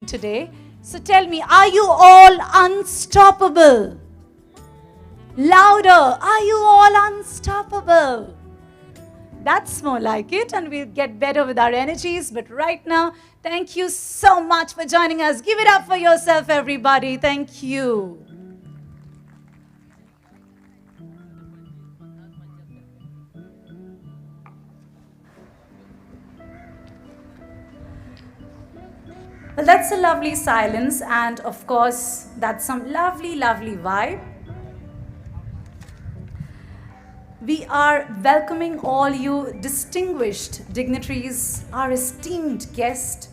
today. So tell me, are you all unstoppable? Louder, are you all unstoppable? That's more like it, and we'll get better with our energies. But right now, thank you so much for joining us. Give it up for yourself, everybody. Thank you. Well, that's a lovely silence, and of course, that's some lovely, lovely vibe. We are welcoming all you distinguished dignitaries, our esteemed guests,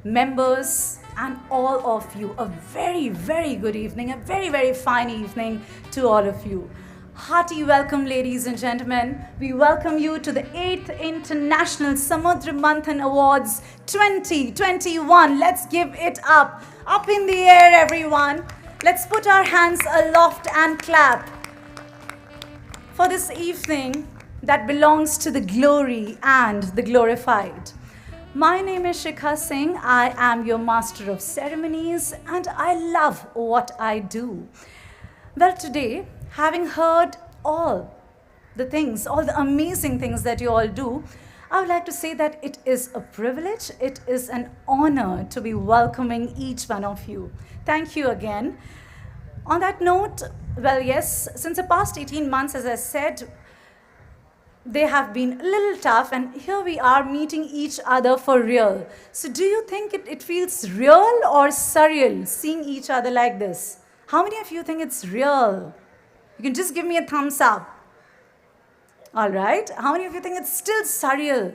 members, and all of you. A very, very good evening, a very, very fine evening to all of you. Hearty welcome, ladies and gentlemen. We welcome you to the 8th International Samudra Manthan Awards 2021. Let's give it up. Up in the air, everyone. Let's put our hands aloft and clap for this evening that belongs to the glory and the glorified. My name is Shikha Singh. I am your master of ceremonies and I love what I do. Well, today, having heard all the things, all the amazing things that you all do, I would like to say that it is a privilege, it is an honor to be welcoming each one of you. Thank you again. On that note, well, yes, since the past 18 months, as I said, they have been a little tough, and here we are meeting each other for real. So do you think it feels real or surreal seeing each other like this? How many of you think it's real? You can just give me a thumbs up. All right. How many of you think it's still surreal?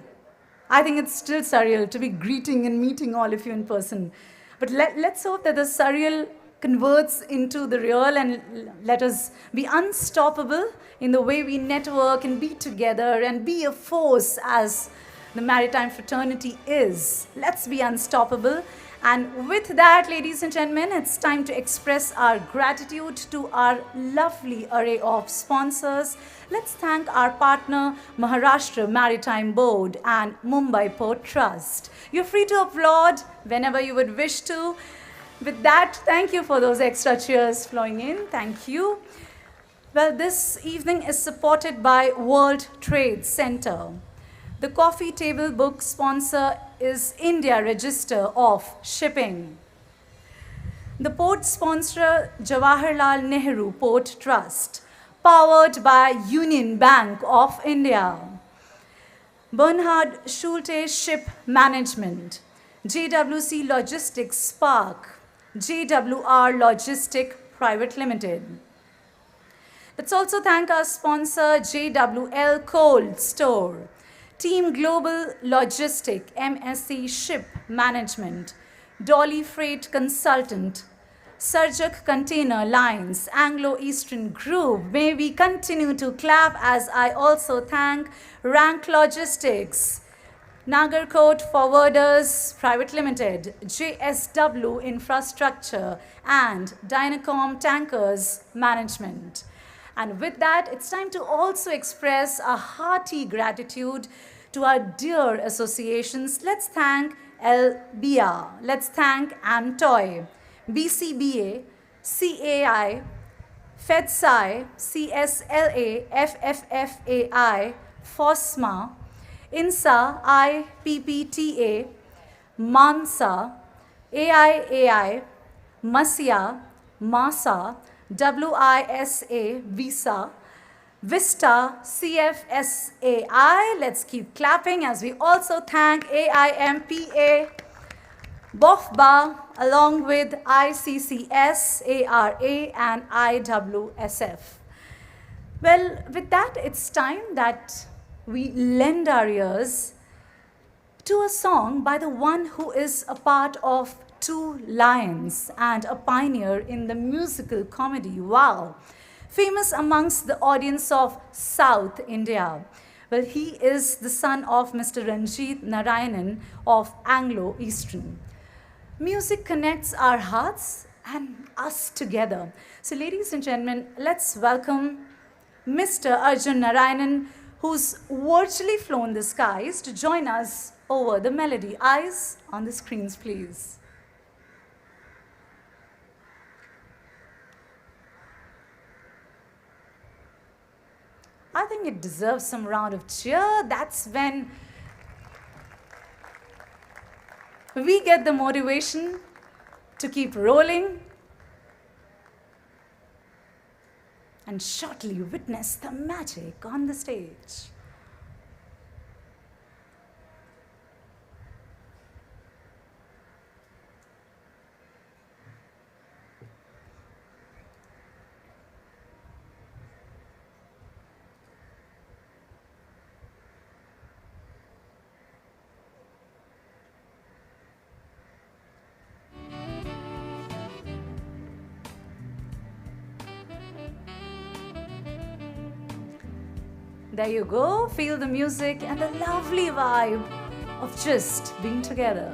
I think it's still surreal to be greeting and meeting all of you in person. But let's hope that the surreal converts into the real, and let us be unstoppable in the way we network and be together and be a force as the maritime fraternity is. Let's be unstoppable. And with that, ladies and gentlemen, it's time to express our gratitude to our lovely array of sponsors. Let's thank our partner, Maharashtra Maritime Board and Mumbai Port Trust. You're free to applaud whenever you would wish to. With that, thank you for those extra cheers flowing in. Thank you. Well, this evening is supported by World Trade Center. The coffee table book sponsor is India Register of Shipping. The port sponsor, Jawaharlal Nehru Port Trust, powered by Union Bank of India. Bernhard Schulte Ship Management, JWC Logistics Spark, JWR Logistic Private Limited. Let's also thank our sponsor, JWL Cold Store, Team Global Logistic, MSC Ship Management, Dolly Freight Consultant, Sarjak Container Lines, Anglo-Eastern Group. May we continue to clap as I also thank Rank Logistics, Nagarkot Forwarders Private Limited, JSW Infrastructure, and Dynacom Tankers Management. And with that, it's time to also express a hearty gratitude to our dear associations. Let's thank LBR, let's thank AMTOY, BCBA, CAI, FEDSI, CSLA, FFFAI, FOSMA, INSA, IPPTA, MANSA, AIAI, MASIA, MASA, WISA, Visa, Vista, CFSAI. Let's keep clapping as we also thank AIMPA, BOFBA, along with ICCS, ARA, and IWSF. Well, with that, it's time that we lend our ears to a song by the one who is a part of Two Lions and a pioneer in the musical comedy. Wow! Famous amongst the audience of South India. Well, he is the son of Mr. Ranjit Narayanan of Anglo-Eastern. Music connects our hearts and us together. So, ladies and gentlemen, let's welcome Mr. Arjun Narayanan, who's virtually flown the skies, to join us over the melody. Eyes on the screens, please. I think it deserves some round of cheer. That's when we get the motivation to keep rolling and shortly witness the magic on the stage. There you go, feel the music and the lovely vibe of just being together.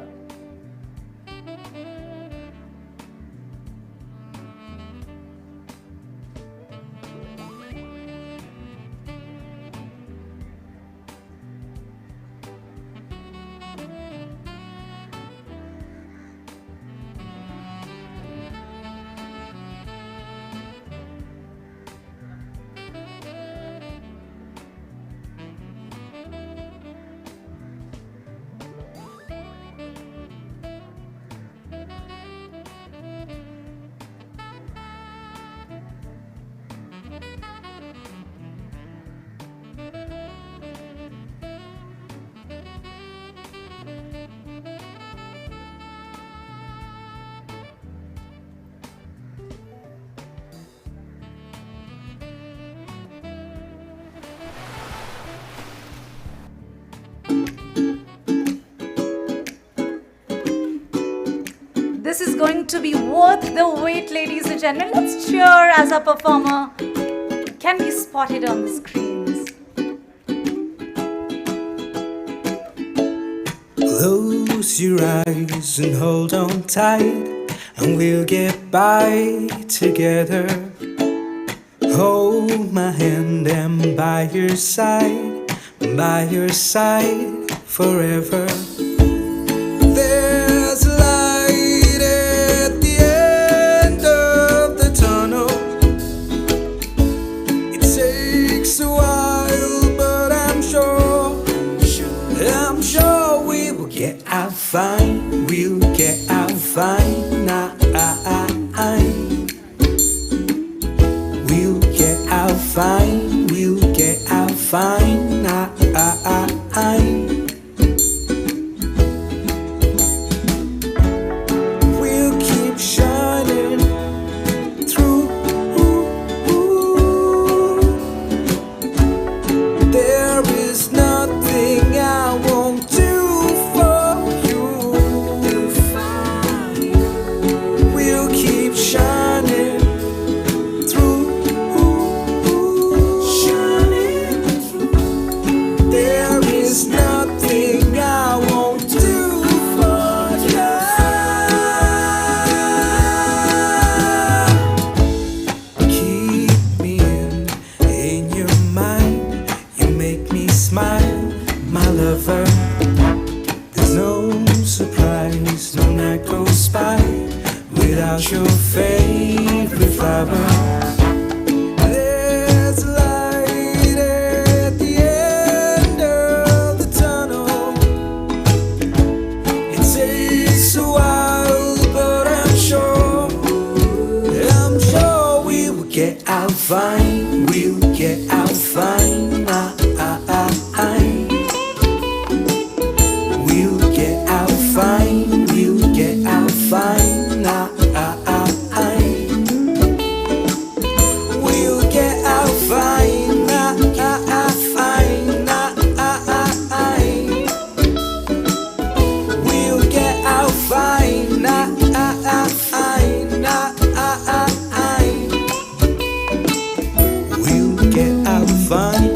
This is going to be worth the wait, ladies and gentlemen. Let's cheer as our performer can be spotted on the screens. Close your eyes and hold on tight, and we'll get by together. Hold my hand and by your side forever. There's light at the end of the tunnel. It takes a while, but I'm sure we will get out fine. We'll get out fine. We'll get out fine. We'll get out fine. We'll keep shining through. There is nothing I won't do for you. We'll keep shining through. There is nothing I won't do for you. Keep me in your mind. You make me smile, my lover. There's no surprise, no night goes by without your favorite flower. There's light at the end of the tunnel. It takes a while, but I'm sure we will get out fine. We'll get out fine. We'll get out fine. We'll get out fine. We'll get out fine. We'll get out fine. We'll get out fine.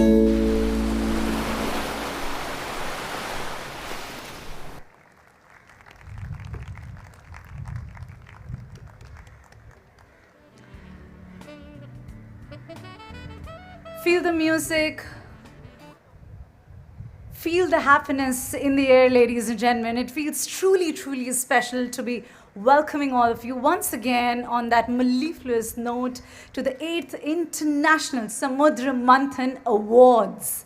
Feel the music. Feel the happiness in the air, ladies and gentlemen. It feels truly, truly special to be welcoming all of you once again on that mellifluous note to the 8th International Samudra Manthan Awards.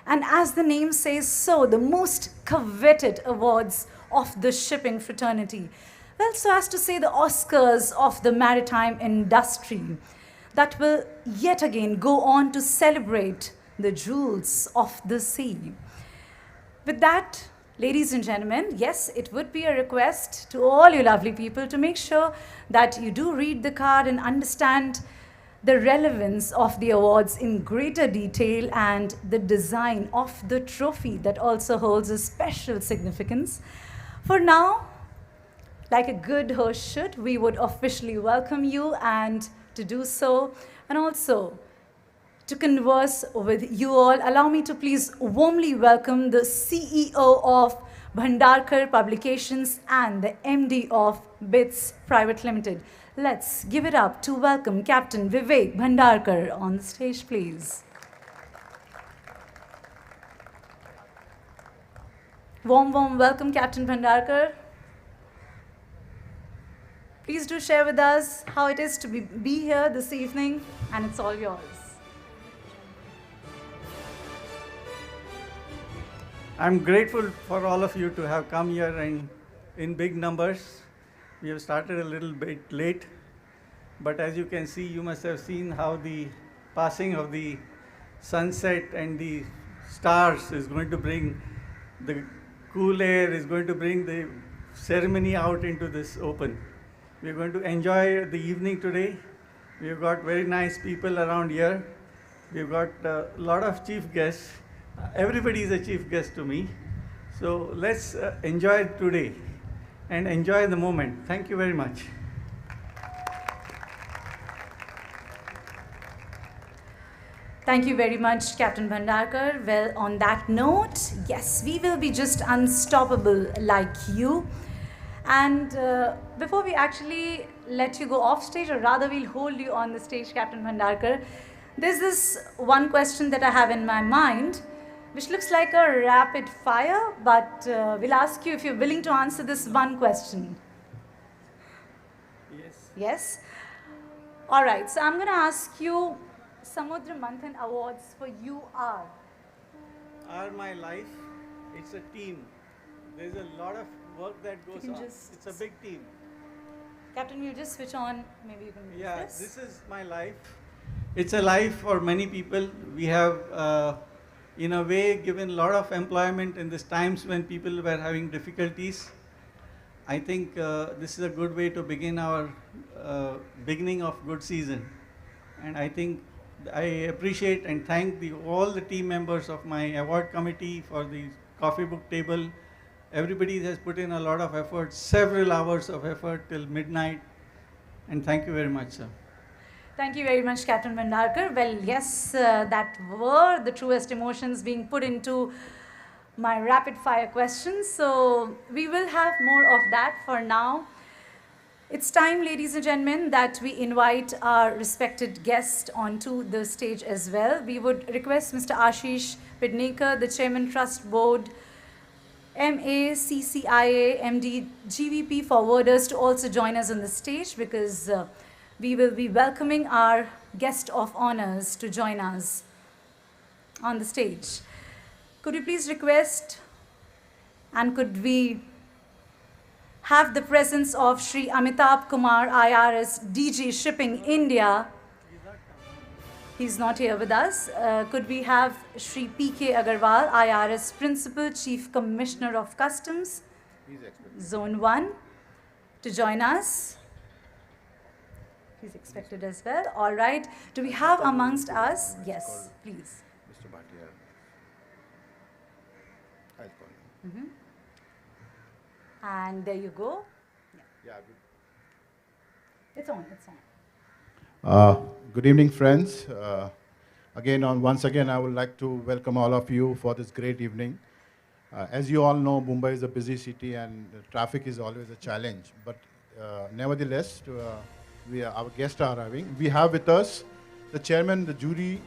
And as the name says so, the most coveted awards of the shipping fraternity. Well, so as to say the Oscars of the maritime industry that will yet again go on to celebrate the jewels of the sea. With that, ladies and gentlemen, yes, it would be a request to all you lovely people to make sure that you do read the card and understand the relevance of the awards in greater detail and the design of the trophy that also holds a special significance. For now, like a good host should, we would officially welcome you, and to do so, and also to converse with you all, allow me to please warmly welcome the CEO of Bhandarkar Publications and the MD of BITS Private Limited. Let's give it up to welcome Captain Vivek Bhandarkar on the stage, please. Warm welcome, Captain Bhandarkar. Please do share with us how it is to be here this evening, and it's all yours. I'm grateful for all of you to have come here in big numbers. We have started a little bit late, but as you can see, you must have seen how the passing of the sunset and the stars is going to bring the cool air, is going to bring the ceremony out into this open. We're going to enjoy the evening today. We've got very nice people around here. We've got a lot of chief guests. Everybody is a chief guest to me. So let's enjoy today and enjoy the moment. Thank you very much. Thank you very much, Captain Bhandarkar. Well, on that note, yes, we will be just unstoppable like you. And before we actually let you go off stage, or rather we'll hold you on the stage, Captain Bhandarkar, there's this one question that I have in my mind, which looks like a rapid fire, but we'll ask you if you're willing to answer this one question. Yes. Yes? All right, so I'm going to ask you, Samudra Manthan Awards for you are? Are my life, it's a team. There's a lot of work that goes on. It's a big team. Captain, we'll just switch on, maybe you can use Yeah, this. this is my life. It's a life for many people. We have, in a way, given a lot of employment in these times when people were having difficulties. I think this is a good way to begin our beginning of good season. And I think I appreciate and thank all the team members of my award committee for the coffee book table. Everybody has put in a lot of effort, several hours of effort till midnight. And thank you very much, sir. Thank you very much, Captain Bhandarkar. Well, yes, that were the truest emotions being put into my rapid fire questions. So we will have more of that. For now, it's time, ladies and gentlemen, that we invite our respected guest onto the stage as well. We would request Mr. Ashish Pidnekar, the Chairman Trust Board, MA, CCIA, MD, GVP forwarders to also join us on the stage, because we will be welcoming our guest of honors to join us on the stage. Could we please request, and could we have the presence of Shri Amitabh Kumar, IRS, DG Shipping India? He's not here with us. Could we have Shri P.K. Agarwal, IRS Principal Chief Commissioner of Customs, Zone 1, to join us? He's expected as well. All right. Do we have amongst us? Yes, please. Mr. Bhatia. I'll call him. And there you go. Yeah. It's on, it's on. Good evening, friends. Once again, I would like to welcome all of you for this great evening. As you all know, Mumbai is a busy city and traffic is always a challenge. But nevertheless, our guests are arriving. We have with us the chairman, the jury,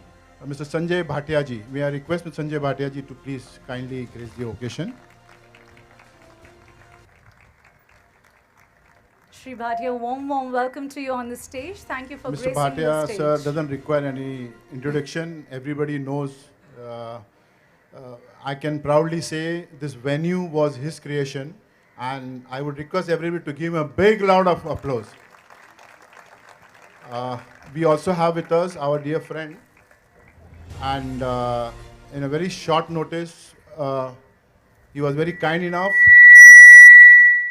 Mr. Sanjay Bhatia ji. We request Mr. Sanjay Bhatia ji to please kindly grace the occasion. Shri Bhatia, warm welcome to you on the stage. Thank you for Mr. gracing the Bhatia, stage. sir, doesn't require any introduction. Everybody knows. I can proudly say this venue was his creation, and I would request everybody to give him a big round of applause. We also have with us our dear friend, and in a very short notice, he was very kind enough.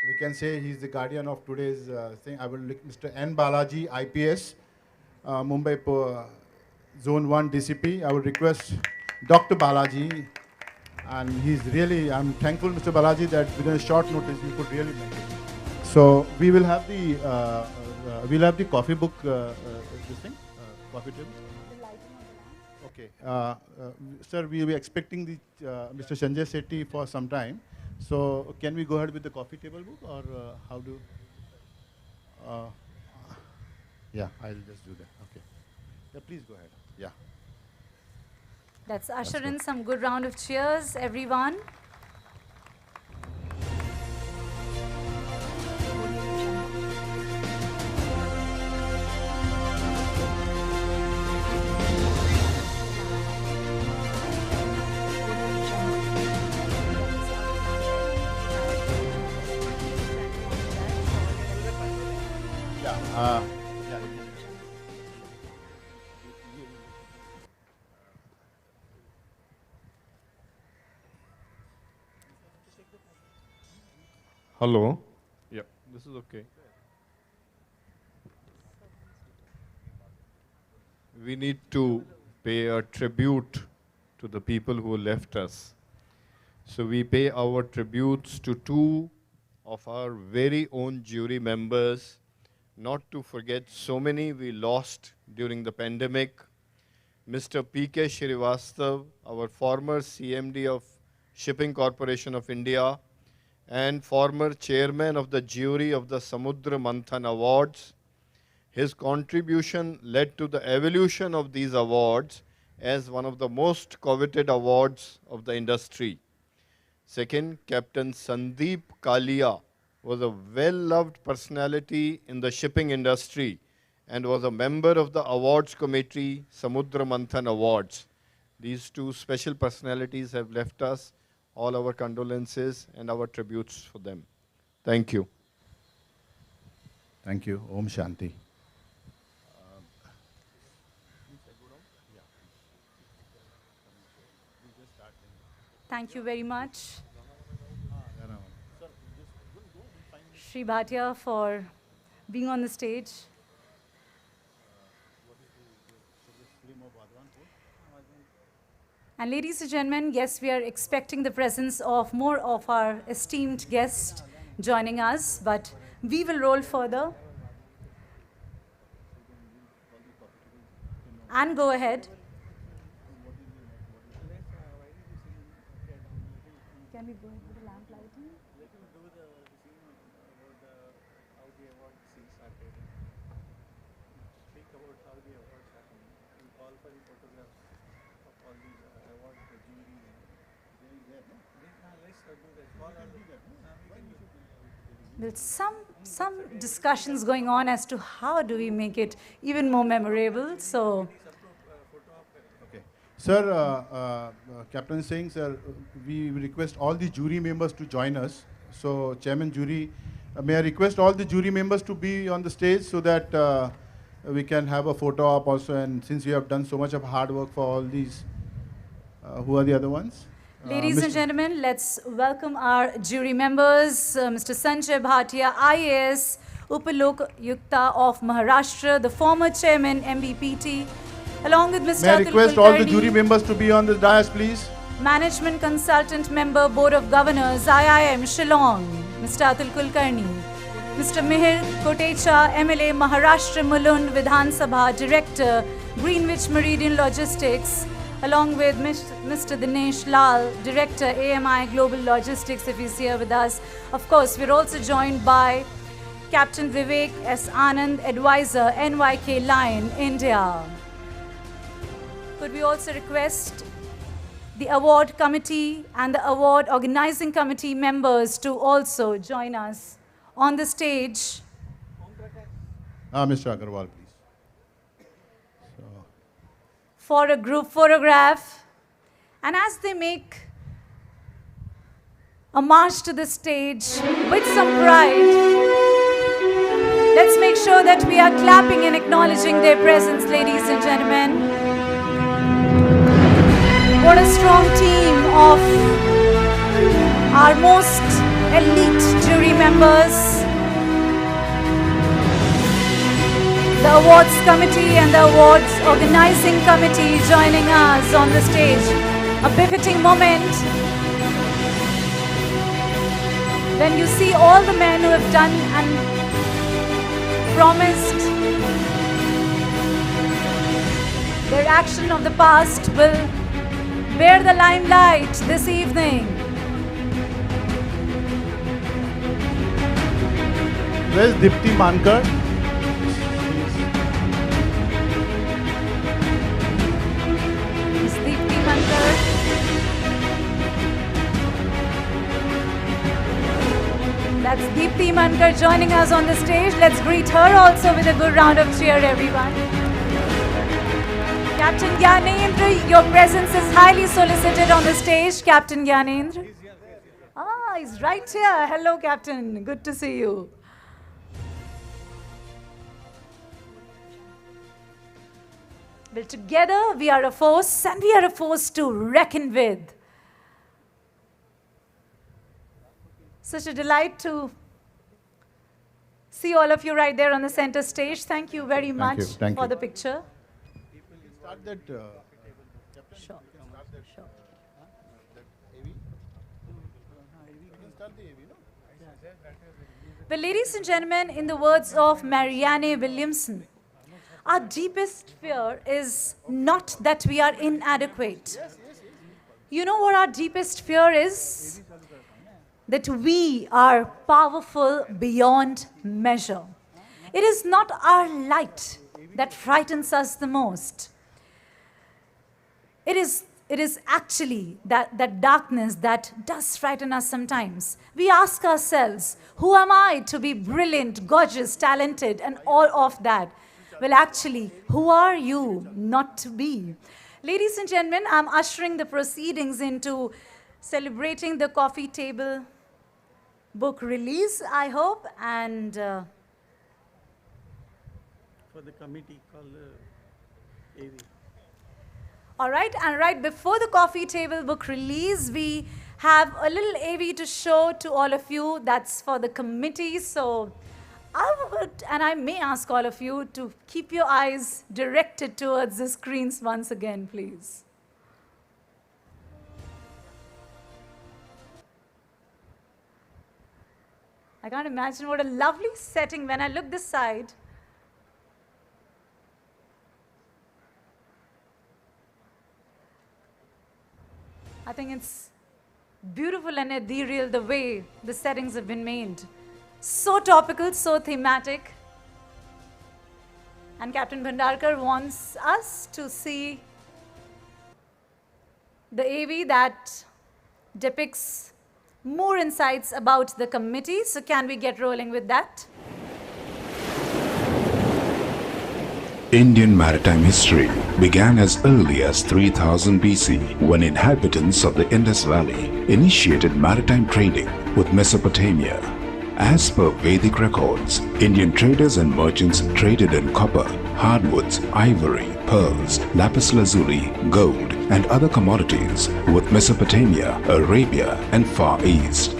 We can say he's the guardian of today's thing. I will look Mr. N. Balaji, IPS, Mumbai Zone 1 DCP. I would request Dr. Balaji, and he's really, I'm thankful, Mr. Balaji, that within a short notice you could really make it. So we will have the coffee book, this thing, coffee table. Okay, sir, we were expecting the Mr. Sanjay Sethi for some time. So can we go ahead with the coffee table book, or how do? Yeah, I'll just do that. Okay. Yeah, please go ahead. Yeah. Let's usher in some good round of cheers, everyone. Yeah. Hello. Yeah, this is okay. We need to pay a tribute to the people who left us. So we pay our tributes to two of our very own jury members, not to forget so many we lost during the pandemic. Mr. P.K. Srivastav, our former CMD of Shipping Corporation of India, and former chairman of the jury of the Samudra Manthan Awards. His contribution led to the evolution of these awards as one of the most coveted awards of the industry. Second, Captain Sandeep Kalia was a well-loved personality in the shipping industry and was a member of the awards committee, Samudra Manthan Awards. These two special personalities have left us. All our condolences and our tributes for them. Thank you. Thank you. Om Shanti. Thank you very much, Shri Bhatia, for being on the stage. And ladies and gentlemen, yes, we are expecting the presence of more of our esteemed guests joining us, but we will roll further and go ahead. Can we go ahead with the lamp lighting? Let me do the scene about how the award scene started. Speak about how the awards happened. We call for the photographs of all these awards, the jury. Let's do that. Call all the. There's some discussions going on as to how do we make it even more memorable. So, Okay. Sir, Captain is saying, sir, we request all the jury members to join us. So, Chairman Jury, may I request all the jury members to be on the stage so that we can have a photo op also. And since we have done so much of hard work for all these, who are the other ones? ladies and gentlemen, let's welcome our jury members, Mr. Sanjay Bhatia, IAS, Upalok Yukta of Maharashtra, the former chairman, MBPT, along with Mr. May I Atul request all the Kulkarni, jury members to be on the dais, please? Management Consultant Member, Board of Governors, IIM Shillong, Mr. Atul Kulkarni, Mr. Mihir Kotecha, MLA, Maharashtra Mulund Vidhan Sabha, Director, Greenwich Meridian Logistics, along with Mr. Dinesh Lal, Director, AMI Global Logistics, if he's here with us. Of course, we're also joined by Captain Vivek S. Anand, Advisor, NYK Line, India. Could we also request the award committee and the award organizing committee members to also join us on the stage? Mr. Agarwal, please. For a group photograph. And as they make a march to the stage with some pride, let's make sure that we are clapping and acknowledging their presence, ladies and gentlemen. What a strong team of our most elite jury members. The awards committee and the awards organizing committee joining us on the stage. A befitting moment when you see all the men who have done and promised their action of the past will bear the limelight this evening. Where's Dipti Mankar? Miss Deepti Mankar. That's Deepti Mankar joining us on the stage. Let's greet her also with a good round of cheer, everyone. Captain Gyanendra, your presence is highly solicited on the stage. Captain Gyanendra. Ah, he's right here. Hello, Captain. Good to see you. Well, together we are a force, and we are a force to reckon with. Such a delight to see all of you right there on the center stage. Thank you very much Thank for you. the picture. Start that. Sure. Sure. Well, ladies and gentlemen, in the words of Marianne Williamson, our deepest fear is not that we are inadequate. You know what our deepest fear is? That we are powerful beyond measure. It is not our light that frightens us the most. It is actually that darkness that does frighten us sometimes. We ask ourselves, who am I to be brilliant, gorgeous, talented, and all of that? Well, actually, who are you not to be? Ladies and gentlemen, I'm ushering the proceedings into celebrating the coffee table book release, I hope, and For the committee called AV. all right, and right before the coffee table book release, we have a little AV to show to all of you. That's for the committee. So I would, and I may ask all of you to keep your eyes directed towards the screens once again, please. I can't imagine what a lovely setting when I look this side. I think it's beautiful and ethereal the way the settings have been made. So topical, so thematic. And Captain Bhandarkar wants us to see the AV that depicts more insights about the committee. So can we get rolling with that? Indian maritime history began as early as 3000 BC when inhabitants of the Indus Valley initiated maritime trading with Mesopotamia. As per Vedic records, Indian traders and merchants traded in copper, hardwoods, ivory, pearls, lapis lazuli, gold, and other commodities with Mesopotamia, Arabia, and Far East.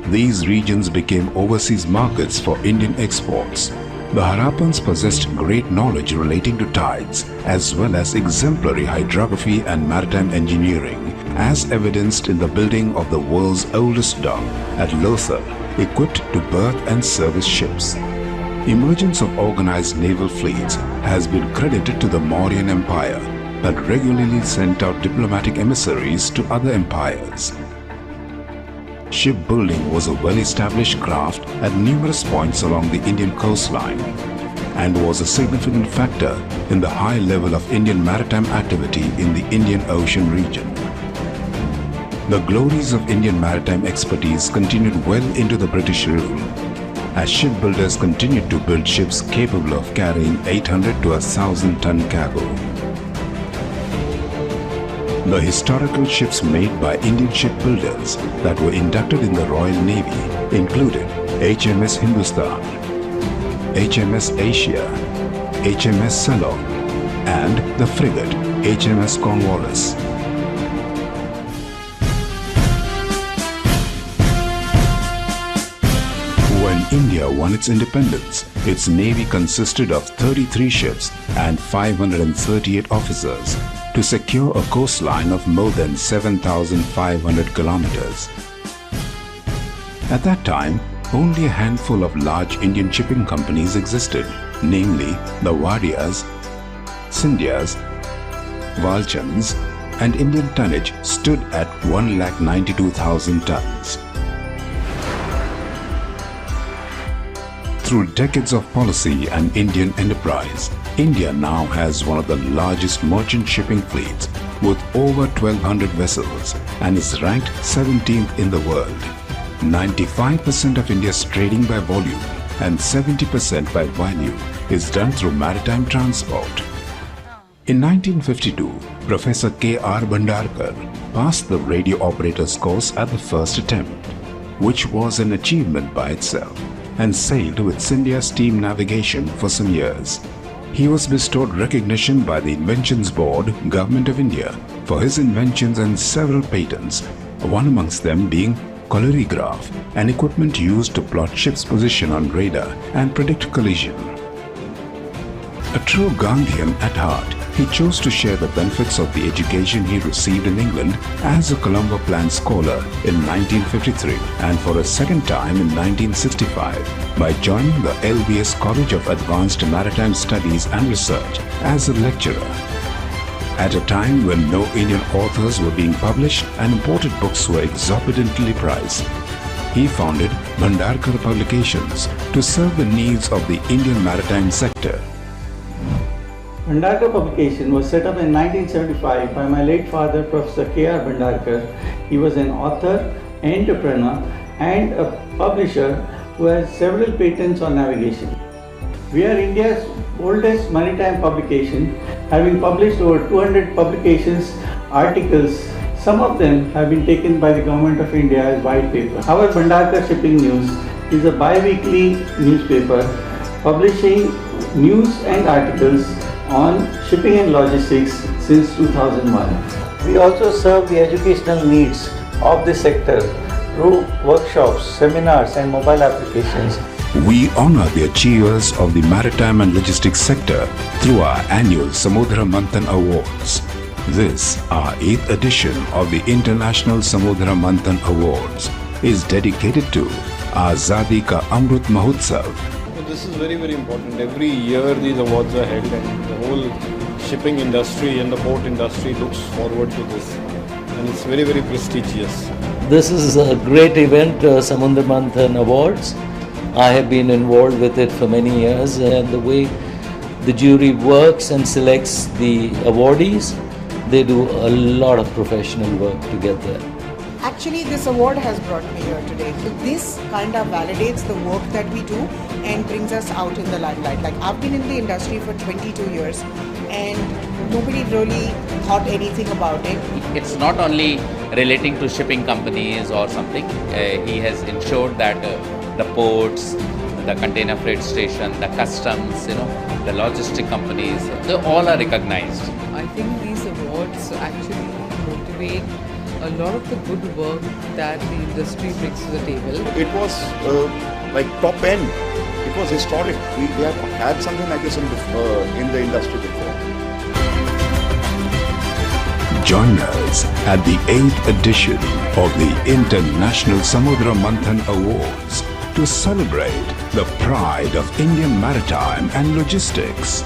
These regions became overseas markets for Indian exports. The Harappans possessed great knowledge relating to tides as well as exemplary hydrography and maritime engineering, as evidenced in the building of the world's oldest dock at Lothal, equipped to berth and service ships. Emergence of organized naval fleets has been credited to the Mauryan Empire that regularly sent out diplomatic emissaries to other empires. Shipbuilding was a well-established craft at numerous points along the Indian coastline and was a significant factor in the high level of Indian maritime activity in the Indian Ocean region. The glories of Indian maritime expertise continued well into the British rule. as shipbuilders continued to build ships capable of carrying 800 to 1,000-ton cargo. The historical ships made by Indian shipbuilders that were inducted in the Royal Navy included HMS Hindustan, HMS Asia, HMS Ceylon, and the frigate HMS Cornwallis. When India won its independence, its navy consisted of 33 ships and 538 officers to secure a coastline of more than 7,500 kilometers. At that time, only a handful of large Indian shipping companies existed, namely the Wadias, Scindias, Walchans, and Indian tonnage stood at 192,000 tons. Through decades of policy and Indian enterprise, India now has one of the largest merchant shipping fleets with over 1,200 vessels and is ranked 17th in the world. 95% of India's trading by volume and 70% by value is done through maritime transport. In 1952, Professor K.R. Bhandarkar passed the radio operator's course at the first attempt, which was an achievement by itself, and sailed with Scindia steam navigation for some years. He was bestowed recognition by the Inventions Board, Government of India, for his inventions and several patents, one amongst them being colligraph, an equipment used to plot ships' position on radar and predict collision. A true Gandhian at heart, he chose to share the benefits of the education he received in England as a Colombo Plan scholar in 1953 and for a second time in 1965 by joining the LBS College of Advanced Maritime Studies and Research as a lecturer. At a time when no Indian authors were being published and imported books were exorbitantly priced, he founded Bhandarkar Publications to serve the needs of the Indian maritime sector. Bhandarkar Publication was set up in 1975 by my late father, Professor K.R. Bhandarkar. He was an author, entrepreneur, and a publisher who has several patents on navigation. We are India's oldest maritime publication, having published over 200 publications, articles. Some of them have been taken by the Government of India as white paper. Our Bhandarkar Shipping News is a bi-weekly newspaper publishing news and articles on shipping and logistics since 2001. We also serve the educational needs of the sector through workshops, seminars and mobile applications. We honor the achievers of the maritime and logistics sector through our annual Samudra Manthan Awards. This, our 8th edition of the International Samudra Manthan Awards, is dedicated to Azadi Ka Amrit Mahotsav. This is very, very important. Every year these awards are held and the whole shipping industry and the port industry looks forward to this. And it's very, very prestigious. This is a great event, Samudra Manthan Awards. I have been involved with it for many years, and the way the jury works and selects the awardees, they do a lot of professional work to get there. Actually, this award has brought me here today. So this kind of validates the work that we do and brings us out in the limelight. Like, I've been in the industry for 22 years and nobody really thought anything about it. It's not only relating to shipping companies or something. He has ensured that the ports, the container freight station, the customs, the logistic companies, they all are recognized. I think these awards actually motivate a lot of the good work that the industry brings to the table. It was like top end. It was historic. We have had something like this in the industry before. Join us at the 8th edition of the International Samudra Manthan Awards to celebrate the pride of Indian maritime and logistics.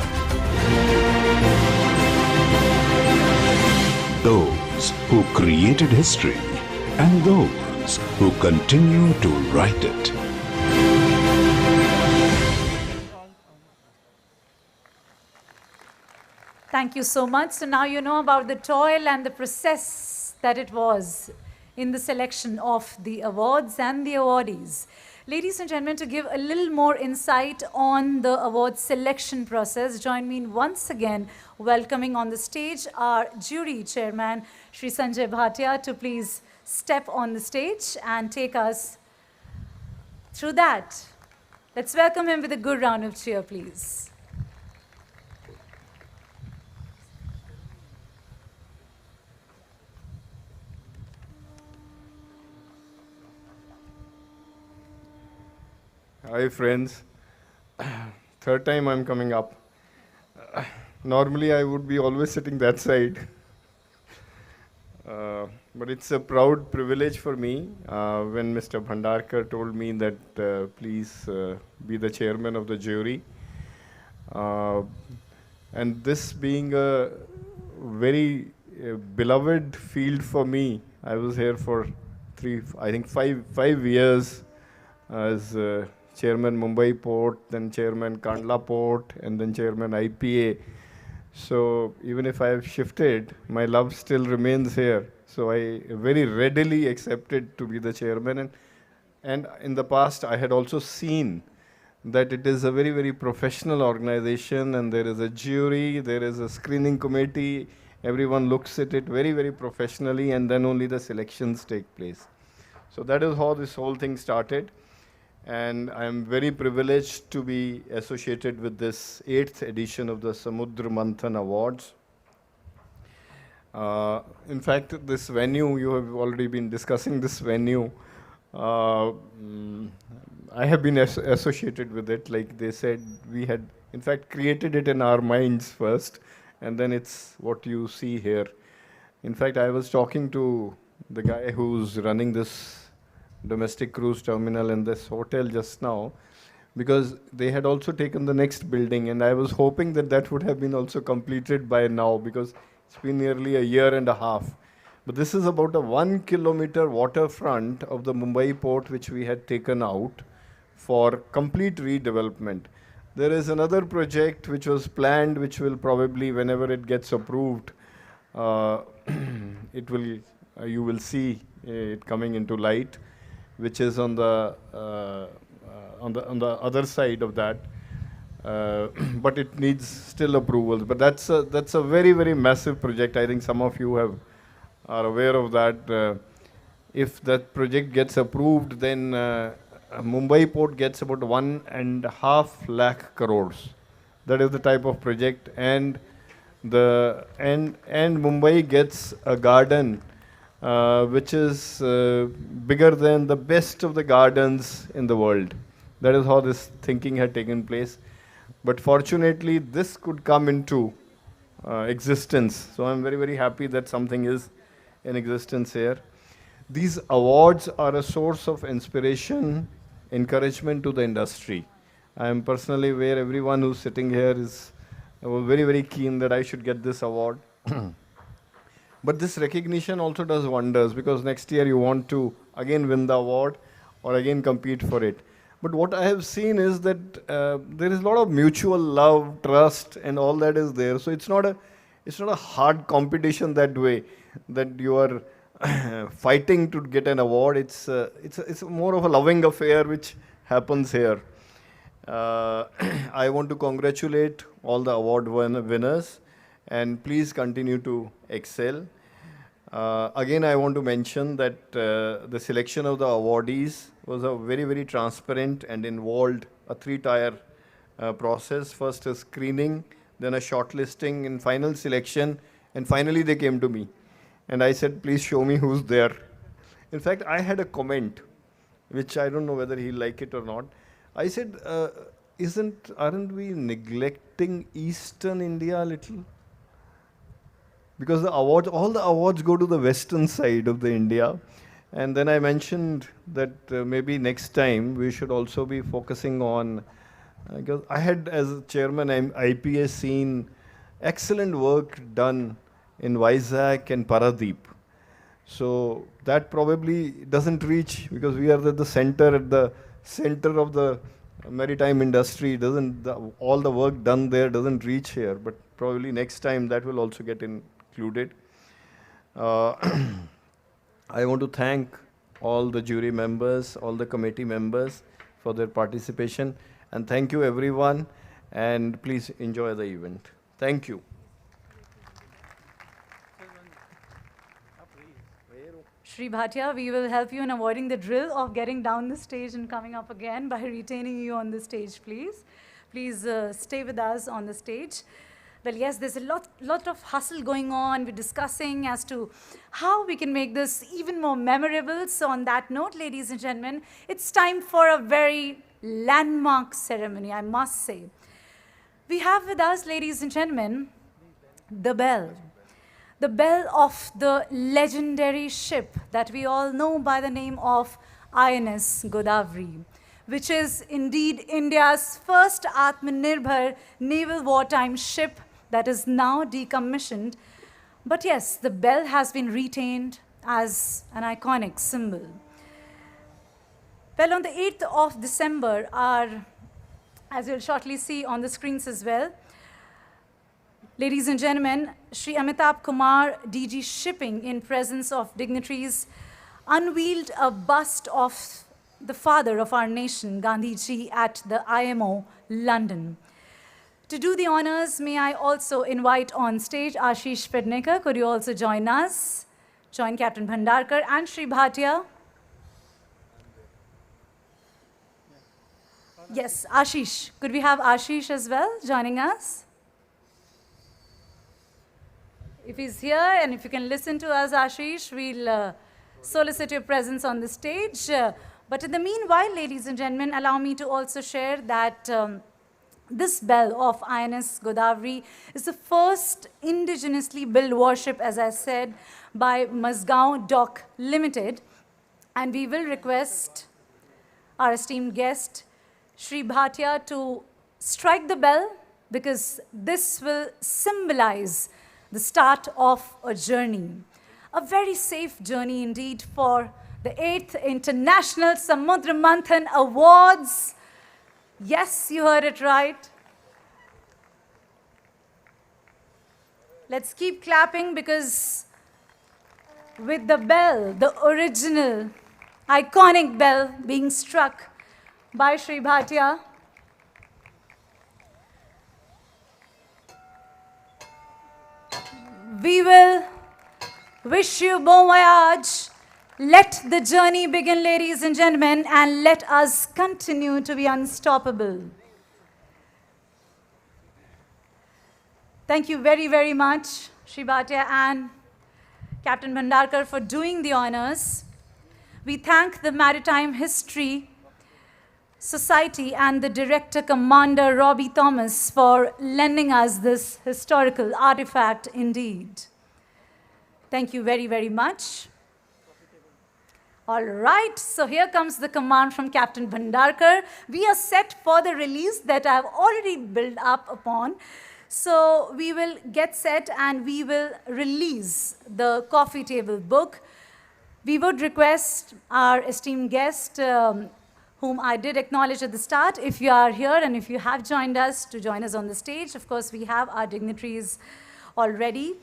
Those who created history and those who continue to write it. Thank you so much. So now you know about the toil and the process that it was in the selection of the awards and the awardees. Ladies and gentlemen, to give a little more insight on the award selection process, join me in once again welcoming on the stage our jury chairman, Shri Sanjay Bhatia, to please step on the stage and take us through that. Let's welcome him with a good round of cheer, please. Hi friends, third time I'm coming up. Normally I would be always sitting that side. But it's a proud privilege for me when Mr. Bhandarkar told me that please be the chairman of the jury. And this being a very beloved field for me, I was here for five years as chairman Mumbai Port, then chairman Kandla Port, and then chairman IPA. So even if I have shifted, my love still remains here. So I very readily accepted to be the chairman. And in the past, I had also seen that it is a very, very professional organization, and there is a jury, there is a screening committee, everyone looks at it very, very professionally, and then only the selections take place. So that is how this whole thing started. And I'm very privileged to be associated with this 8th edition of the Samudra Manthan Awards. In fact, this venue, you have already been discussing this venue. I have been associated with it. Like they said, we had in fact created it in our minds first, and then it's what you see here. In fact, I was talking to the guy who's running this domestic cruise terminal in this hotel just now, because they had also taken the next building, and I was hoping that that would have been also completed by now, because it's been nearly a year and a half. But this is about a 1 kilometer waterfront of the Mumbai port which we had taken out for complete redevelopment. There is another project which was planned, which will probably, whenever it gets approved, it will, you will see it coming into light, which is on the other side of that, but it needs still approvals. But that's a very, very massive project. I think some of you are aware of that. If that project gets approved, then Mumbai port gets about 1.5 lakh crores. That is the type of project, and Mumbai gets a garden which is bigger than the best of the gardens in the world. That is how this thinking had taken place. But fortunately, this could come into existence. So I'm very, very happy that something is in existence here. These awards are a source of inspiration, encouragement to the industry. I am personally aware everyone who's sitting here is very, very keen that I should get this award. But this recognition also does wonders, because next year you want to again win the award or again compete for it. But what I have seen is that there is a lot of mutual love, trust, and all that is there. So it's not a hard competition that way, that you are fighting to get an award. It's more of a loving affair which happens here. I want to congratulate all the award winners, and please continue to excel. Again, I want to mention that the selection of the awardees was a very, very transparent and involved a 3-tier process. First a screening, then a shortlisting, and final selection, and finally they came to me. And I said, please show me who's there. In fact, I had a comment, which I don't know whether he'll like it or not. I said, aren't we neglecting Eastern India a little? Because all the awards go to the western side of the India. And then I mentioned that maybe next time we should also be focusing on, because I had, as chairman IPA, seen excellent work done in Vizag and Paradeep. So that probably doesn't reach, because we are at the center of the maritime industry. All the work done there doesn't reach here, but probably next time that will also get included. I want to thank all the jury members, all the committee members, for their participation. And thank you everyone, and please enjoy the event. Thank you. Shri Bhatia, we will help you in avoiding the drill of getting down the stage and coming up again by retaining you on the stage, please. Please stay with us on the stage. Well, yes, there's a lot of hustle going on. We're discussing as to how we can make this even more memorable. So on that note, ladies and gentlemen, it's time for a very landmark ceremony, I must say. We have with us, ladies and gentlemen, the bell. The bell of the legendary ship that we all know by the name of INS Godavari, which is indeed India's first Atmanirbhar naval wartime ship that is now decommissioned. But yes, the bell has been retained as an iconic symbol. Well, on the 8th of December, as you'll shortly see on the screens as well, ladies and gentlemen, Shri Amitabh Kumar, DG Shipping, in presence of dignitaries, unveiled a bust of the father of our nation, Gandhiji, at the IMO, London. To do the honors, may I also invite on stage Ashish Pednekar. Could you also join us? Join Captain Bhandarkar and Shri Bhatia. Yes, Ashish. Could we have Ashish as well joining us? If he's here and if you can listen to us, Ashish, we'll solicit your presence on the stage. But in the meanwhile, ladies and gentlemen, allow me to also share that this bell of INS Godavari is the first indigenously built warship, as I said, by Mazgaon Dock Limited. And we will request our esteemed guest, Shri Bhatia, to strike the bell, because this will symbolize the start of a journey. A very safe journey indeed for the 8th International Samudra Manthan Awards. Yes, you heard it right. Let's keep clapping, because with the bell, the original, iconic bell being struck by Shri Bhatia, we will wish you bon voyage. Let the journey begin, ladies and gentlemen, and let us continue to be unstoppable. Thank you very, very much, Shri Bhatia and Captain Bhandarkar, for doing the honors. We thank the Maritime History Society and the Director Commander Robbie Thomas for lending us this historical artifact indeed. Thank you very, very much. All right, so here comes the command from Captain Bhandarkar. We are set for the release that I've already built up upon. So we will get set and we will release the coffee table book. We would request our esteemed guest, whom I did acknowledge at the start, if you are here and if you have joined us, to join us on the stage. Of course, we have our dignitaries already.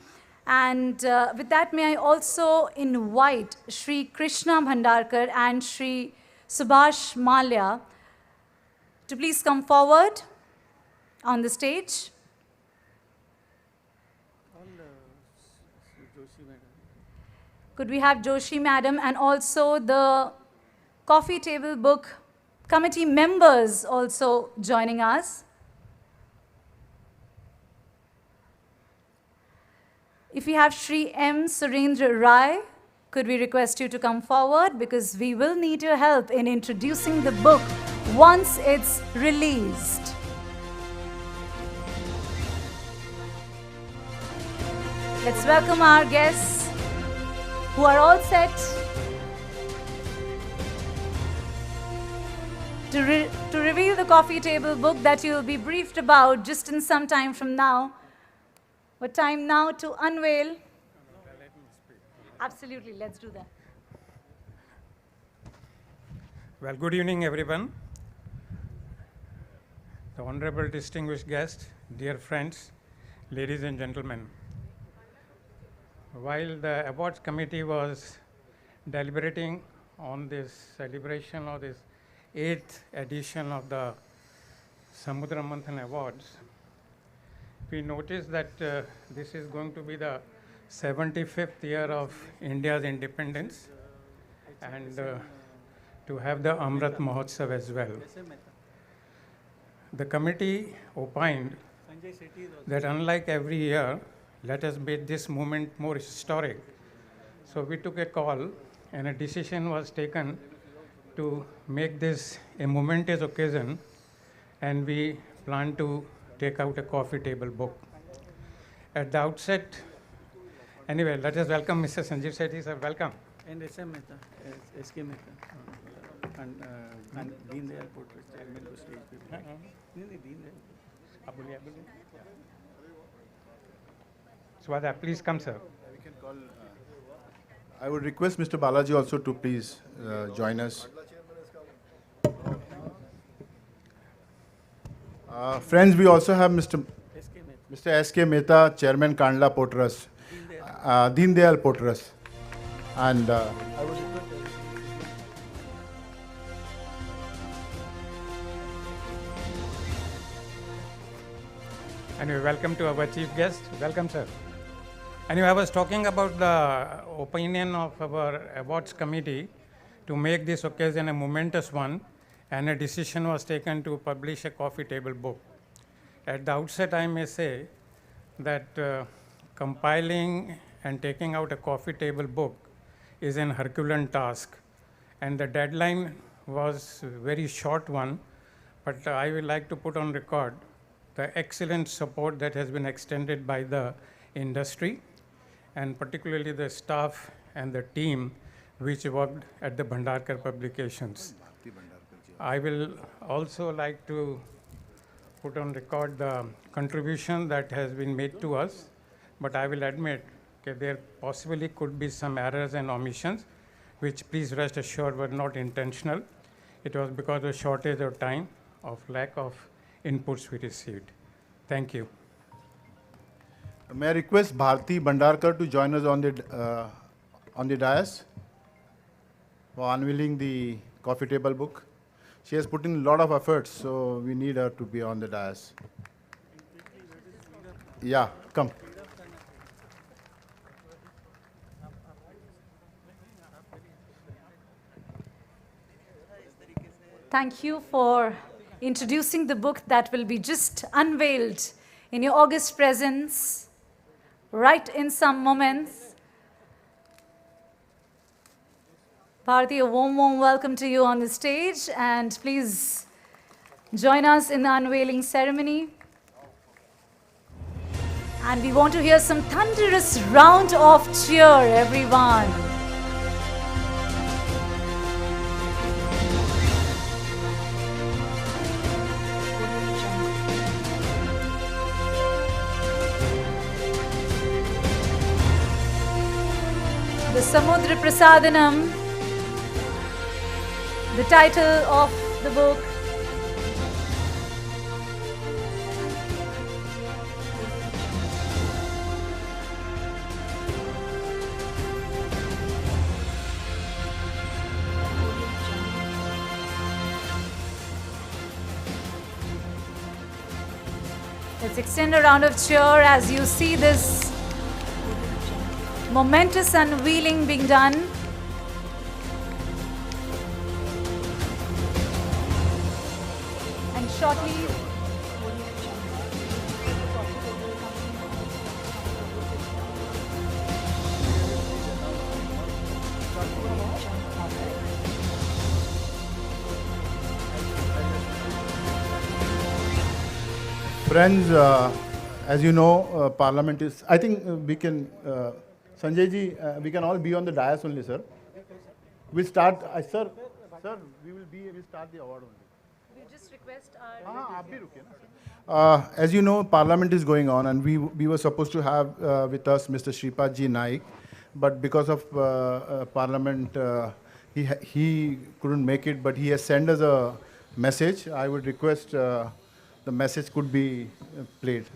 And with that, may I also invite Shri Krishna Bhandarkar and Shri Subhash Malya to please come forward on the stage. Could we have Joshi Madam and also the coffee table book committee members also joining us? If we have Shri M. Surendra Rai, could we request you to come forward, because we will need your help in introducing the book once it's released. Let's welcome our guests who are all set to reveal the coffee table book that you will be briefed about just in some time from now. What time now to unveil? Absolutely, let's do that. Well, good evening, everyone. The honorable distinguished guests, dear friends, ladies and gentlemen. While the awards committee was deliberating on this celebration of this 8th edition of the Samudra Manthan Awards, we noticed that this is going to be the 75th year of India's independence, and to have the Amrit Mahotsav as well. The committee opined that unlike every year, let us make this moment more historic. So we took a call and a decision was taken to make this a momentous occasion, and we plan to take out a coffee table book. At the outset, anyway, let us welcome Mr. Sanjeev Sethi, sir. Welcome. And SM Mehta, SK Mehta, and Deen Dayal Portrait, chairman को stage पे बुलाया. नहीं Deen Dayal. आप बोलिए, आप बोलिए. Swada, please come, sir. We can call. I would request Mr. Balaji also to please join us. Friends, we also have Mr. SK Mehta, Chairman Kandla Portras, Deen Dayal Portras, and I would request. Anyway, welcome to our chief guest. Welcome, sir. Anyway, I was talking about the opinion of our awards committee to make this occasion a momentous one, and a decision was taken to publish a coffee table book. At the outset, I may say that compiling and taking out a coffee table book is an Herculean task, and the deadline was a very short one, but I would like to put on record the excellent support that has been extended by the industry, and particularly the staff and the team which worked at the Bhandarkar Publications. I will also like to put on record the contribution that has been made to us, but I will admit that there possibly could be some errors and omissions, which please rest assured were not intentional. It was because of shortage of time, of lack of inputs we received. Thank you. May I request Bharti Bhandarkar to join us on the dais for unveiling the coffee table book. She has put in a lot of efforts, so we need her to be on the dais. Yeah, come. Thank you for introducing the book that will be just unveiled in your august presence, right in some moments. Bharti, a warm, warm welcome to you on the stage, and please join us in the unveiling ceremony. And we want to hear some thunderous round of cheer, everyone. The Samudra Prasadanam, the title of the book. Let's extend a round of cheer as you see this momentous unveiling being done. And shortly, Friends, as you know, Parliament is, I think we can, Sanjay ji, we can all be on the dais only, sir. We'll start, sir, we'll start the award only. we just request As you know, Parliament is going on, and we were supposed to have with us Mr. Shripad Ji Naik, but because of Parliament, he couldn't make it, but he has sent us a message. I would request the message could be played.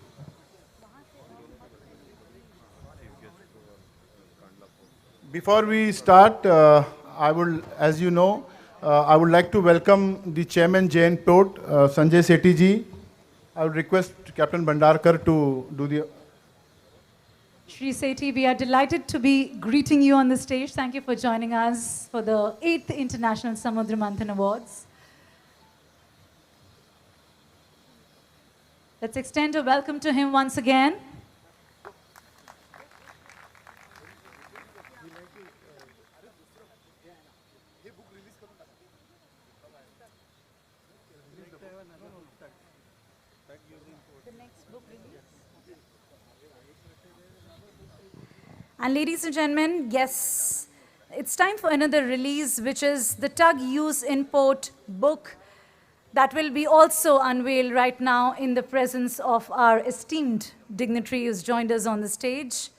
Before we start, I will, as you know, I would like to welcome the Chairman JN Port, Sanjay Sethi ji. I would request Captain Bhandarkar to do the... Shri Sethi, we are delighted to be greeting you on the stage. Thank you for joining us for the 8th International Samudra Manthan Awards. Let's extend a welcome to him once again. And ladies and gentlemen, yes, it's time for another release, which is the Tug Use Import book that will be also unveiled right now in the presence of our esteemed dignitary who's joined us on the stage.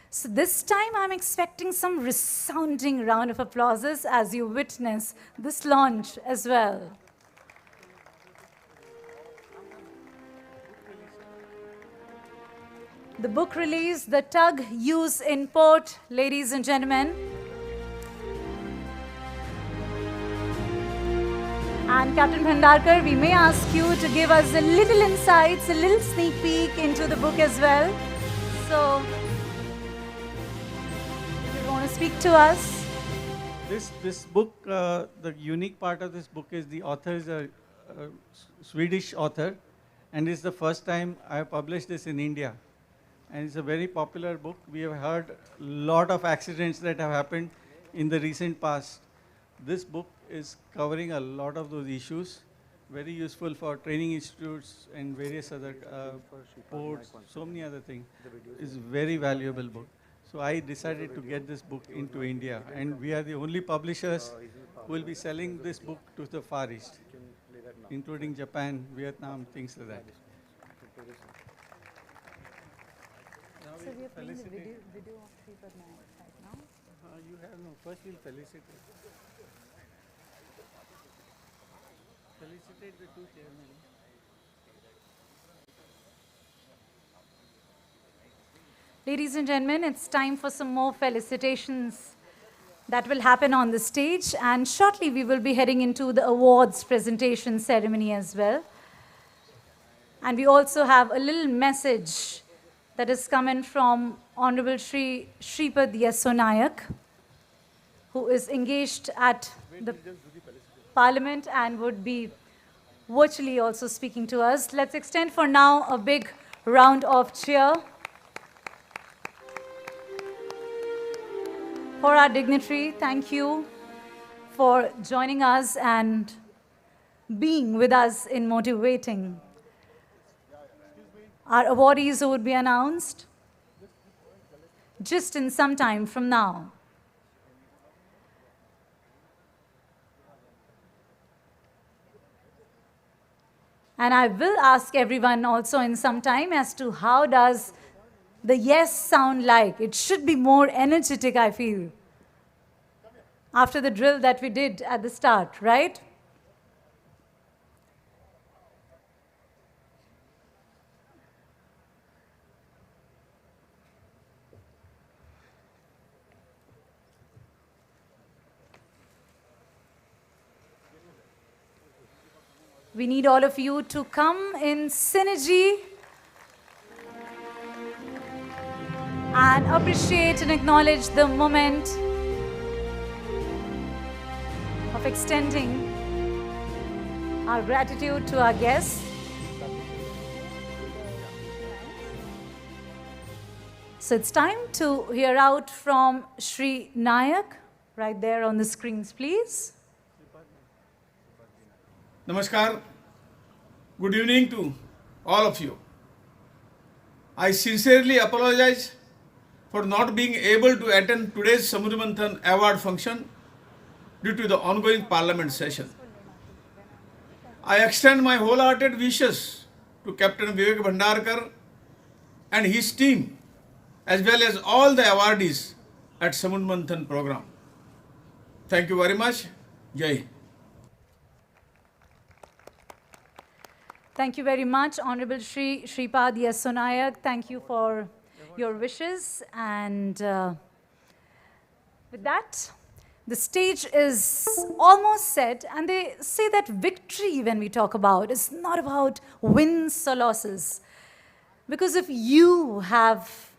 So this time I'm expecting some resounding round of applauses as you witness this launch as well. The book release, The Tug Use Import, ladies and gentlemen. And Captain Bhandarkar, we may ask you to give us a little insights, a little sneak peek into the book as well. So, if you want to speak to us. This book, the unique part of this book is the author is a Swedish author, and it's the first time I have published this in India. And it's a very popular book. We have heard a lot of accidents that have happened in the recent past. This book is covering a lot of those issues, very useful for training institutes and various other ports, so many other things. It's a very valuable book. So I decided to get this book into India, and we are the only publishers who will be selling this book to the Far East, including Japan, Vietnam, things like that. So we are playing the video of Shripad Nayak right now. You have no. First we'll felicitate. Felicitate the two chairmen. Ladies and gentlemen, it's time for some more felicitations that will happen on the stage. And shortly we will be heading into the awards presentation ceremony as well. And we also have a little message that is coming from Honorable Shri Shripad Nayak, who is engaged at the Parliament and would be virtually also speaking to us. Let's extend for now a big round of cheer for our dignitary. Thank you for joining us and being with us in motivating our awardees who would be announced just in some time from now. And I will ask everyone also in some time as to how does the yes sound like. It should be more energetic, I feel, after the drill that we did at the start, right? We need all of you to come in synergy and appreciate and acknowledge the moment of extending our gratitude to our guests. So it's time to hear out from Shri Nayak, right there on the screens, please. Namaskar. Good evening to all of you. I sincerely apologize for not being able to attend today's Samudra Manthan award function due to the ongoing parliament session. I extend my wholehearted wishes to Captain Vivek Bhandarkar and his team, as well as all the awardees at Samudra Manthan program. Thank you very much. Jai Hind. Thank you very much, Honorable Shri Shripad Nayak. Thank you for your wishes. And with that, The stage is almost set, and they say that victory, when we talk about, is not about wins or losses. Because if you have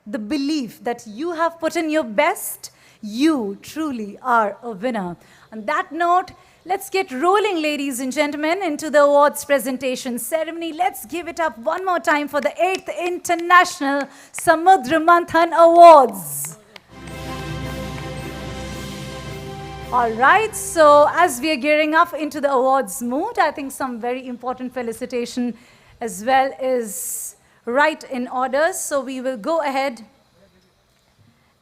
the belief that you have put in your best, you truly are a winner. On that note, let's get rolling, ladies and gentlemen, into the awards presentation ceremony. Let's give it up one more time for the 8th International Samudra Manthan Awards. All right, so as we are gearing up into the awards mood, I think some very important felicitation as well is right in order. So we will go ahead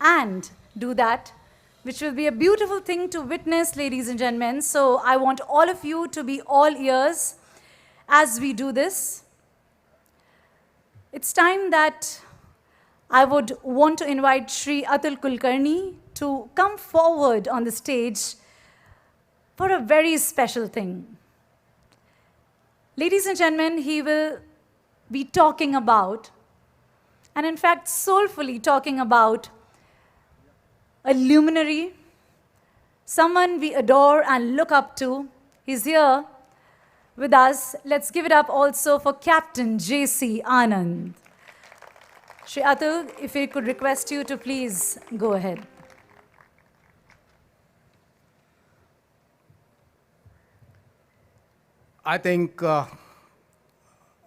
and do that, which will be a beautiful thing to witness, ladies and gentlemen. So I want all of you to be all ears as we do this. It's time that I would want to invite Shri Atul Kulkarni to come forward on the stage for a very special thing. Ladies and gentlemen, he will be talking about, and in fact soulfully talking about, a luminary, someone we adore and look up to. He's here with us. Let's give it up also for Captain J.C. Anand. Shri Atul, if we could request you to please go ahead. I think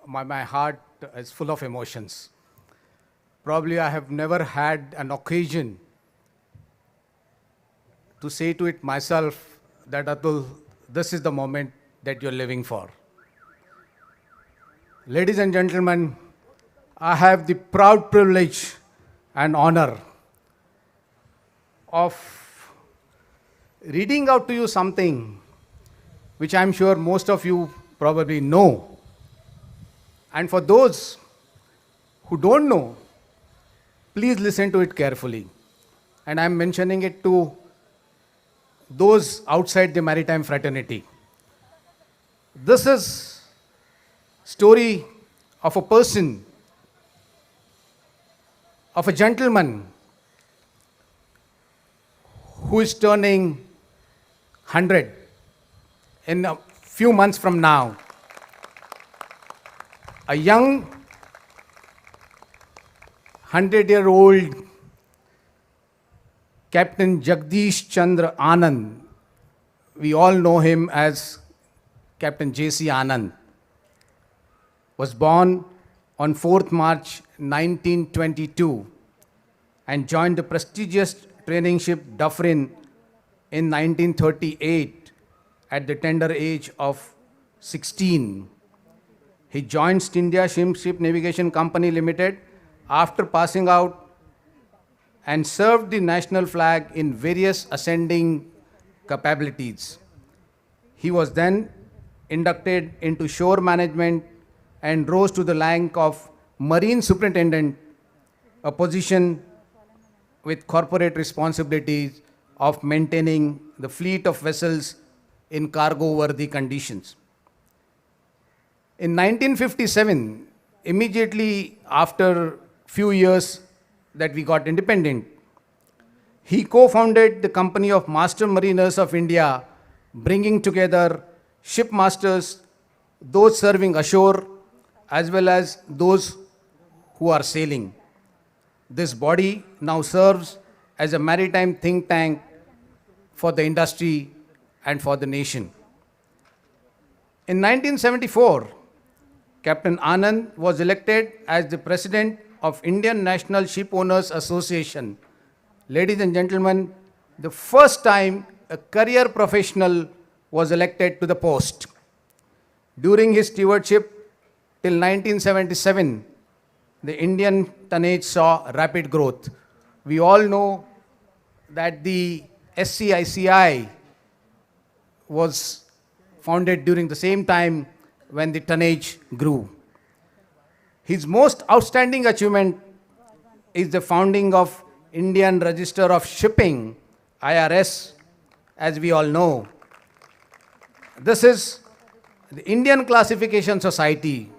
my heart is full of emotions. Probably I have never had an occasion to say to it myself that, Atul, this is the moment that you're living for. Ladies and gentlemen, I have the proud privilege and honor of reading out to you something which I'm sure most of you probably know. And for those who don't know, please listen to it carefully. And I'm mentioning it to those outside the maritime fraternity. This is story of a person, of a gentleman who is turning 100 in a few months from now. A young 100-year-old Captain Jagdish Chandra Anand, we all know him as Captain J.C. Anand, was born on 4th March 1922 and joined the prestigious training ship Dufferin in 1938 at the tender age of 16. He joined East India Ship Navigation Company Limited after passing out and served the national flag in various ascending capabilities. He was then inducted into shore management and rose to the rank of Marine Superintendent, a position with corporate responsibilities of maintaining the fleet of vessels in cargo-worthy conditions. In 1957, immediately after few years that we got independent, he co-founded the Company of Master Mariners of India, bringing together shipmasters, those serving ashore, as well as those who are sailing. This body now serves as a maritime think tank for the industry and for the nation. In 1974, Captain Anand was elected as the President of Indian National Ship Owners Association. Ladies and gentlemen, the first time a career professional was elected to the post. During his stewardship till 1977, the Indian tonnage saw rapid growth. We all know that the SCICI was founded during the same time when the tonnage grew. His most outstanding achievement is the founding of Indian Register of Shipping, IRS, as we all know. This is the Indian Classification Society.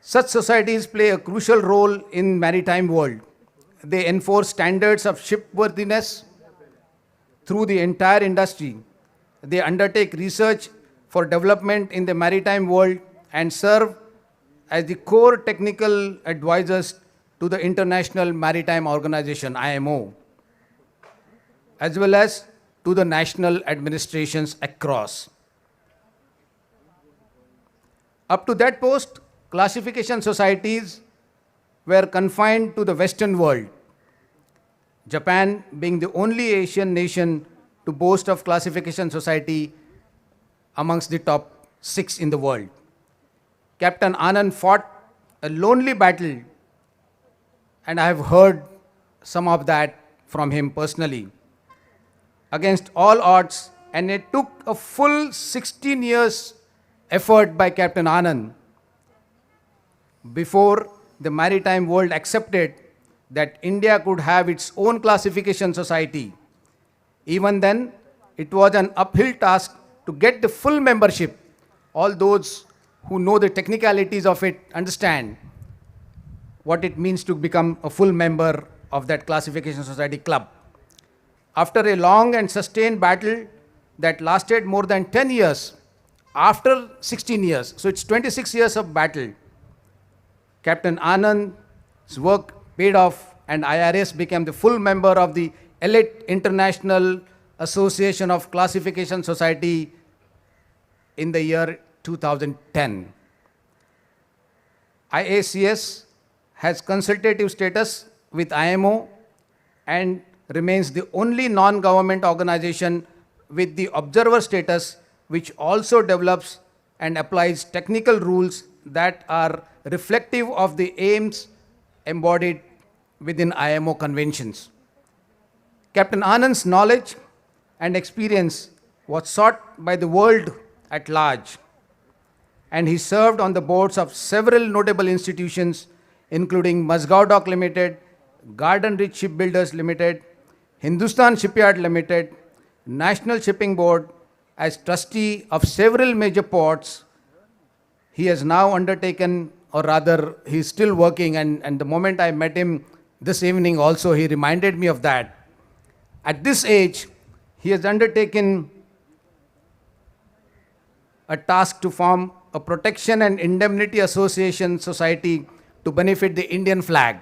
Such societies play a crucial role in maritime world. They enforce standards of shipworthiness, through the entire industry. They undertake research for development in the maritime world and serve as the core technical advisors to the International Maritime Organization, IMO, as well as to the national administrations across. Up to that post, classification societies were confined to the Western world, Japan being the only Asian nation to boast of classification society amongst the top 6 in the world. Captain Anand fought a lonely battle, and I have heard some of that from him personally, against all odds, and it took a full 16 years effort by Captain Anand before the maritime world accepted that India could have its own classification society. Even then, it was an uphill task to get the full membership. All those who know the technicalities of it understand what it means to become a full member of that classification society club. After a long and sustained battle that lasted more than 10 years, after 16 years, so it's 26 years of battle, Captain Anand's work paid off and IRS became the full member of the Elite International Association of Classification Society in the year 2010. IACS has consultative status with IMO and remains the only non-government organization with the observer status, which also develops and applies technical rules that are reflective of the aims embodied within IMO conventions. Captain Anand's knowledge and experience was sought by the world at large, and he served on the boards of several notable institutions, including Mazgaon Dock Limited, Garden Rich Shipbuilders Limited, Hindustan Shipyard Limited, National Shipping Board. As trustee of several major ports, he has now undertaken, or rather, he is still working, and the moment I met him this evening also, he reminded me of that. At this age, he has undertaken a task to form a protection and indemnity association society to benefit the Indian flag,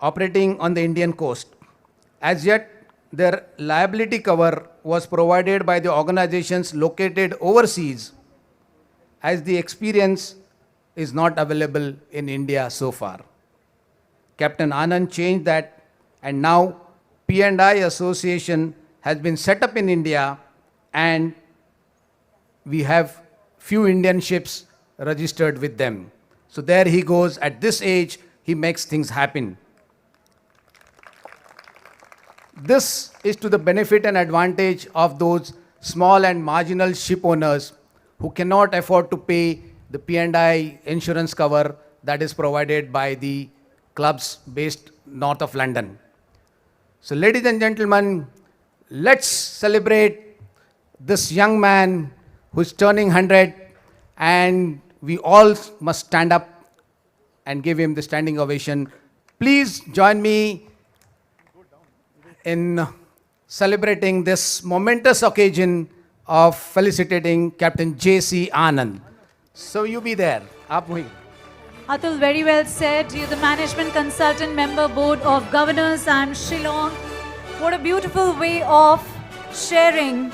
operating on the Indian coast. As yet, their liability cover was provided by the organizations located overseas, as the experience is not available in India so far. Captain Anand changed that, and now P&I Association has been set up in India, and we have few Indian ships registered with them. So there he goes. At this age, he makes things happen. This is to the benefit and advantage of those small and marginal ship owners who cannot afford to pay the P&I insurance cover that is provided by the clubs based north of London. So ladies and gentlemen, let's celebrate this young man who's turning 100, and we all must stand up and give him the standing ovation. Please join me in celebrating this momentous occasion of felicitating Captain J.C. Anand. So you be there. Aap wahi. Atul, very well said. You're the Management Consultant Member Board of Governors and Shillong. What a beautiful way of sharing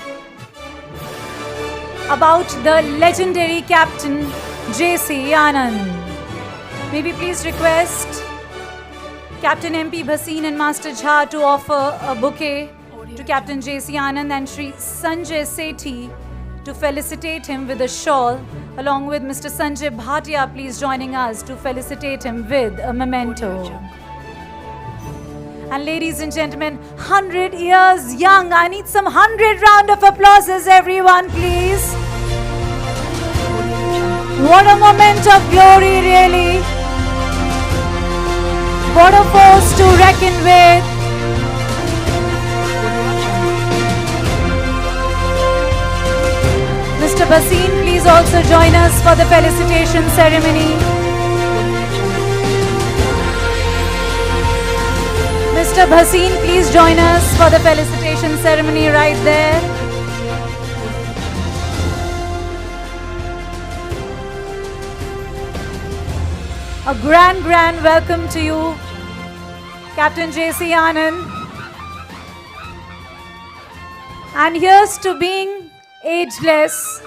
about the legendary Captain J.C. Anand. May we please request Captain M.P. Bhasin and Master Jha to offer a bouquet to Captain J.C. Anand and Shri Sanjay Sethi to felicitate him with a shawl, along with Mr. Sanjay Bhatia, please joining us to felicitate him with a memento. And ladies and gentlemen, 100 years young. I need some 100 round of applauses, everyone, please. What a moment of glory, really. What a force to reckon with. Mr. Bhasin, please also join us for the felicitation ceremony. Mr. Mr. Bhasin, please join us for the felicitation ceremony right there. A grand welcome to you, Captain J.C. Anand. And here's to being ageless.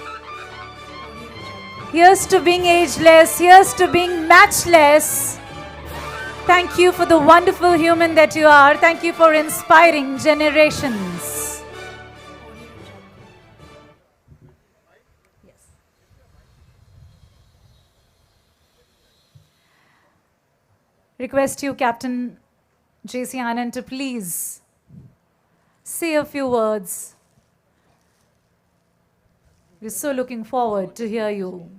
Here's to being ageless. Here's to being matchless. Thank you for the wonderful human that you are. Thank you for inspiring generations. Yes. Request you, Captain J.C. Anand, to please say a few words. We're so looking forward to hear you.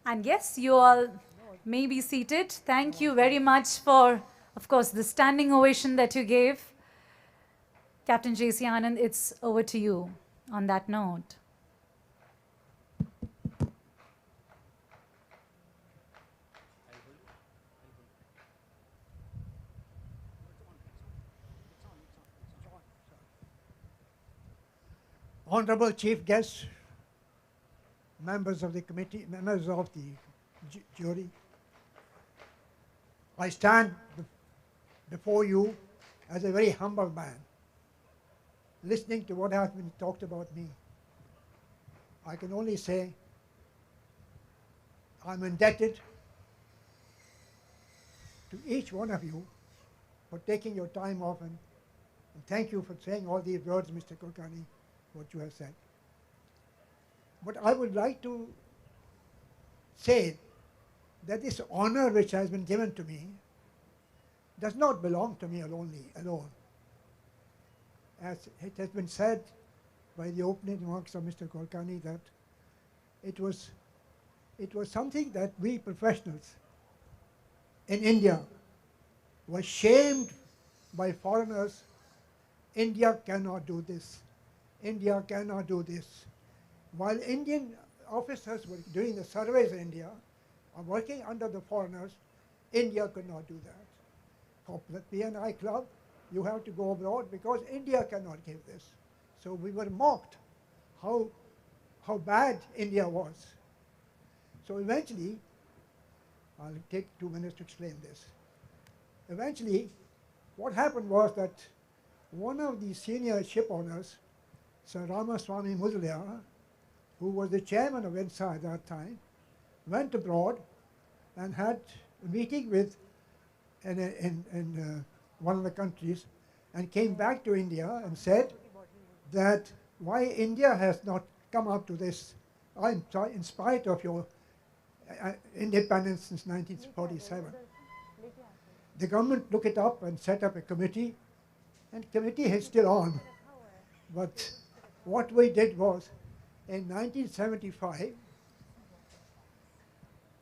And yes, you all may be seated. Thank you very much for, of course, the standing ovation that you gave. Captain J.C. Anand, it's over to you on that note. Honorable Chief Guests, members of the committee, members of the jury, I stand before you as a very humble man, listening to what has been talked about me. I can only say I'm indebted to each one of you for taking your time off, and thank you for saying all these words, Mr. Kulkarni, what you have said. But I would like to say that this honor which has been given to me does not belong to me alone. As it has been said by the opening remarks of Mr. Kulkarni, that it was something that we professionals in India were shamed by foreigners. India cannot do this. India cannot do this. While Indian officers were doing the surveys in India, or working under the foreigners, India could not do that. Corporate P&I club, you have to go abroad because India cannot give this. So we were mocked how bad India was. So eventually, I'll take 2 minutes to explain this. Eventually, what happened was that one of the senior ship owners, Sir Ramaswamy Muzalia, who was the chairman of INSA at that time, went abroad and had a meeting with in one of the countries, and came back to India and said that why India has not come up to this, in spite of your independence since 1947. The government took it up and set up a committee, and the committee is still on. But what we did was, in 1975,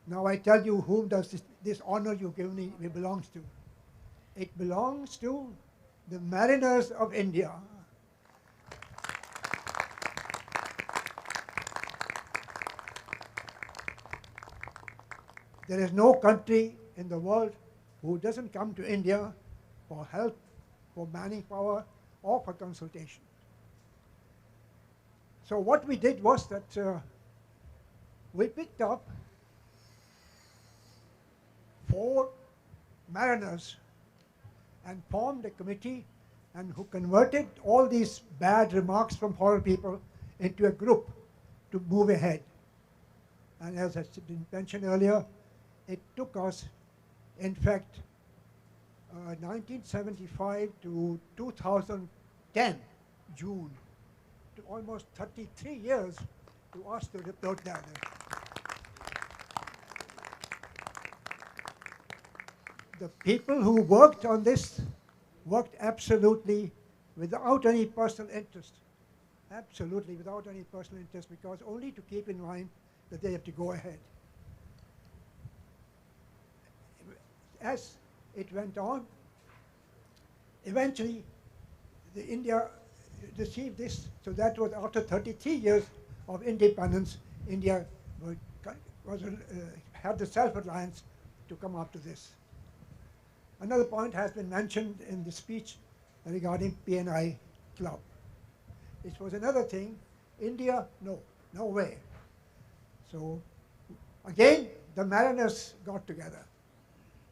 now I tell you whom does this honor you give me belongs to. It belongs to the mariners of India. There is no country in the world who doesn't come to India for help, for manning power, or for consultation. So what we did was that we picked up 4 mariners and formed a committee, and who converted all these bad remarks from foreign people into a group to move ahead. And as I mentioned earlier, it took us, in fact, 1975 to 2010, June, to almost 33 years to us to report that. The people who worked on this worked absolutely without any personal interest. Absolutely without any personal interest, because only to keep in mind that they have to go ahead. as it went on, eventually India received this. So that was after 33 years of independence, India had the self-reliance to come up to this. Another point has been mentioned in the speech regarding PNI Club. It was another thing. India, no way. So again, the mariners got together.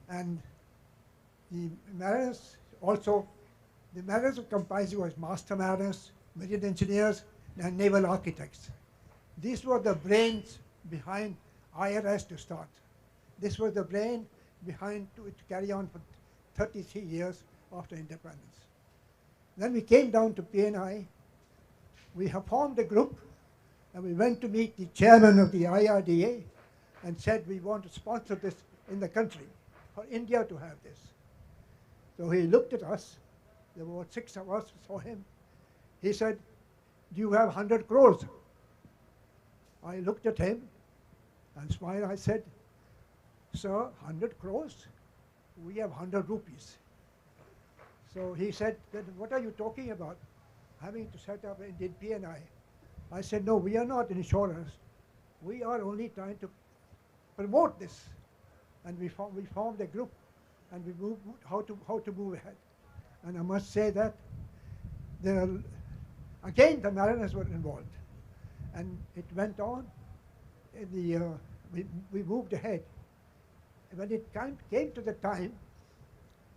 And the mariners also, the mariners were comprised was master mariners, marine engineers, and naval architects. These were the brains behind IRS to start. This was the brain behind to carry on for 33 years after independence. Then we came down to PNI. We have formed a group, and we went to meet the chairman of the IRDA and said we want to sponsor this in the country, for India to have this. So he looked at us. There were 6 of us saw him. He said, do you have 100 crores? I looked at him and smiled. I said, sir, 100 crores? We have 100 rupees. So he said, then what are you talking about? Having to set up Indian PNI. I said, no, we are not insurers. We are only trying to promote this. And we formed a group, and we moved how to move ahead. And I must say that again the mariners were involved, and it went on. We moved ahead. When it came to the time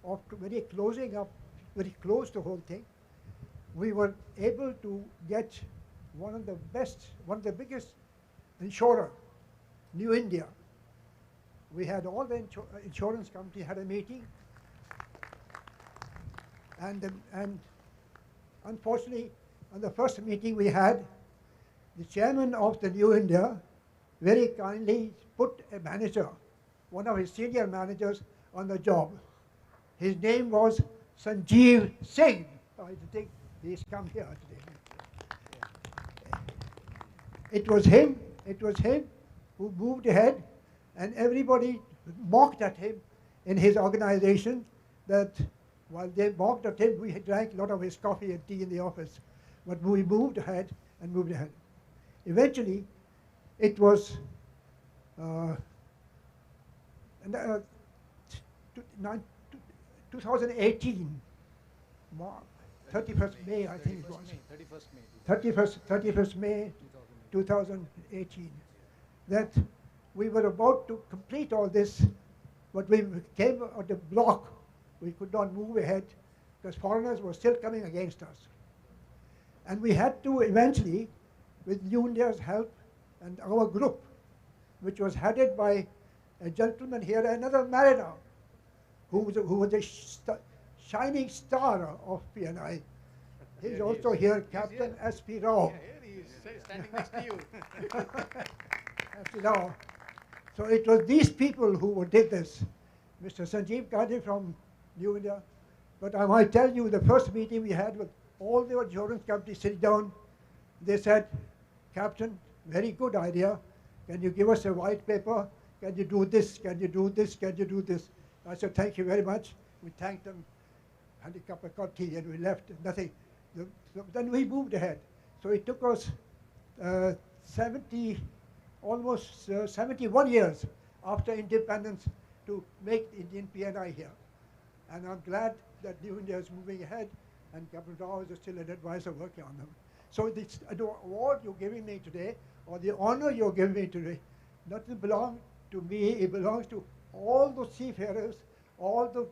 of very closing up, very close to the whole thing, we were able to get one of the biggest insurer, New India. We had all the insurance company had a meeting, and unfortunately, on the first meeting we had, the chairman of the New India very kindly put a manager, one of his senior managers, on the job. His name was Sanjeev Singh. I think he's come here today. It was him who moved ahead, and everybody mocked at him in his organization. That while they mocked at him, we drank a lot of his coffee and tea in the office. But we moved ahead and moved ahead. Eventually, it was 2018, 31st May, I think it was. 31st May 2018, that we were about to complete all this, but we came at a block. We could not move ahead because foreigners were still coming against us. And we had to eventually, with New India's help and our group, which was headed by a gentleman here, another mariner, who was a shining star of PNI. He's also here, Captain S.P. Rao. He's standing next to you. S.P. Rao. So it was these people who did this. Mr. Sanjeev Gandhi from New India. But I might tell you, the first meeting we had with all the insurance companies sitting down, they said, Captain, very good idea. Can you give us a white paper? Can you do this? Can you do this? Can you do this? I said, thank you very much. We thanked them, had a cup of tea, and we left, nothing. Then we moved ahead. So it took us almost 71 years after independence to make the Indian PNI here. And I'm glad that New India is moving ahead, and Captain Rao is still an advisor working on them. So this award you're giving me today, or the honor you're giving me today, doesn't belong to me, it belongs to all the seafarers, all the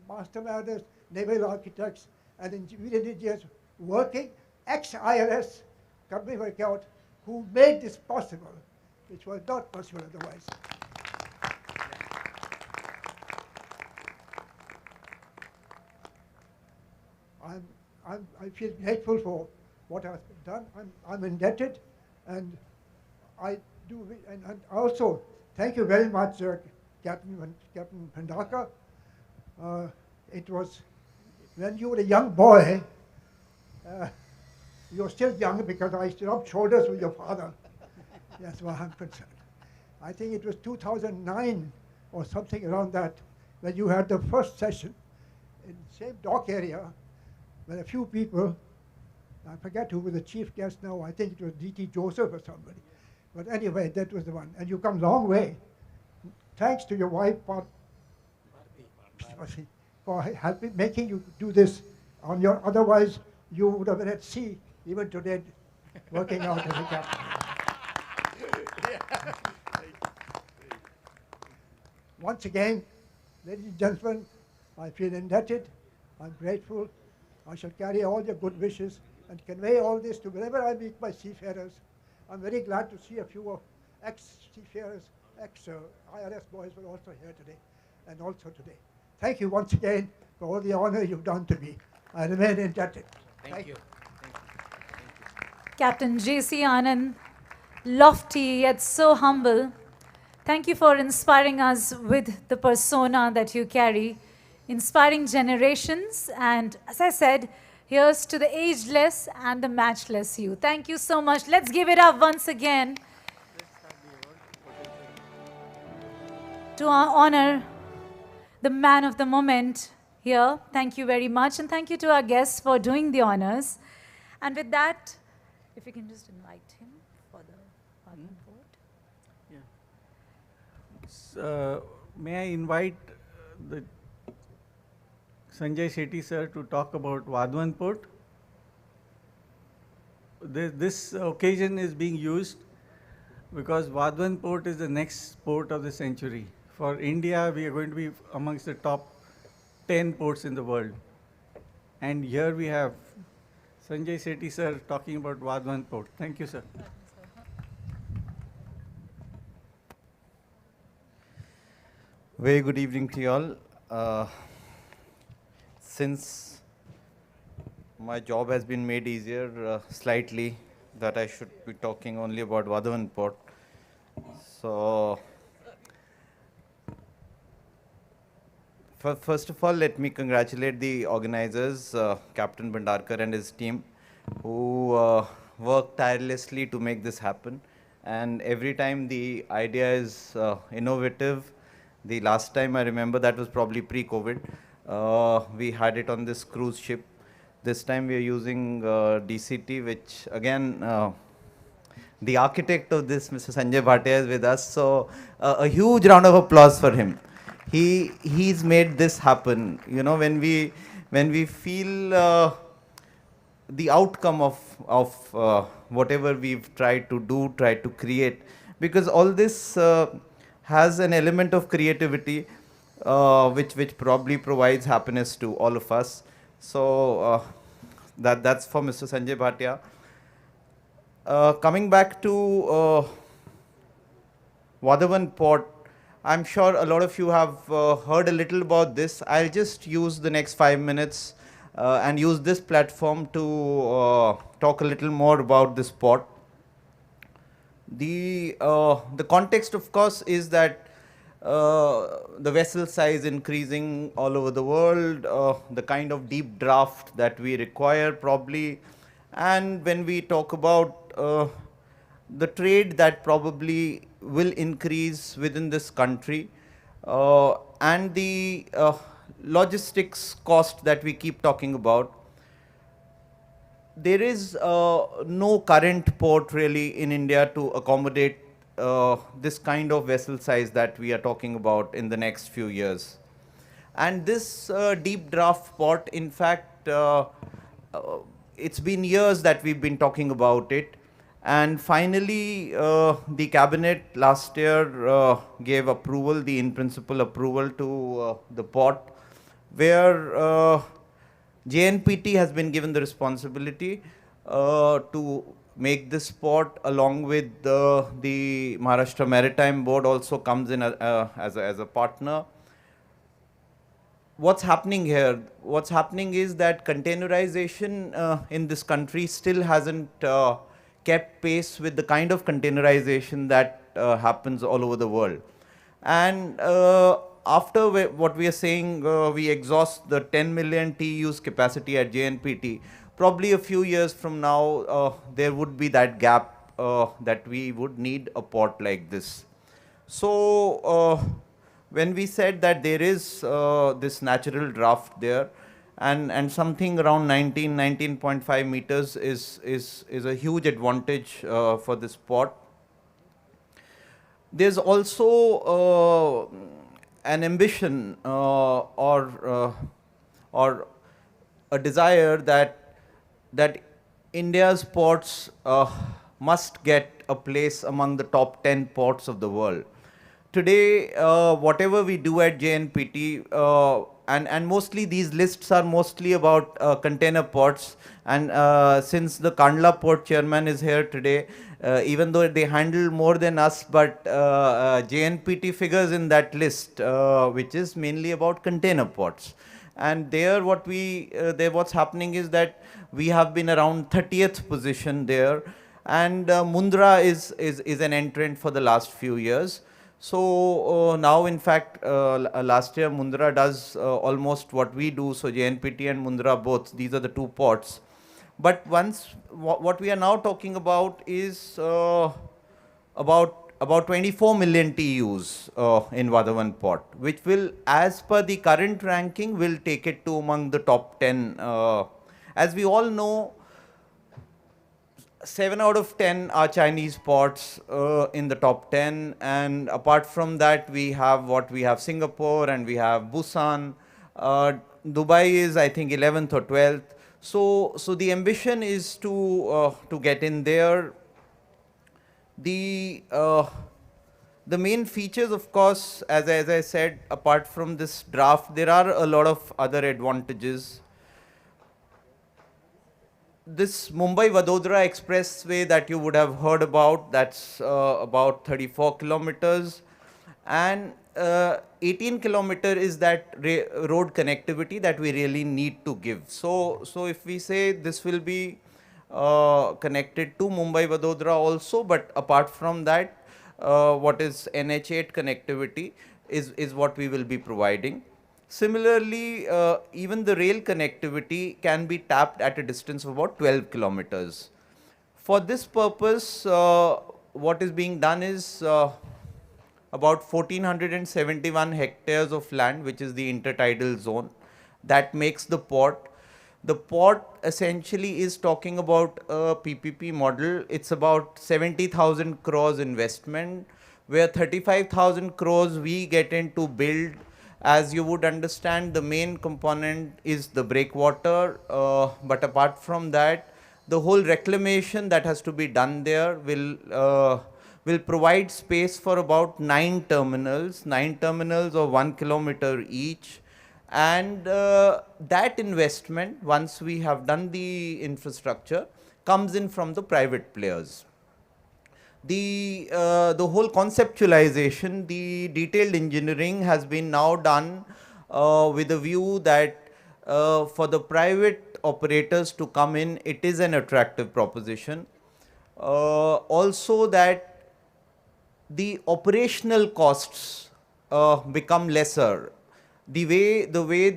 master mariners, naval architects, and engineers working, ex-IRS, company work out, who made this possible, which was not possible otherwise. I feel grateful for what has been done. I'm indebted, and I do, and also thank you very much, Captain Pandaka. It was when you were a young boy. You're still young because I rubbed shoulders with your father. That's why I'm concerned. I think it was 2009 or something around that when you had the first session in the same dock area, where a few people, I forget who was the chief guest now, I think it was D.T. Joseph or somebody. But anyway, that was the one. And you come a long way. Thanks to your wife for helping, making you do this on your, otherwise you would have been at sea even today working out as a captain. Once again, ladies and gentlemen, I feel indebted, I'm grateful. I shall carry all your good wishes and convey all this to wherever I meet my seafarers. I'm very glad to see a few of ex-seafarers, ex-IRS boys were also here today, and also today. Thank you once again for all the honor you've done to me. I remain indebted. Thank you. Captain J.C. Anand, lofty yet so humble. Thank you for inspiring us with the persona that you carry, inspiring generations, and as I said, here's to the ageless and the matchless you. Thank you so much. Let's give it up once again to honor the man of the moment here. Thank you very much, and thank you to our guests for doing the honors. And with that, if we can just invite him for the pardon vote. May I invite the Sanjay Shetty sir to talk about Vadhavan Port. This occasion is being used because Vadhavan Port is the next port of the century. For India, we are going to be amongst the top 10 ports in the world. And here we have Sanjay Shetty sir talking about Vadhavan Port. Thank you, sir. Very good evening to you all. Since my job has been made easier slightly, that I should be talking only about Vadhavan Port. So, first of all, let me congratulate the organizers, Captain Bhandarkar and his team, who worked tirelessly to make this happen. And every time the idea is innovative. The last time I remember, that was probably pre-COVID. We had it on this cruise ship. This time we are using DCT, which again, the architect of this, Mr. Sanjay Bhatia, is with us. So a huge round of applause for him. He's made this happen. You know, when we feel the outcome of whatever we've tried to do, tried to create, because all this has an element of creativity, which probably provides happiness to all of us. So that's for Mr. Sanjay Bhatia. Coming back to Vadhavan Port, I'm sure a lot of you have heard a little about this. I'll just use the next 5 minutes and use this platform to talk a little more about this port. The context, of course, is that the vessel size increasing all over the world, the kind of deep draft that we require probably, and when we talk about the trade that probably will increase within this country, and the logistics cost that we keep talking about, there is no current port really in India to accommodate this kind of vessel size that we are talking about in the next few years. And this deep draft port, in fact, it's been years that we've been talking about it. And finally, the cabinet last year gave approval, the in-principle approval to the port, where JNPT has been given the responsibility to make this port, along with the Maharashtra Maritime Board also comes in as a partner. What's happening here? What's happening is that containerization in this country still hasn't kept pace with the kind of containerization that happens all over the world. And after what we are saying, we exhaust the 10 million TEUs capacity at JNPT, probably a few years from now, there would be that gap that we would need a port like this. So when we said that there is this natural draft there, and something around 19.5 meters is a huge advantage for this port. There's also an ambition or a desire that India's ports must get a place among the top 10 ports of the world. Today, whatever we do at JNPT, and mostly these lists are mostly about container ports, and since the Kandla port chairman is here today, even though they handle more than us, but JNPT figures in that list, which is mainly about container ports. And there what's happening is that we have been around 30th position there, and Mundra is an entrant for the last few years. So now, in fact, last year Mundra does almost what we do. So JNPT and Mundra both, these are the two ports. But what we are now talking about is about 24 million TEUs in Vadhavan port, which will, as per the current ranking, will take it to among the top 10. As we all know, 7 out of 10 are Chinese ports in the top 10, and apart from that we have Singapore and we have Busan. Dubai is, I think, 11th or 12th. So the ambition is to get in there. The main features, of course, as I said, apart from this draft, there are a lot of other advantages. This Mumbai-Vadodara expressway that you would have heard about, that's about 34 kilometers, and 18 kilometer is that road connectivity that we really need to give. So if we say this will be connected to Mumbai-Vadodara also, but apart from that, what is NH8 connectivity is what we will be providing. Similarly, even the rail connectivity can be tapped at a distance of about 12 kilometers. For this purpose, what is being done is about 1471 hectares of land, which is the intertidal zone, that makes the port. The port essentially is talking about a PPP model. It's about 70,000 crores investment, where 35,000 crores we get in to build. As you would understand, the main component is the breakwater, but apart from that, the whole reclamation that has to be done there will provide space for about 9 terminals of 1 kilometer each. And that investment, once we have done the infrastructure, comes in from the private players. The whole conceptualization, the detailed engineering has been now done with a view that for the private operators to come in, it is an attractive proposition. Also that the operational costs become lesser. The way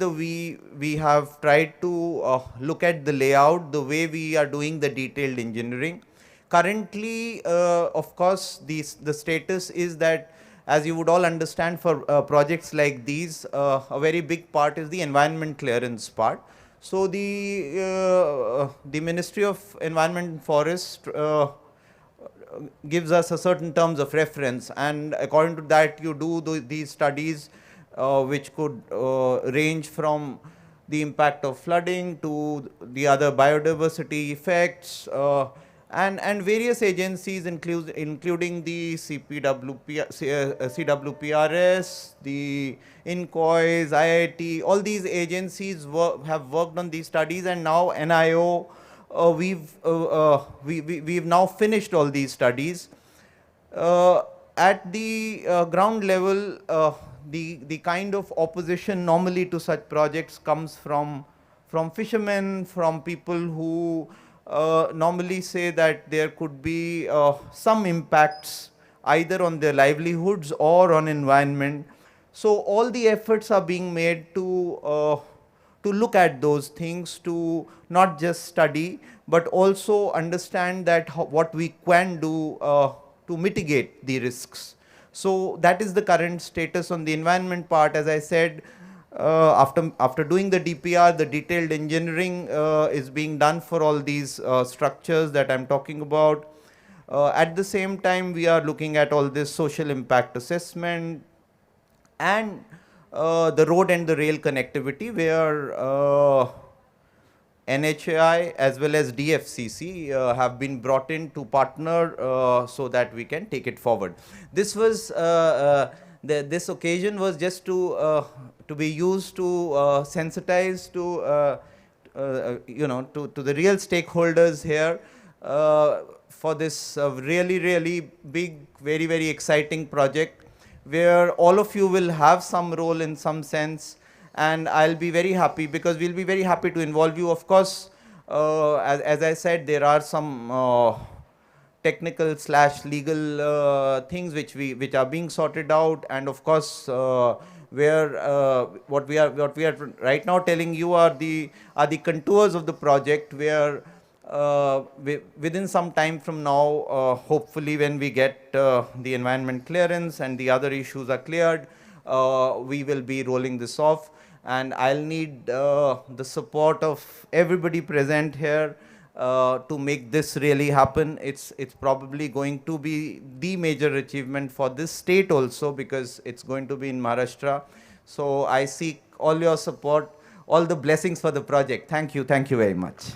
we have tried to look at the layout, the way we are doing the detailed engineering. Currently, of course, the status is that, as you would all understand, for projects like these, a very big part is the environment clearance part. So the Ministry of Environment and Forest gives us a certain terms of reference, and according to that, you do these studies, which could range from the impact of flooding to the other biodiversity effects, and various agencies, including the CWPRS, the INCOIS, IIT, all these agencies have worked on these studies, and now NIO, we've now finished all these studies. At the ground level, the kind of opposition normally to such projects comes from fishermen, from people who normally say that there could be some impacts either on their livelihoods or on environment. So all the efforts are being made to look at those things, to not just study, but also understand that what we can do to mitigate the risks. So that is the current status on the environment part. As I said, after doing the DPR, the detailed engineering is being done for all these structures that I'm talking about. At the same time, we are looking at all this social impact assessment and the road and the rail connectivity, where NHAI as well as DFCC have been brought in to partner so that we can take it forward. This was this occasion was just to be used to sensitize to to the real stakeholders here for this really big, very exciting project, where all of you will have some role in some sense. And I'll be very happy, because we'll be very happy to involve you. Of course, as I said, there are some technical / legal things which are being sorted out, and of course, where what we are right now telling you are the contours of the project, where within some time from now, hopefully when we get the environment clearance and the other issues are cleared, we will be rolling this off. And I'll need the support of everybody present here to make this really happen. It's probably going to be the major achievement for this state also, because it's going to be in Maharashtra. So I seek all your support, all the blessings for the project. Thank you very much.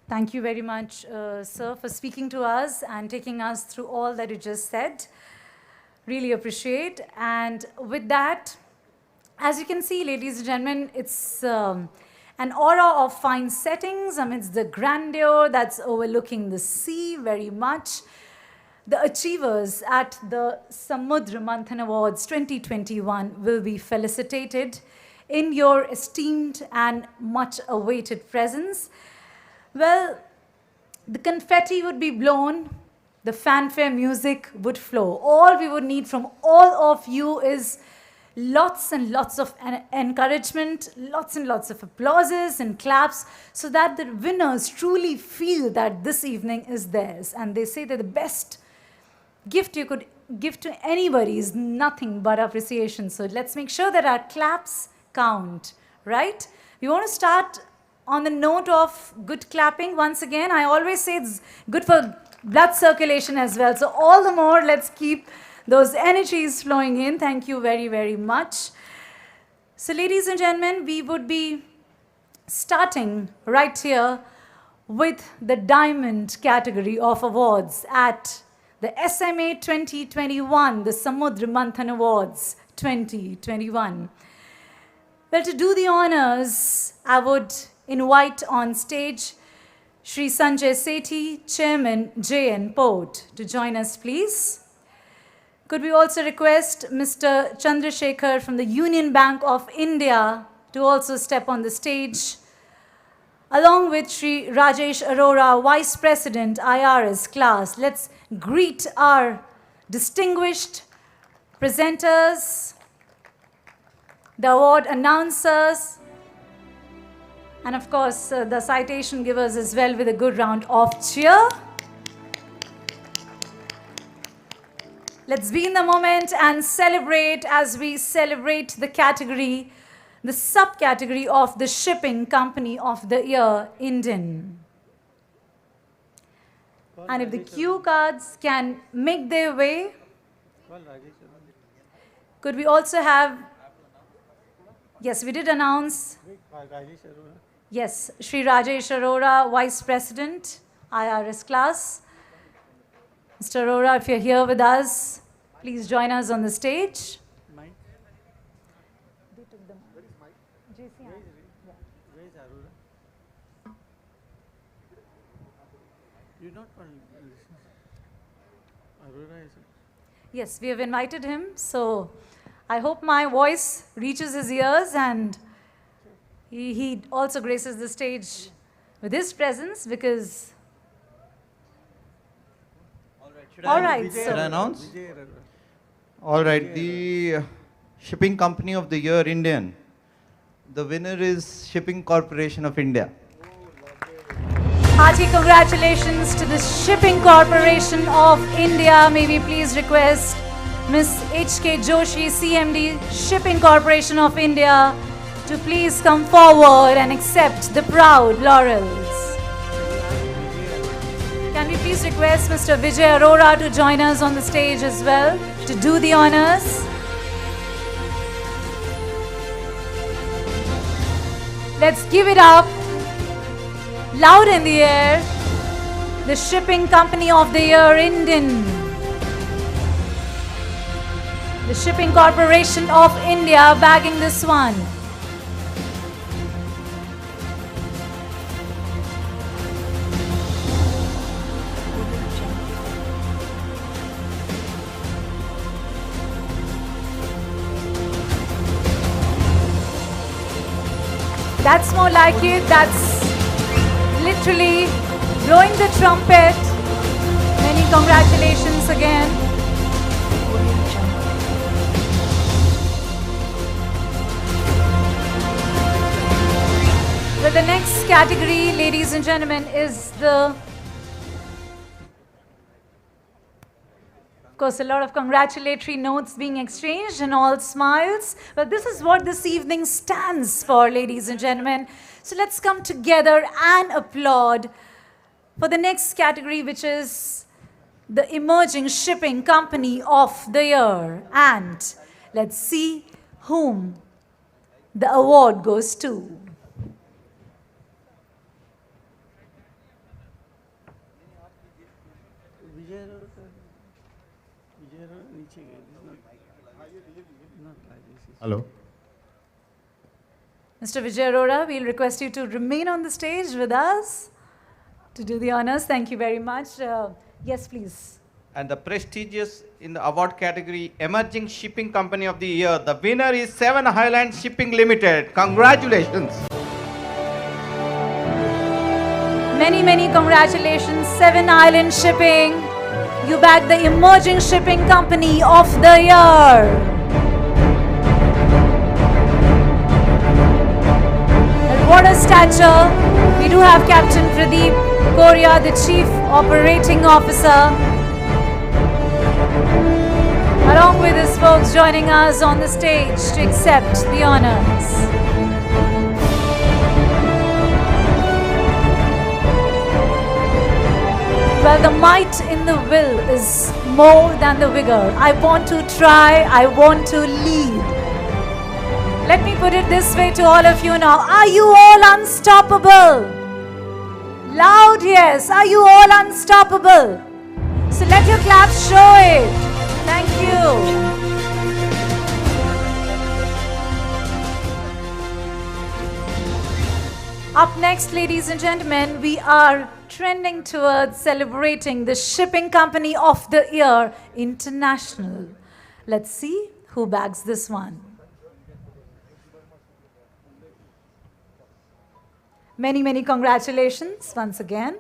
Thank you very much, sir, for speaking to us and taking us through all that you just said. Really appreciate. And with that, as you can see, ladies and gentlemen, it's an aura of fine settings amidst the grandeur that's overlooking the sea very much. The achievers at the Samudra Manthan Awards 2021 will be felicitated in your esteemed and much awaited presence. Well, the confetti would be blown, the fanfare music would flow. All we would need from all of you is lots and lots of encouragement, lots and lots of applauses and claps, so that the winners truly feel that this evening is theirs. And they say that the best gift you could give to anybody is nothing but appreciation. So let's make sure that our claps count, right? We want to start on the note of good clapping. Once again, I always say it's good for blood circulation as well. So all the more, let's keep those energies flowing in. Thank you very much. So ladies and gentlemen, we would be starting right here with the diamond category of awards at the SMA 2021, the Samudra Manthan Awards 2021. Well, to do the honors, I would invite on stage Shri Sanjay Sethi, Chairman JN Port, to join us, please. Could we also request Mr. Chandrasekhar from the Union Bank of India to also step on the stage, along with Shri Rajesh Arora, Vice President, IRS class. Let's greet our distinguished presenters, the award announcers, and of course, the citation givers as well, with a good round of cheer. Let's be in the moment and celebrate as we celebrate the category, the subcategory of the Shipping Company of the Year, Indian. And if the cue cards can make their way, could we also have, yes, we did announce, yes, Shri Rajesh Arora, Vice President, IRS class. Mr. Arora, if you're here with us, please join us on the stage. You not Arora is. Yes, we have invited him, so I hope my voice reaches his ears and he also graces the stage with his presence, because... All right, Should I announce? All right, the Shipping Company of the Year, Indian. The winner is Shipping Corporation of India. Hearty congratulations to the Shipping Corporation of India. May we please request Ms. H.K. Joshi, CMD, Shipping Corporation of India, to please come forward and accept the proud laurels. Can we please request Mr. Vijay Arora to join us on the stage as well to do the honors? Let's give it up, loud in the air, the Shipping Company of the Year, Indian. The Shipping Corporation of India bagging this one. That's more like it. That's literally blowing the trumpet. Many congratulations again. Well, the next category, ladies and gentlemen, is the... Of course, a lot of congratulatory notes being exchanged and all smiles. But this is what this evening stands for, ladies and gentlemen. So let's come together and applaud for the next category, which is the Emerging Shipping Company of the Year. And let's see whom the award goes to. Hello. Mr. Vijay Arora, we'll request you to remain on the stage with us to do the honors. Thank you very much. Yes, please. And the prestigious in the award category, Emerging Shipping Company of the Year. The winner is Seven Highlands Shipping Limited. Congratulations. Many, many congratulations, Seven Island Shipping. You bagged the Emerging Shipping Company of the Year. What a stature. We do have Captain Pradeep Korea, the Chief Operating Officer, along with his folks joining us on the stage to accept the honors. Well, the might in the will is more than the vigor. I want to try, I want to lead. Let me put it this way to all of you now. Are you all unstoppable? Loud yes. Are you all unstoppable? So let your claps show it. Thank you. Up next, ladies and gentlemen, we are trending towards celebrating the Shipping Company of the Year International. Let's see who bags this one. Many, many congratulations once again.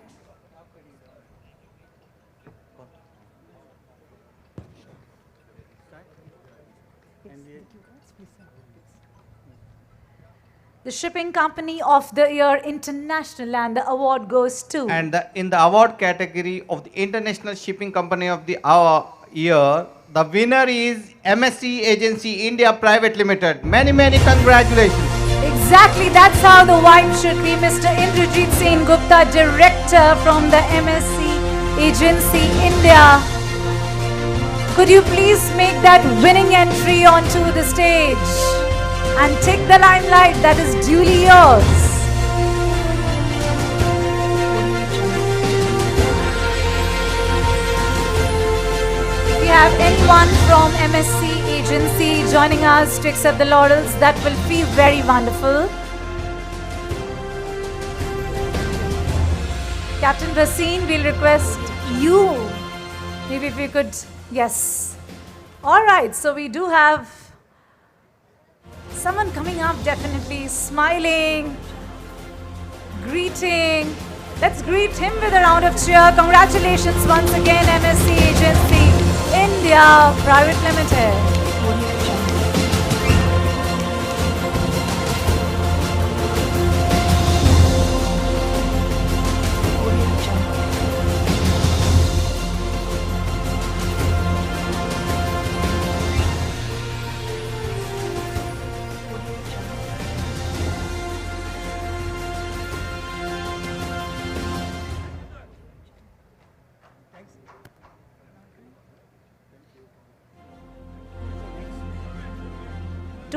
The Shipping Company of the Year International, and the award goes to... And in the award category of the International Shipping Company of the Year, the winner is MSC Agency India Private Limited. Many, many congratulations. Exactly, that's how the vibe should be. Mr. Indrajit Singh Gupta, Director from the MSC Agency India. Could you please make that winning entry onto the stage and take the limelight that is duly yours? If we have anyone from MSC Agency joining us to accept the laurels, that will be very wonderful. Captain Bhasin, we'll request you, maybe if we could, yes. All right, so we do have someone coming up, definitely smiling, greeting. Let's greet him with a round of cheer. Congratulations once again, MSC Agency India Private Limited.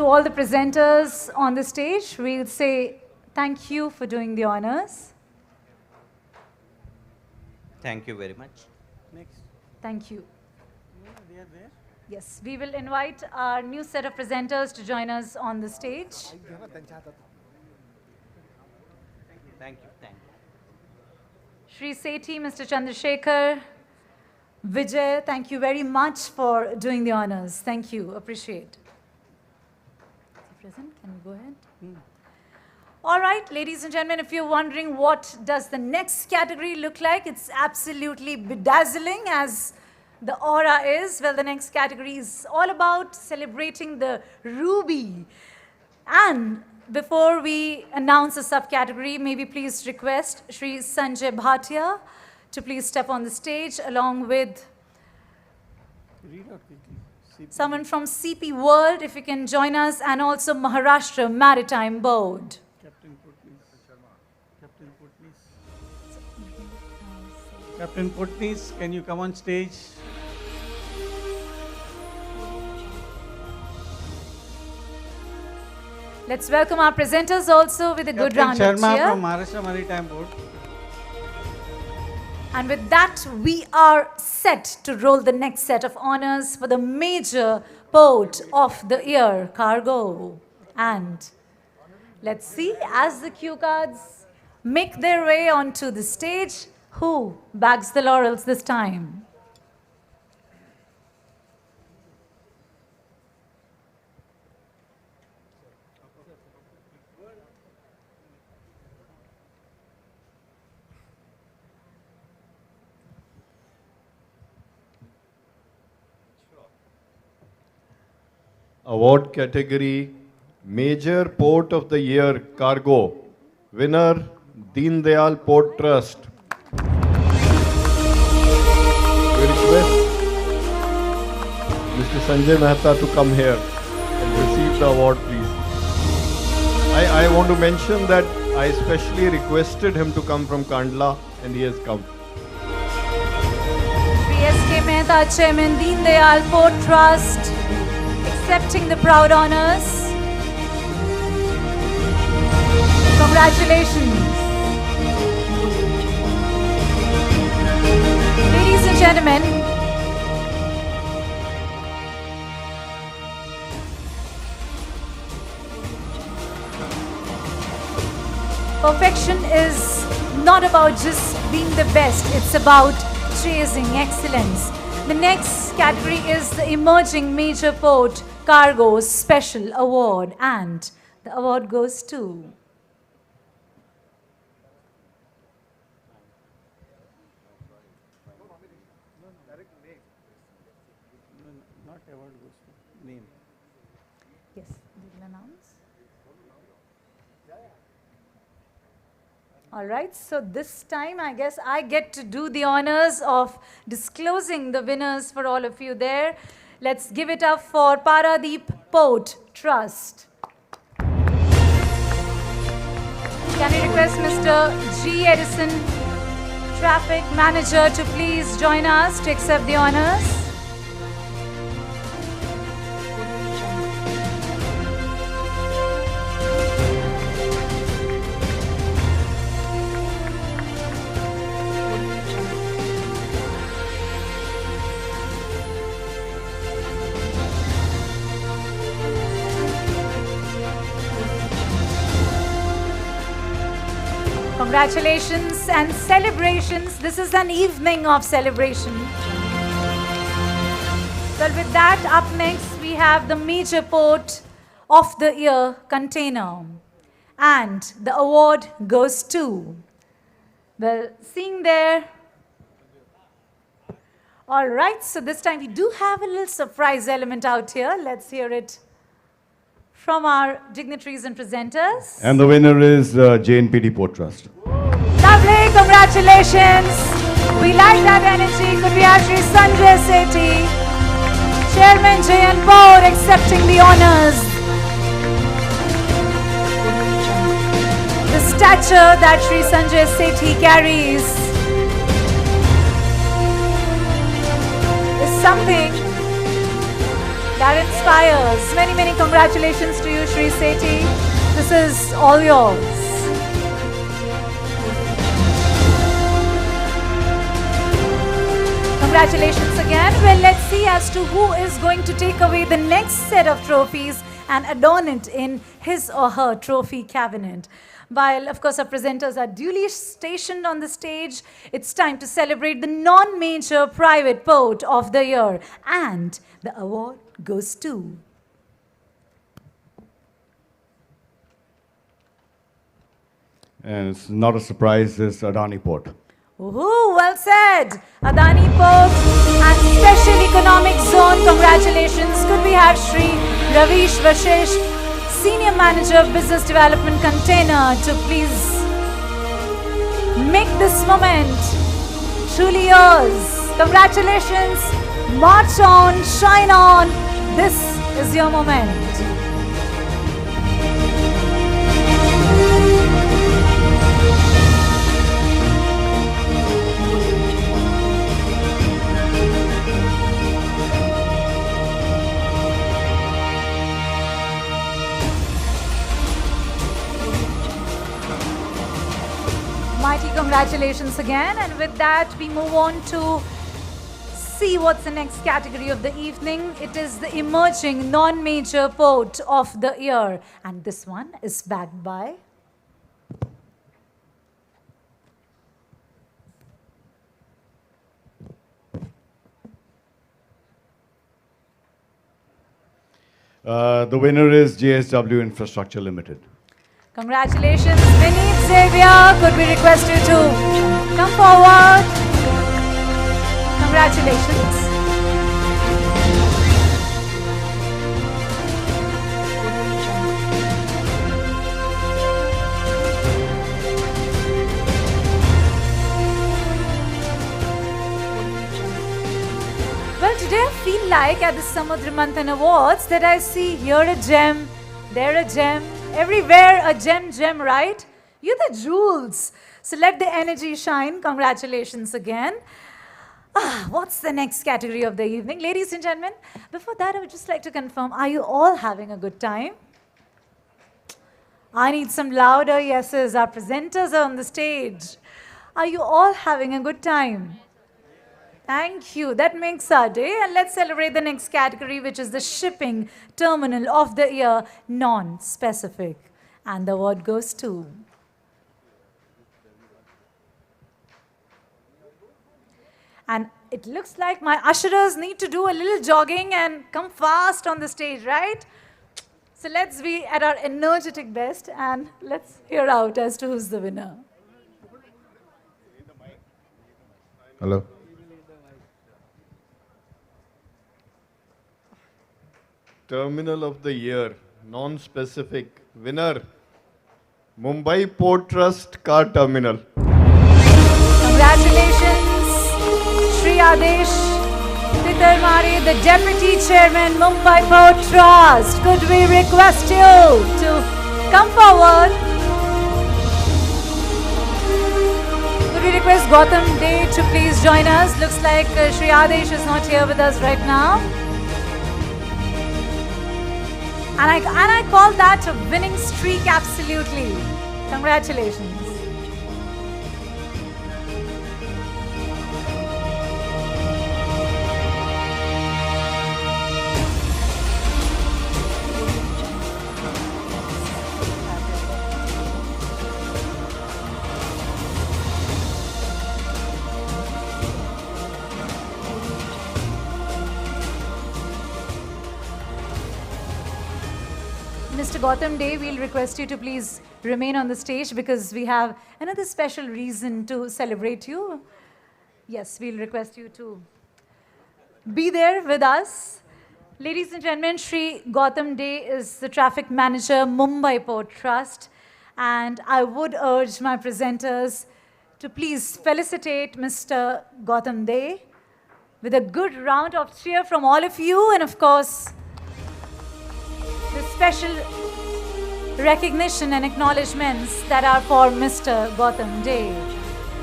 to all the presenters on the stage, we'll say thank you for doing the honors. Thank you very much. Next. Thank you. They are there. Yes, we will invite our new set of presenters to join us on the stage. Thank you. Thank you. Shri Sethi, Mr. Chandrasekhar, Vijay, thank you very much for doing the honors. Thank you. Appreciate. Is he present? Can we go ahead? All right, ladies and gentlemen, if you're wondering what does the next category look like, it's absolutely bedazzling as the aura is. Well, the next category is all about celebrating the ruby. And before we announce a subcategory, maybe please request Shri Sanjay Bhatia to please step on the stage along with Read out quickly. someone from CP World, if you can join us, and also Maharashtra Maritime Board. Captain Putnis. Captain Putnis, can you come on stage? Let's welcome our presenters also with a good round Captain of Sharma cheer. from Maharashtra Maritime Board. And with that, we are set to roll the next set of honors for the major port of the year, cargo. And let's see, as the cue cards make their way onto the stage, who bags the laurels this time? Award category Major Port of the Year Cargo. Winner Deen Dayal Port Trust. We request Mr. Sanjay Mehta to come here and receive the award, please. I want to mention that I especially requested him to come from Kandla and he has come. Shri S.K. Mehta, Chairman, Deen Dayal Port Trust, accepting the proud honors. Congratulations. Ladies and gentlemen, perfection is not about just being the best, it's about chasing excellence. The next category is the Emerging Major Port Cargo Special Award, and the award goes to Not award goes to name. yes, we will announce. All right, so this time I guess I get to do the honors of disclosing the winners for all of you there. Let's give it up for Paradeep Port Trust. Can I request Mr. G. Edison, Traffic Manager, to please join us to accept the honors? Congratulations and celebrations. This is an evening of celebration. Well, with that, up next we have the Major Port of the Year container. And the award goes to, well, seeing there. All right, so this time we do have a little surprise element out here. Let's hear it from our dignitaries and presenters. And the winner is JNPT Port Trust. Lovely, congratulations. We like that energy. Could we have Shri Sanjay Sethi, Chairman JN Board, accepting the honors. The stature that Shri Sanjay Sethi carries is something That inspires. Many, many congratulations to you, Shri Sethi. This is all yours. Congratulations again. Well, let's see as to who is going to take away the next set of trophies and adorn it in his or her trophy cabinet. While, of course, our presenters are duly stationed on the stage, it's time to celebrate the non-major private port of the year. And the award goes to... And it's not a surprise, it's Adani Port. Ooh, well said. Adani Port and Special Economic Zone, congratulations. Could we have Shri Ravish Vashish, Senior Manager of Business Development Container, to please make this moment truly yours. Congratulations. March on, shine on. This is your moment. Mighty congratulations again, and with that we move on to see what's the next category of the evening. It is the emerging non-major port of the year, and this one is backed by The winner is JSW Infrastructure Limited. congratulations, Vineet Xavier. Could we request you to come forward? Congratulations. Well, today I feel like at the Samudra Manthan Awards that I see here a gem, there a gem, everywhere a gem, right? You're the jewels. So let the energy shine. Congratulations again. What's the next category of the evening? Ladies and gentlemen, before that, I would just like to confirm, are you all having a good time? I need some louder yeses. Our presenters are on the stage. Are you all having a good time? Thank you. That makes our day. And let's celebrate the next category, which is the shipping terminal of the year, non-specific. And the award goes to... And it looks like my usherers need to do a little jogging and come fast on the stage, right? So let's be at our energetic best and let's hear out as to who's the winner. Hello. Terminal of the year, non-specific, winner, Mumbai Port Trust Car Terminal. Congratulations, Shri Adesh Titarmari, the Deputy Chairman, Mumbai Port Trust. Could we request you to come forward? Could we request Gautam Dey to please join us? Looks like Shri Adesh is not here with us right now. And I call that a winning streak, absolutely. Congratulations. Mr. Gautam Dey, we'll request you to please remain on the stage because we have another special reason to celebrate you. Yes, we'll request you to be there with us. Ladies and gentlemen, Shri Gautam Dey is the Traffic Manager, Mumbai Port Trust. And I would urge my presenters to please felicitate Mr. Gautam Dey with a good round of cheer from all of you. And of course, the special recognition and acknowledgements that are for Mr. Gautam Dey.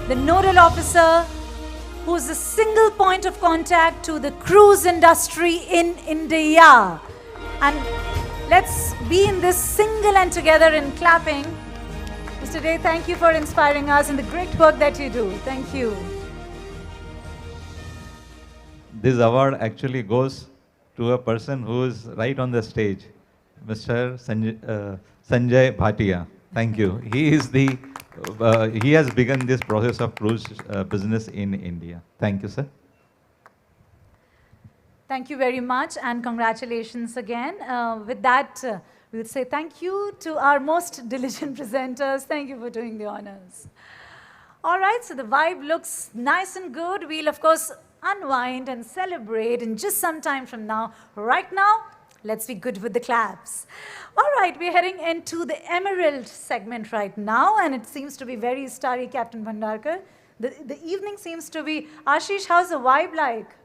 The Nodal Officer, who's the single point of contact to the cruise industry in India. And let's be in this single and together in clapping. Mr. Dey, thank you for inspiring us and the great work that you do. Thank you. This award actually goes to a person who is right on the stage, Mr. Sanjay Bhatia. Thank you. He is he has begun this process of cruise business in India. Thank you, sir. Thank you very much and congratulations again. With that, we'll say thank you to our most diligent presenters. Thank you for doing the honors. All right, so the vibe looks nice and good. We'll, of course, unwind and celebrate in just some time from now. Right now, let's be good with the claps. All right, we're heading into the Emerald segment right now, and it seems to be very starry, Captain Bhandarkar. The evening seems to be... Ashish, how's the vibe like?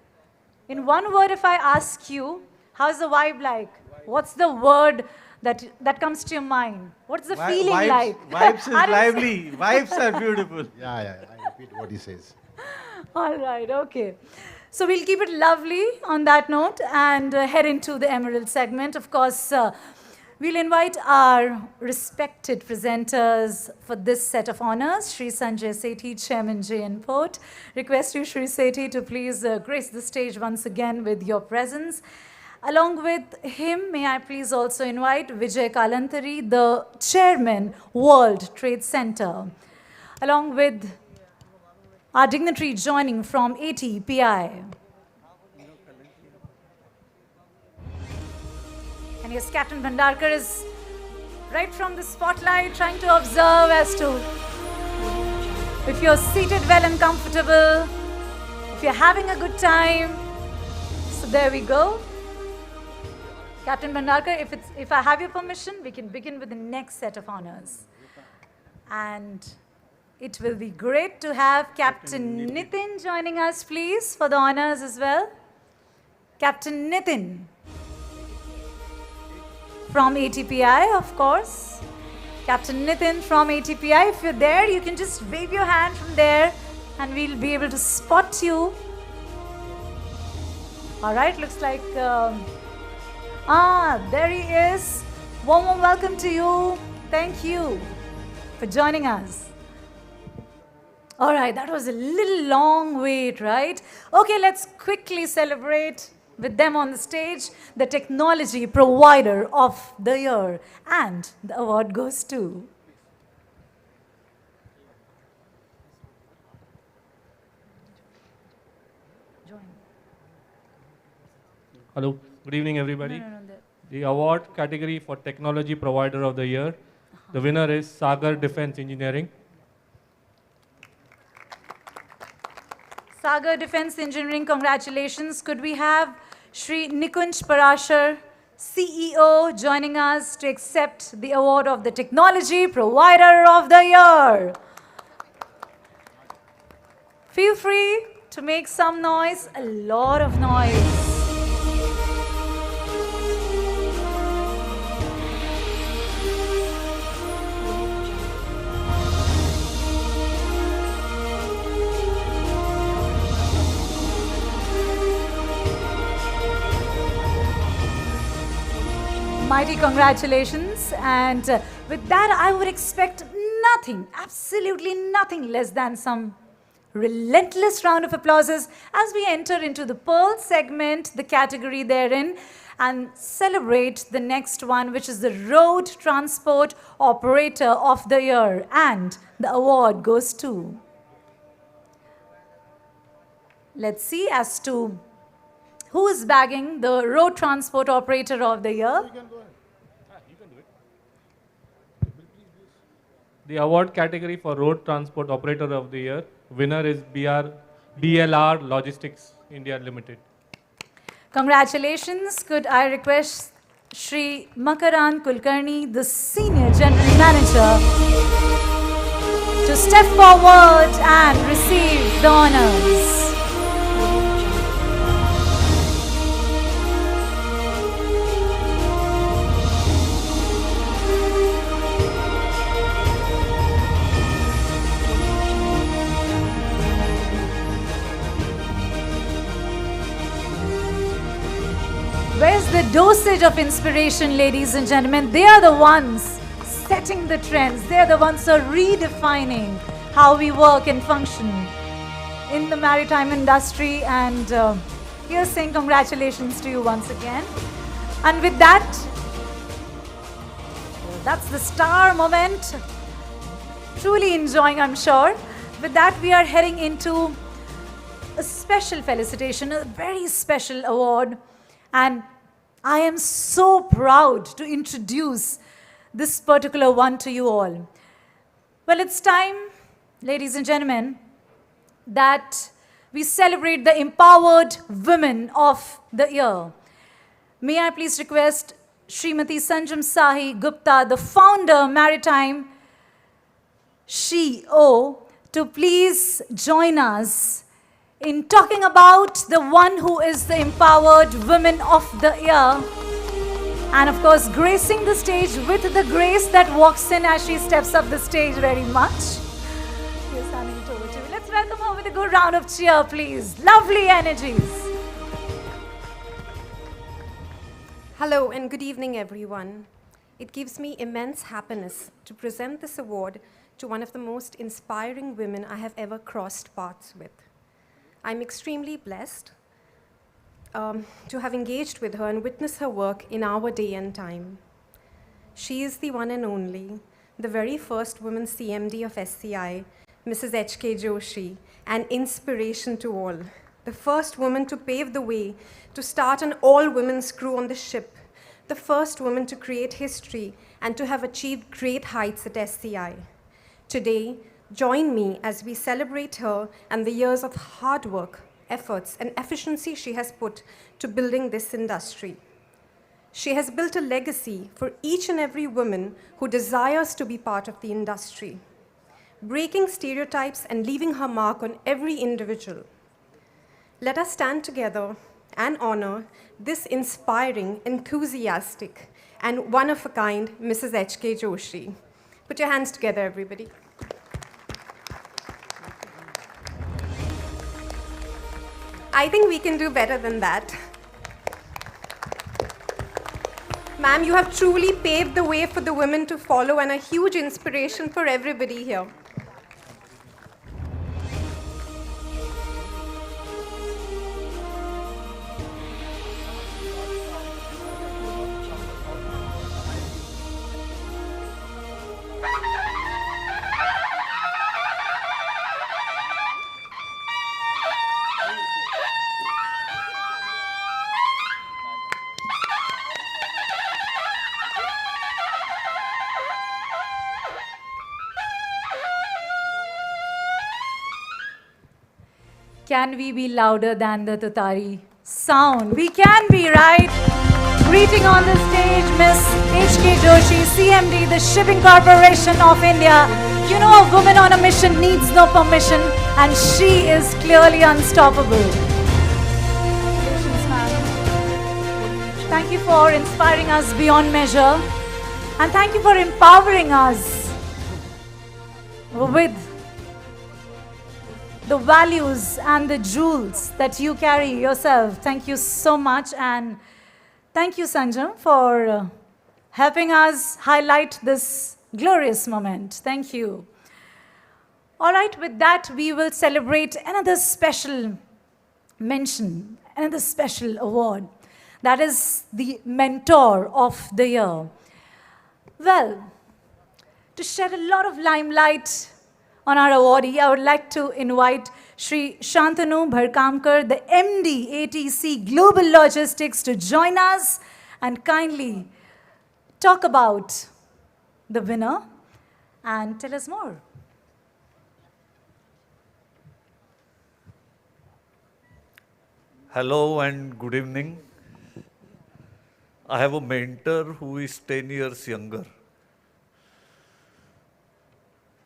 In one word, if I ask you, how's the vibe like? What's the word that comes to your mind? What's the feeling like? Vibes is lively. Vibes are beautiful. Yeah, I repeat what he says. All right, okay. So we'll keep it lovely on that note and head into the Emerald segment. Of course, we'll invite our respected presenters for this set of honors. Shri Sanjay Sethi, Chairman JN Port. Request you, Shri Sethi, to please grace the stage once again with your presence. Along with him, may I please also invite Vijay Kalantari, the Chairman, World Trade Center. Along with our dignitary joining from ATPI. And yes, Captain Bhandarkar is right from the spotlight trying to observe as to if you're seated well and comfortable, if you're having a good time. So there we go. Captain Bhandarkar, if I have your permission, we can begin with the next set of honors. And it will be great to have Captain Nitin joining us, please, for the honors as well. Captain Nitin from ATPI, of course. Captain Nitin from ATPI, if you're there, you can just wave your hand from there and we'll be able to spot you. All right, looks like, there he is. Warm welcome to you. Thank you for joining us. All right, that was a little long wait, right? Okay, let's quickly celebrate with them on the stage, the Technology Provider of the Year. And the award goes to... Hello, good evening everybody. No. The award category for Technology Provider of the Year, the winner is Sagar Defense Engineering. Sagar Defense Engineering, congratulations. Could we have Shri Nikunj Parashar, CEO, joining us to accept the award of the Technology Provider of the Year? Feel free to make some noise, a lot of noise. Mighty congratulations, and with that I would expect nothing, absolutely nothing less than some relentless round of applauses as we enter into the Pearl segment, the category therein, and celebrate the next one, which is the Road Transport Operator of the Year, and the award goes to... Let's see as to who is bagging the Road Transport Operator of the Year. The award category for Road Transport Operator of the Year, winner is BLR Logistics India Limited. Congratulations. Could I request Shri Makaran Kulkarni, the Senior General Manager, to step forward and receive the honors. dosage of inspiration, ladies and gentlemen. They are the ones setting the trends. They are the ones who are redefining how we work and function in the maritime industry. And here's saying congratulations to you once again. And with that, that's the star moment. Truly enjoying, I'm sure. With that, we are heading into a special felicitation, a very special award. And I am so proud to introduce this particular one to you all. Well, it's time, ladies and gentlemen, that we celebrate the empowered women of the year. May I please request Srimati Sanjam Sahi Gupta, the founder, Maritime SHE-O, to please join us in talking about the one who is the empowered women of the year. And of course, gracing the stage with the grace that walks in as she steps up the stage very much. Here's handing it over to you. Let's welcome her with a good round of cheer, please. Lovely energies. Hello and good evening, everyone. It gives me immense happiness to present this award to one of the most inspiring women I have ever crossed paths with. I'm extremely blessed to have engaged with her and witnessed her work in our day and time. She is the one and only, the very first woman CMD of SCI, Mrs. H.K. Joshi, an inspiration to all. The first woman to pave the way to start an all-women's crew on the ship, the first woman to create history and to have achieved great heights at SCI. Today, join me as we celebrate her and the years of hard work, efforts, and efficiency she has put to building this industry. She has built a legacy for each and every woman who desires to be part of the industry, breaking stereotypes and leaving her mark on every individual. Let us stand together and honor this inspiring, enthusiastic, and one-of-a-kind Mrs. H.K. Joshi. Put your hands together, everybody. I think we can do better than that. Ma'am, you have truly paved the way for the women to follow and a huge inspiration for everybody here. Can we be louder than the Tutari sound? We can be, right? Greeting on the stage, Miss H.K. Joshi, CMD, the Shipping Corporation of India. You know, a woman on a mission needs no permission, and she is clearly unstoppable. Congratulations, ma'am. Thank you for inspiring us beyond measure, and thank you for empowering us with the values and the jewels that you carry yourself. Thank you so much, and thank you, Sanjam, for helping us highlight this glorious moment. Thank you. All right, with that, we will celebrate another special mention, another special award. That is the Mentor of the Year. Well, to shed a lot of limelight on our awardee, I would like to invite Shri Shantanu Bharkamkar, the MD, ATC Global Logistics, to join us and kindly talk about the winner and tell us more. Hello and good evening. I have a mentor who is 10 years younger.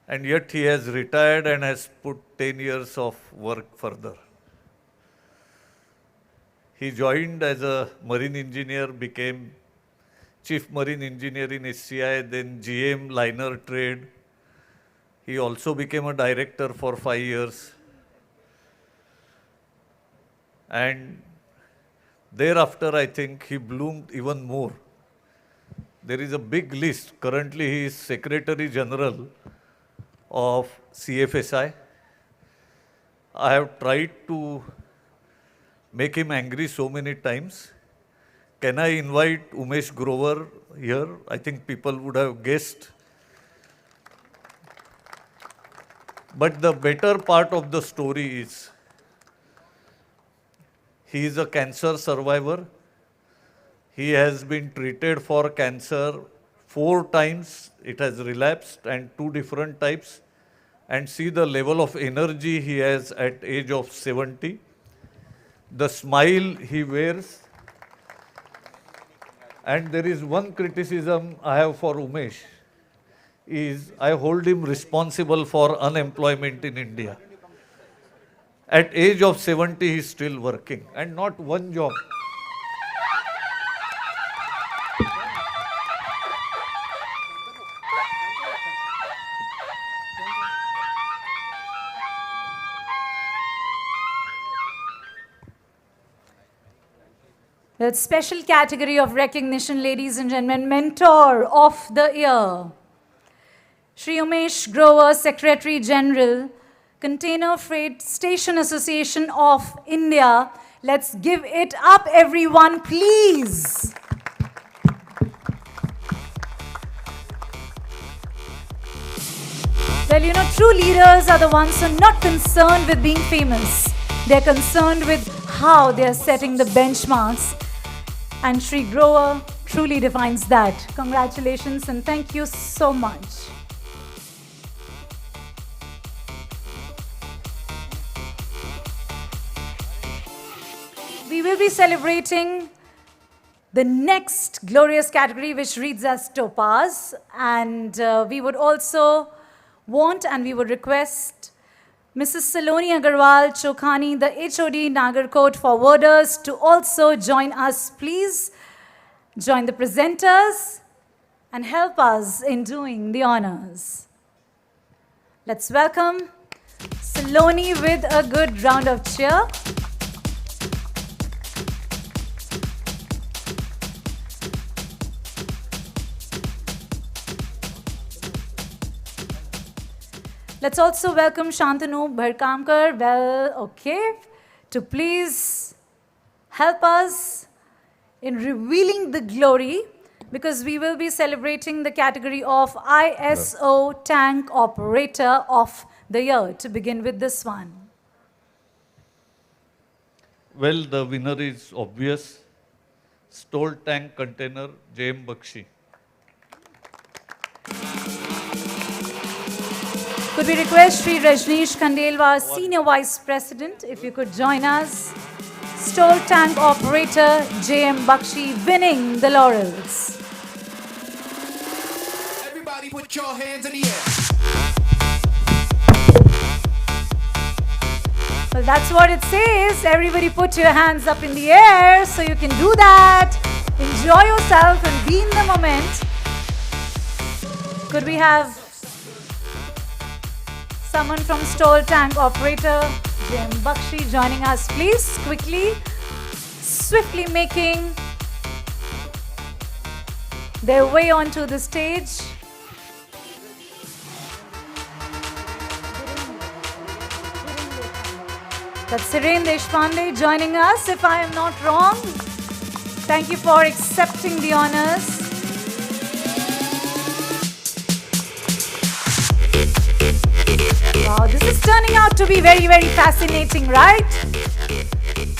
And yet he has retired and has put 10 years of work further. He joined as a marine engineer, became chief marine engineer in SCI, then GM liner trade. He also became a director for 5 years. And Thereafter, I think he bloomed even more. There is a big list. Currently, he is Secretary General of CFSI. I have tried to make him angry so many times. Can I invite Umesh Grover here? I think people would have guessed. But the better part of the story is he is a cancer survivor. He has been treated for cancer 4 times. It has relapsed, and 2 different types. And see the level of energy he has at age of 70. The smile he wears. And there is one criticism I have for Umesh, is I hold him responsible for unemployment in India. At age of 70, he is still working, and not one job. The special category of recognition, ladies and gentlemen, Mentor of the Year. Shri Umesh Grover, Secretary General, Container Freight Station Association of India. Let's give it up, everyone, please. Well, you know, true leaders are the ones who are not concerned with being famous. They're concerned with how they're setting the benchmarks. And Shri Grover truly defines that. Congratulations and thank you so much. We will be celebrating the next glorious category, which reads as Topaz. And we would also want and we would request Mrs. Saloni Agarwal Chokhani, the HOD Nagarkot forwarders, to also join us. Please join the presenters and help us in doing the honors. Let's welcome Saloni with a good round of cheer. Let's also welcome Shantanu Bharkamkar, to please help us in revealing the glory, because we will be celebrating the category of ISO Tank Operator of the Year, to begin with this one. Well, the winner is obvious. Stole Tank Container, J.M. Bakshi. Could we request Sri Rajneesh Khandelwal, Senior Vice President, if you could join us. Stole Tank Operator J.M. Bakshi winning the laurels. Everybody put your hands in the air. Well, that's what it says. Everybody put your hands up in the air, so you can do that. Enjoy yourself and be in the moment. Could we have someone from Stole Tank Operator, J.M. Bakshi, joining us, please, quickly, swiftly making their way onto the stage. That's Siren Deshpande joining us, if I am not wrong. Thank you for accepting the honors. Wow, this is turning out to be very, very fascinating, right?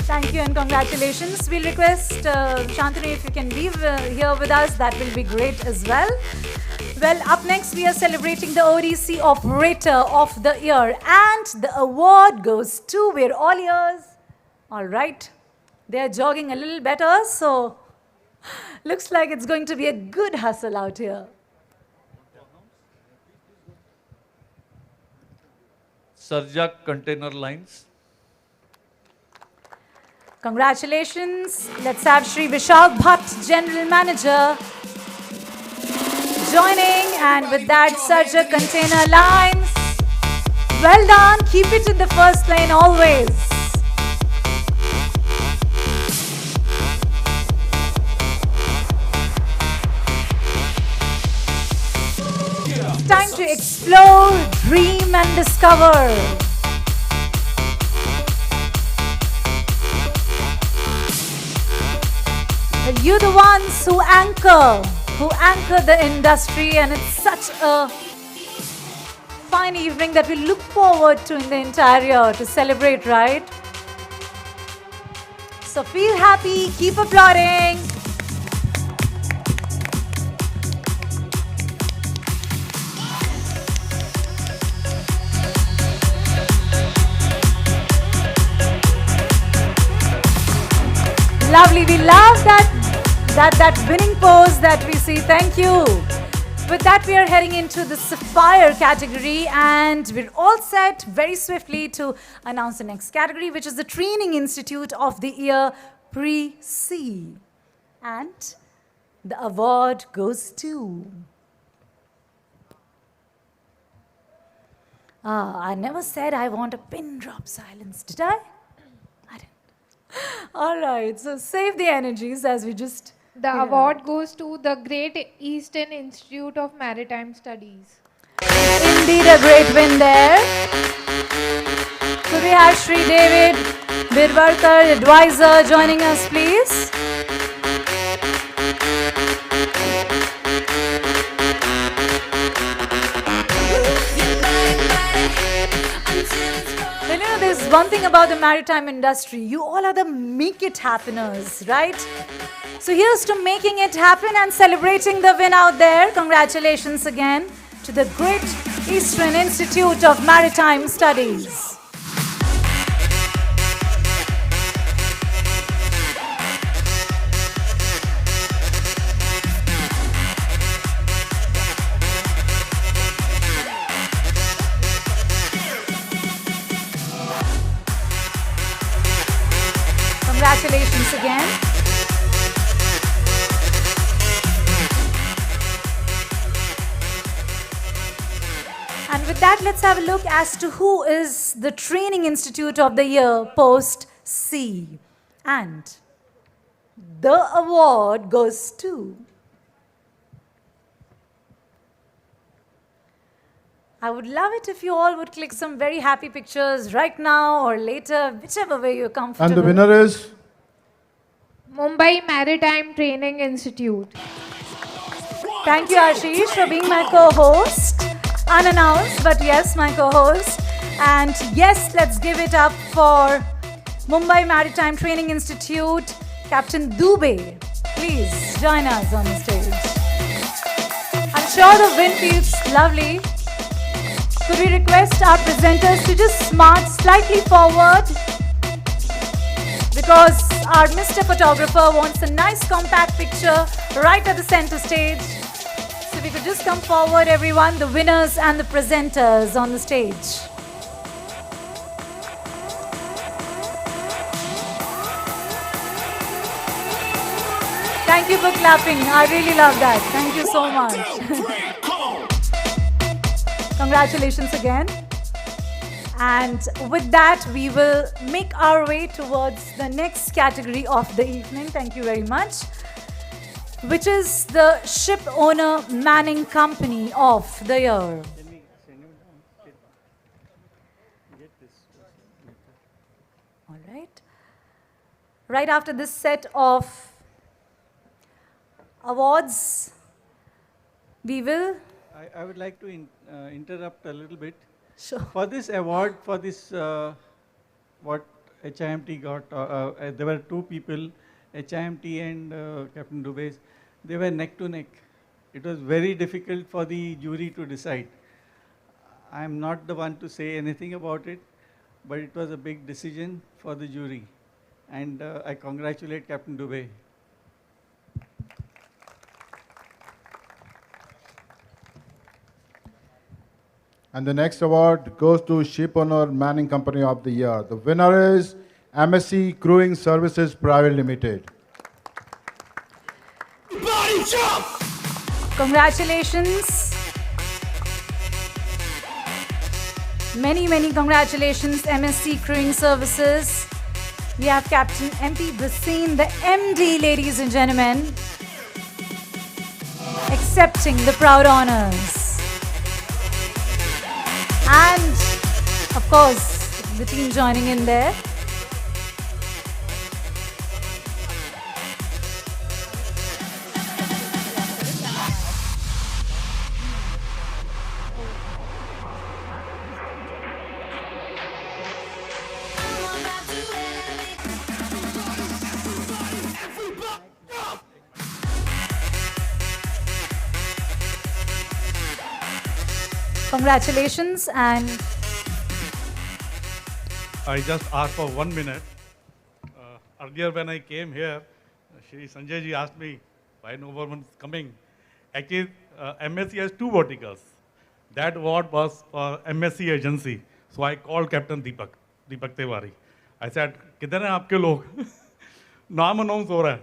Thank you and congratulations. We'll request Shantanu, if you can be here with us, that will be great as well. Well, up next we are celebrating the ODC Operator of the Year, and the award goes to, we're all ears. All right, they are jogging a little better, so looks like it's going to be a good hustle out here. Sarjak Container Lines. Congratulations. Let's have Shri Vishal Bhatt, General Manager, joining, and with that, Sarjak Container Lines. Well done. Keep it in the first lane always. Explore, dream and discover. Well, you're the ones who anchor the industry, and it's such a fine evening that we look forward to in the entire year to celebrate, right? So feel happy, keep applauding. Lovely, we love that winning pose that we see. Thank you. With that, we are heading into the Sapphire category, and we're all set very swiftly to announce the next category, which is the Training Institute of the Year Pre-C. And the award goes to... I never said I want a pin drop silence, did I? I didn't. All right, so save the energies as we just... The award goes to the Great Eastern Institute of Maritime Studies. Indeed a great win there. Could we have Sri David Birvarkar, advisor, joining us, please? You know, there's one thing about the maritime industry. You all are the make it happeners, right? So here's to making it happen and celebrating the win out there. Congratulations again to the Great Eastern Institute of Maritime Studies. Congratulations again. And with that, let's have a look as to who is the Training Institute of the Year post-C. And the award goes to... I would love it if you all would click some very happy pictures right now or later, whichever way you're comfortable. And the winner is? Mumbai Maritime Training Institute. Thank you, Ashish, for being my co-host. Unannounced, but yes, my co-host. And yes, let's give it up for Mumbai Maritime Training Institute, Captain Dubey. Please join us on the stage. I'm sure the wind feels lovely. Could we request our presenters to just smart slightly forward? Because our Mr. Photographer wants a nice compact picture right at the center stage. So if you could just come forward, everyone, the winners and the presenters on the stage. Thank you for clapping. I really love that. Thank you so much. Congratulations again. And with that, we will make our way towards the next category of the evening. Thank you very much. Which is the Ship Owner Manning Company of the Year. All right. Right after this set of awards, we will... I would like to interrupt a little bit. Sure. For this award, for this, what HIMT got, there were two people, HIMT and Captain Dubey, they were neck to neck. It was very difficult for the jury to decide. I'm not the one to say anything about it, but it was a big decision for the jury. And I congratulate Captain Dubey. And the next award goes to Ship Owner Manning Company of the Year. The winner is MSC Crewing Services Private Limited. Body jump! Congratulations. Many, many congratulations, MSC Crewing Services. We have Captain MP Bhasin, the MD, ladies and gentlemen, accepting the proud honors. And of course, the team joining in there. Congratulations. And I just asked for 1 minute. Earlier when I came here, Shri Sanjay ji asked me why no one is coming. Actually, MSC has two verticals. That award was for MSC agency. So I called Captain Deepak Tiwari. I said, "Kidhar hai aapke log?" Naam announce ho raha hai.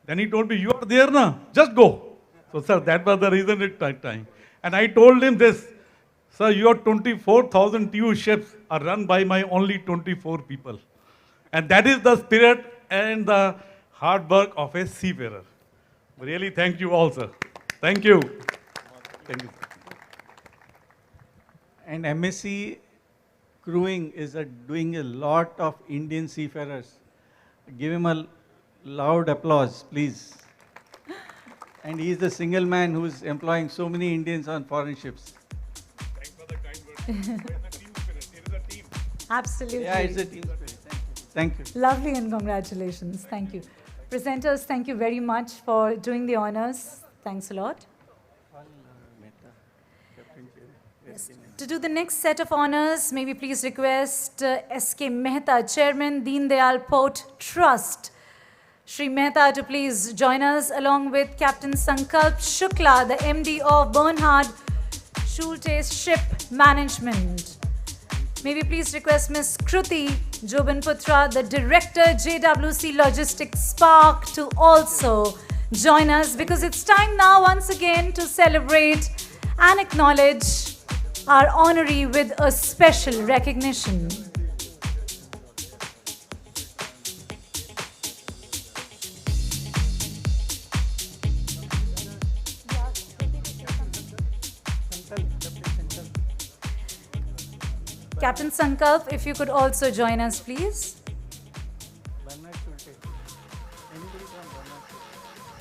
Then he told me, "You are there na, just go." So sir, that was the reason it took time. And I told him this, "Sir, your 24,000 TEU ships are run by my only 24 people." And that is the spirit and the hard work of a seafarer. Really, thank you all, sir. Thank you. Thank you. And MSC crewing is doing a lot of Indian seafarers. Give him a loud applause, please. And he is the single man who is employing so many Indians on foreign ships. Thanks for the kind words. It's a team spirit. It is a team. absolutely. Yeah, it's a team spirit. Thank you. Lovely, and congratulations. Thank you. Presenters, thank you very much for doing the honors. Thanks a lot. Yes. To do the next set of honors, may we please request S.K. Mehta, Chairman, Deen Dayal Port Trust. Shri Mehta to please join us along with Captain Sankalp Shukla, the MD of Bernhard Schultes Ship Management. May we please request Ms. Kruti Jobanputra, the Director, JWC Logistics Spark, to also join us, because it's time now once again to celebrate and acknowledge our honoree with a special recognition. Captain Sankalp, if you could also join us, please.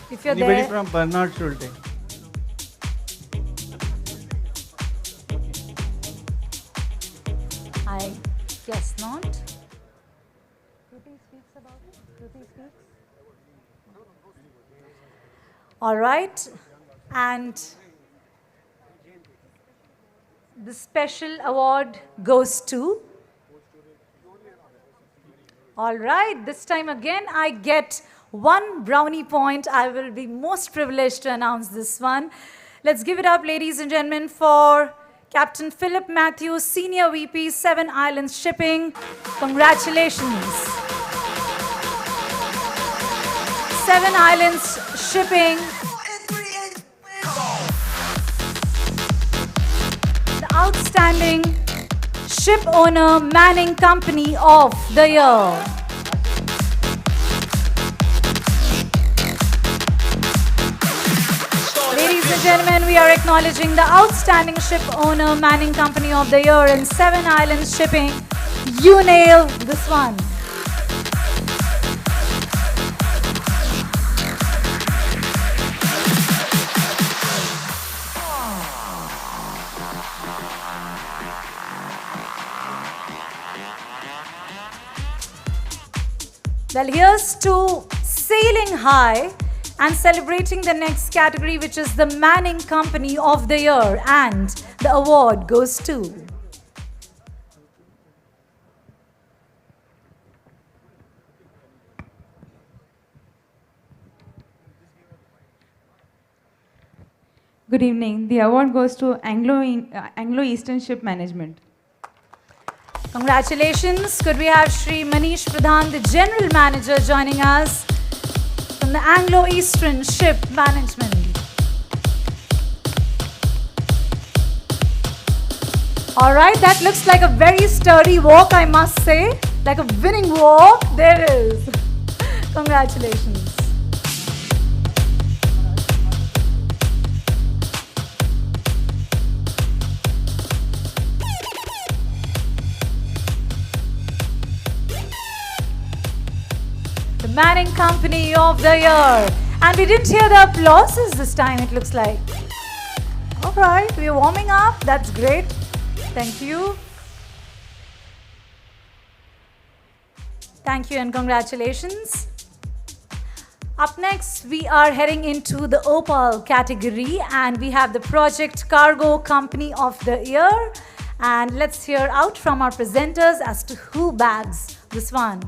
If you're Anybody there. from Bernard Schulte? I guess not. Kruti speaks about it? Kruti speaks? All right. And the special award goes to... All right. This time again, I get 1 brownie point. I will be most privileged to announce this one. Let's give it up, ladies and gentlemen, for Captain Philip Matthews, Senior VP, Seven Islands Shipping. Congratulations. Seven Islands Shipping. The Outstanding Ship Owner Manning Company of the Year. Ladies and gentlemen, we are acknowledging the Outstanding Ship Owner Manning Company of the Year in Seven Islands Shipping. You nailed this one. Well, here's to sailing high and celebrating the next category, which is the Manning Company of the Year, and the award goes to... Good evening. The award goes to Anglo-Eastern Ship Management. Congratulations. Could we have Shri Manish Pradhan, the General Manager, joining us from the Anglo-Eastern Ship Management. All right, that looks like a very sturdy walk, I must say. Like a winning walk. There it is. Congratulations. Manning Company of the Year. And we didn't hear the applauses this time, it looks like. All right, we're warming up. That's great. Thank you. Thank you and congratulations. Up next, we are heading into the Opal category and we have the Project Cargo Company of the Year. And let's hear out from our presenters as to who bags this one.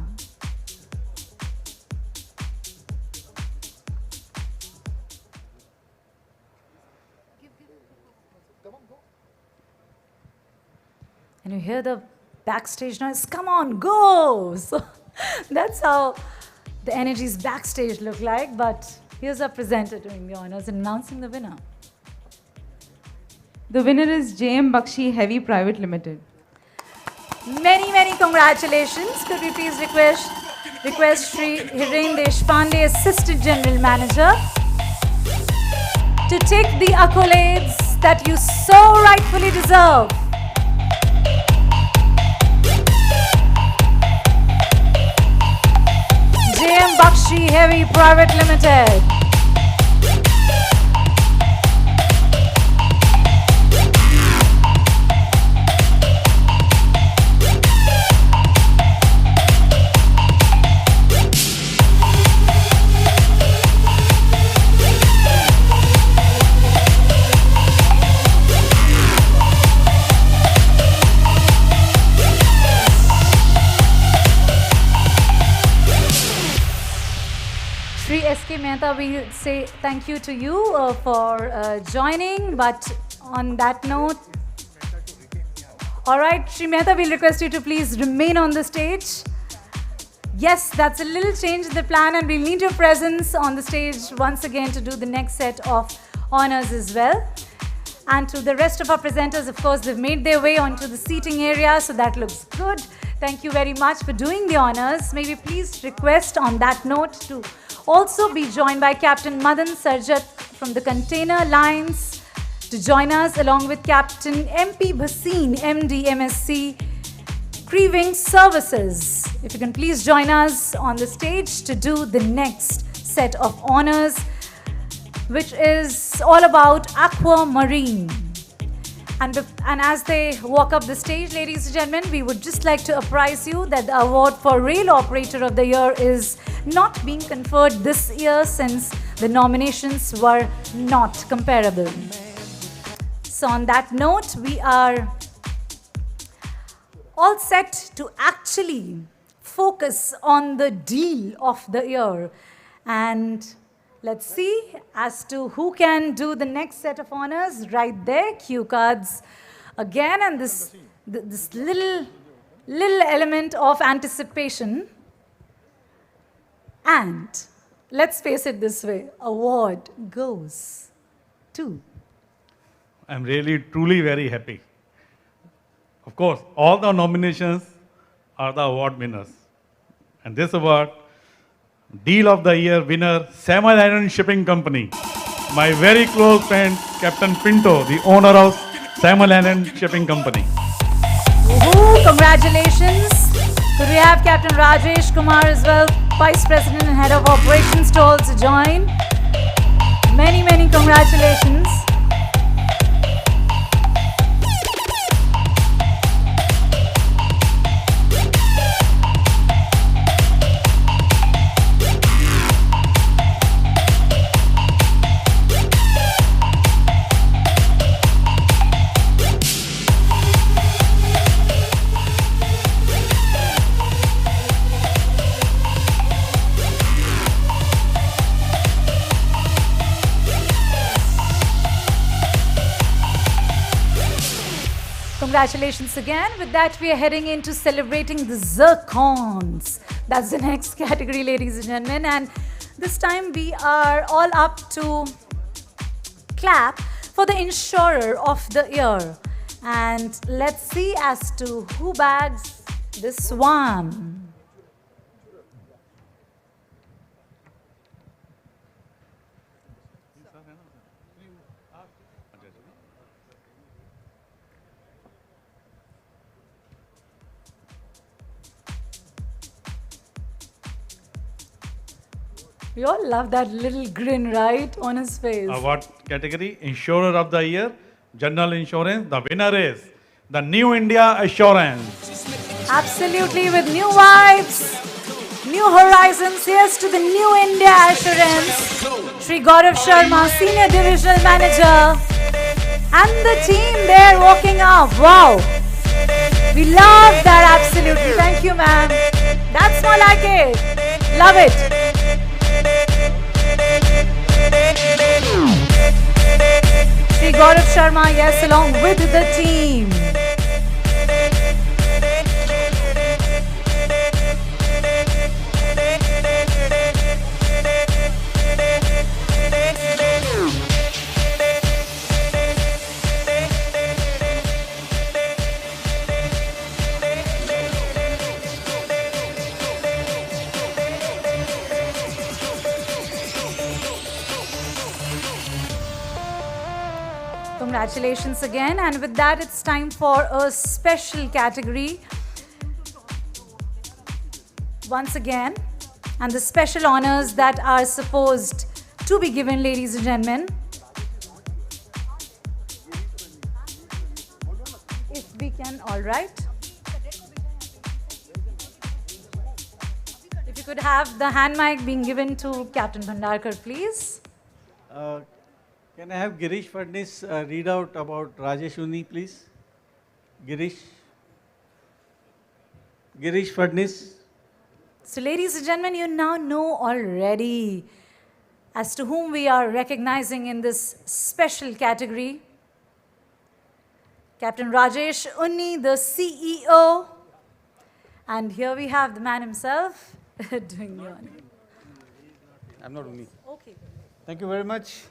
And you hear the backstage noise, come on, go! So that's how the energies backstage look like. But here's our presenter doing the honors and announcing the winner. The winner is JM Bakshi Heavy Private Limited. Many, many congratulations. Could we please request Shri Hiren Deshpande, Assistant General Manager, to take the accolades that you so rightfully deserve. JM Bakshi Heavy Private Limited. Shri S.K. Mehta, we say thank you to you for joining, but on that note, all right, Shri Mehta, we'll request you to please remain on the stage. Yes, that's a little change in the plan and we'll need your presence on the stage once again to do the next set of honors as well. And to the rest of our presenters, of course, they've made their way onto the seating area, so that looks good. Thank you very much for doing the honors. May we please request on that note to also be joined by Captain Madan Sarjat from the Container Lines to join us along with Captain MP Bhasin, MD MSC Creeving Services. If you can please join us on the stage to do the next set of honors, which is all about aquamarine. And as they walk up the stage, ladies and gentlemen, we would just like to apprise you that the award for Rail Operator of the Year is not being conferred this year since the nominations were not comparable. So on that note, we are all set to actually focus on the deal of the year. And let's see as to who can do the next set of honors. Right there, cue cards again, and this little element of anticipation. And let's face it this way, award goes to. I'm really, truly very happy. Of course, all the nominations are the award winners. And this award, Deal of the Year winner, Salmon Island Shipping Company. My very close friend, Captain Pinto, the owner of Salmon Island Shipping Company. Woohoo, congratulations. Could we have Captain Rajesh Kumar as well, Vice President and Head of Operations, to also join? Many, many congratulations. Congratulations again. With that, we are heading into celebrating the zircons. That's the next category, ladies and gentlemen. And this time we are all up to clap for the insurer of the year. And let's see as to who bags this one. We all love that little grin, right, on his face. Award category, Insurer of the Year, General Insurance. The winner is the New India Assurance. Absolutely, with new vibes, new horizons. Here's to the New India Assurance. Shri Gaurav Sharma, Senior Divisional Manager, and the team there walking up. Wow. We love that, absolutely. Thank you, ma'am. That's more like it. Love it. Shri Gaurav Sharma, yes, along with the team. Congratulations again, and with that it's time for a special category once again, and the special honors that are supposed to be given, ladies and gentlemen. If we can, all right. If you could have the hand mic being given to Captain Bhandarkar, please. Can I have Girish Fadnis read out about Rajesh Uni, please? Girish Fadnis. So, ladies and gentlemen, you now know already as to whom we are recognizing in this special category. Captain Rajesh Unni, the CEO. And here we have the man himself doing the honor. I'm not Unni. Okay. Thank you very much.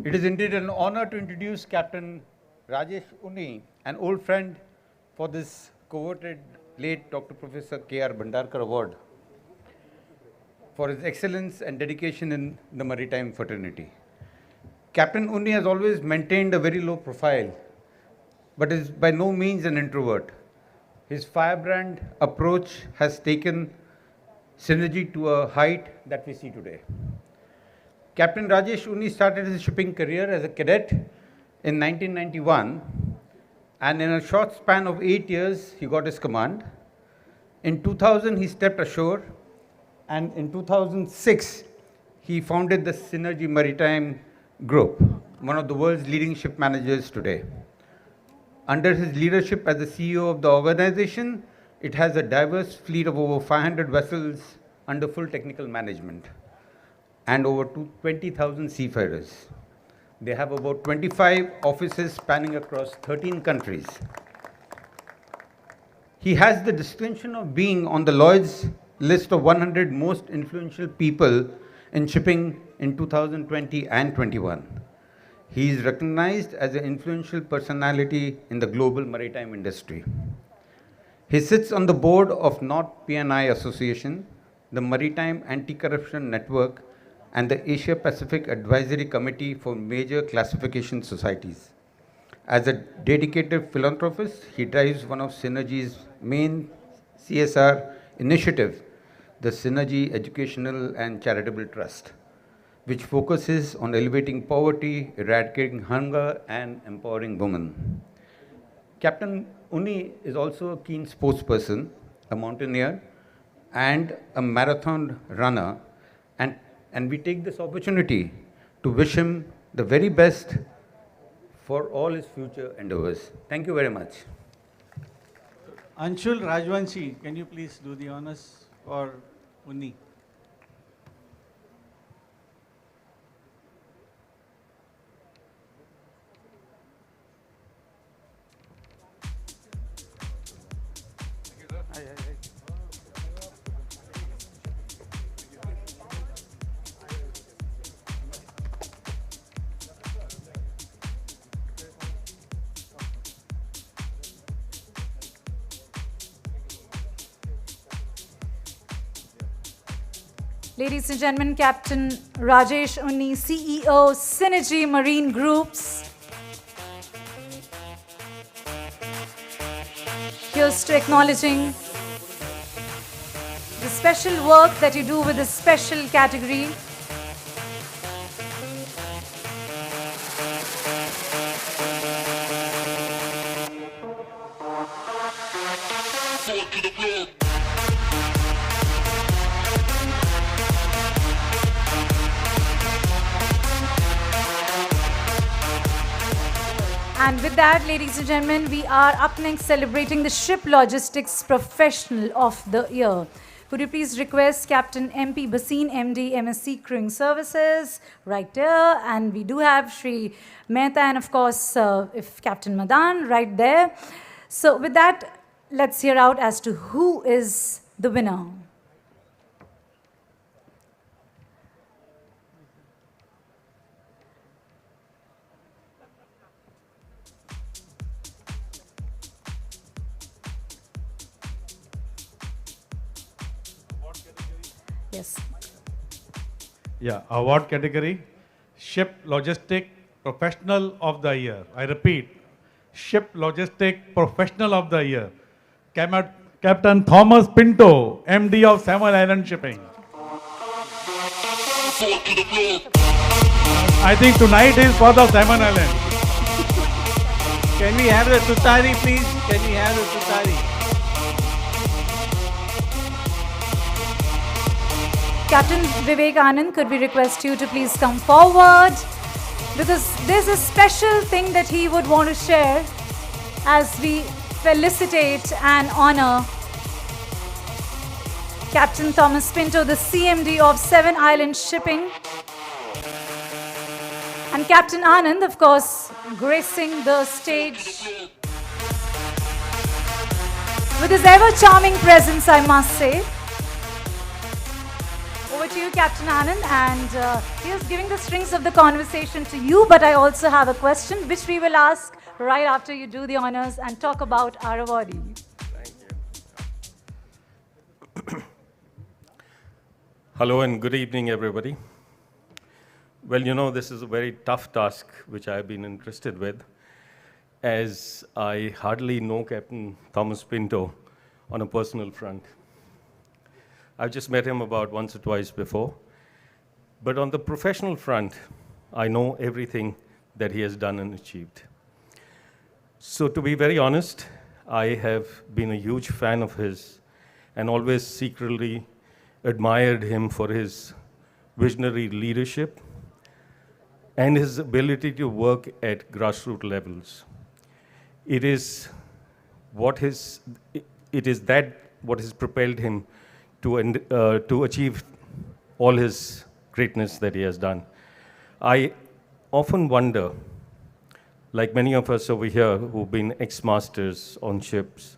It is indeed an honor to introduce Captain Rajesh Unni, an old friend, for this coveted late Dr. Professor K.R. Bhandarkar Award for his excellence and dedication in the maritime fraternity. Captain Unni has always maintained a very low profile, but is by no means an introvert. His firebrand approach has taken synergy to a height that we see today. Captain Rajesh Unni started his shipping career as a cadet in 1991, and in a short span of 8 years, he got his command. In 2000, he stepped ashore, and in 2006, he founded the Synergy Maritime Group, one of the world's leading ship managers today. Under his leadership as the CEO of the organization, it has a diverse fleet of over 500 vessels under full technical management and over 20,000 seafarers. They have about 25 offices spanning across 13 countries. He has the distinction of being on the Lloyd's list of 100 most influential people in shipping in 2020 and 21. He is recognized as an influential personality in the global maritime industry. He sits on the board of North P&I Association, the Maritime Anti-Corruption Network, and the Asia Pacific Advisory Committee for major classification societies. As a dedicated philanthropist, he drives one of Synergy's main CSR initiatives, the Synergy Educational and Charitable Trust, which focuses on elevating poverty, eradicating hunger, and empowering women. Captain Unni is also a keen sportsperson, a mountaineer, and a marathon runner, and we take this opportunity to wish him the very best for all his future endeavors. Thank you very much. Anshul Rajwanshi, can you please do the honors for Unni? Ladies and gentlemen, Captain Rajesh Unni, CEO, Synergy Marine Groups. Here's to acknowledging the special work that you do with this special category. And with that, ladies and gentlemen, we are up next celebrating the Ship Logistics Professional of the Year. Could you please request Captain MP Basin, MD, MSc Crewing Services, right there. And we do have Shri Mehta and of course, if Captain Madan, right there. So with that, let's hear out as to who is the winner. Yes. Yeah, award category, Ship Logistic Professional of the Year. I repeat, Ship Logistic Professional of the Year. Captain Thomas Pinto, MD of Salmon Island Shipping. I think tonight is for the Salmon Island. Can we have the tutari, please? Can we have the tutari? Captain Vivek Anand, could we request you to please come forward? Because there's a special thing that he would want to share as we felicitate and honor Captain Thomas Pinto, the CMD of Seven Islands Shipping. And Captain Anand, of course, gracing the stage with his ever-charming presence, I must say. Over to you, Captain Anand, and he is giving the strings of the conversation to you, but I also have a question which we will ask right after you do the honors and talk about our awardee. Hello and good evening, everybody. Well, you know, this is a very tough task which I've been interested with, as I hardly know Captain Thomas Pinto on a personal front. I've just met him about once or twice before. But on the professional front, I know everything that he has done and achieved. So to be very honest, I have been a huge fan of his and always secretly admired him for his visionary leadership and his ability to work at grassroots levels. It is what has propelled him to achieve all his greatness that he has done. I often wonder, like many of us over here who've been ex-masters on ships,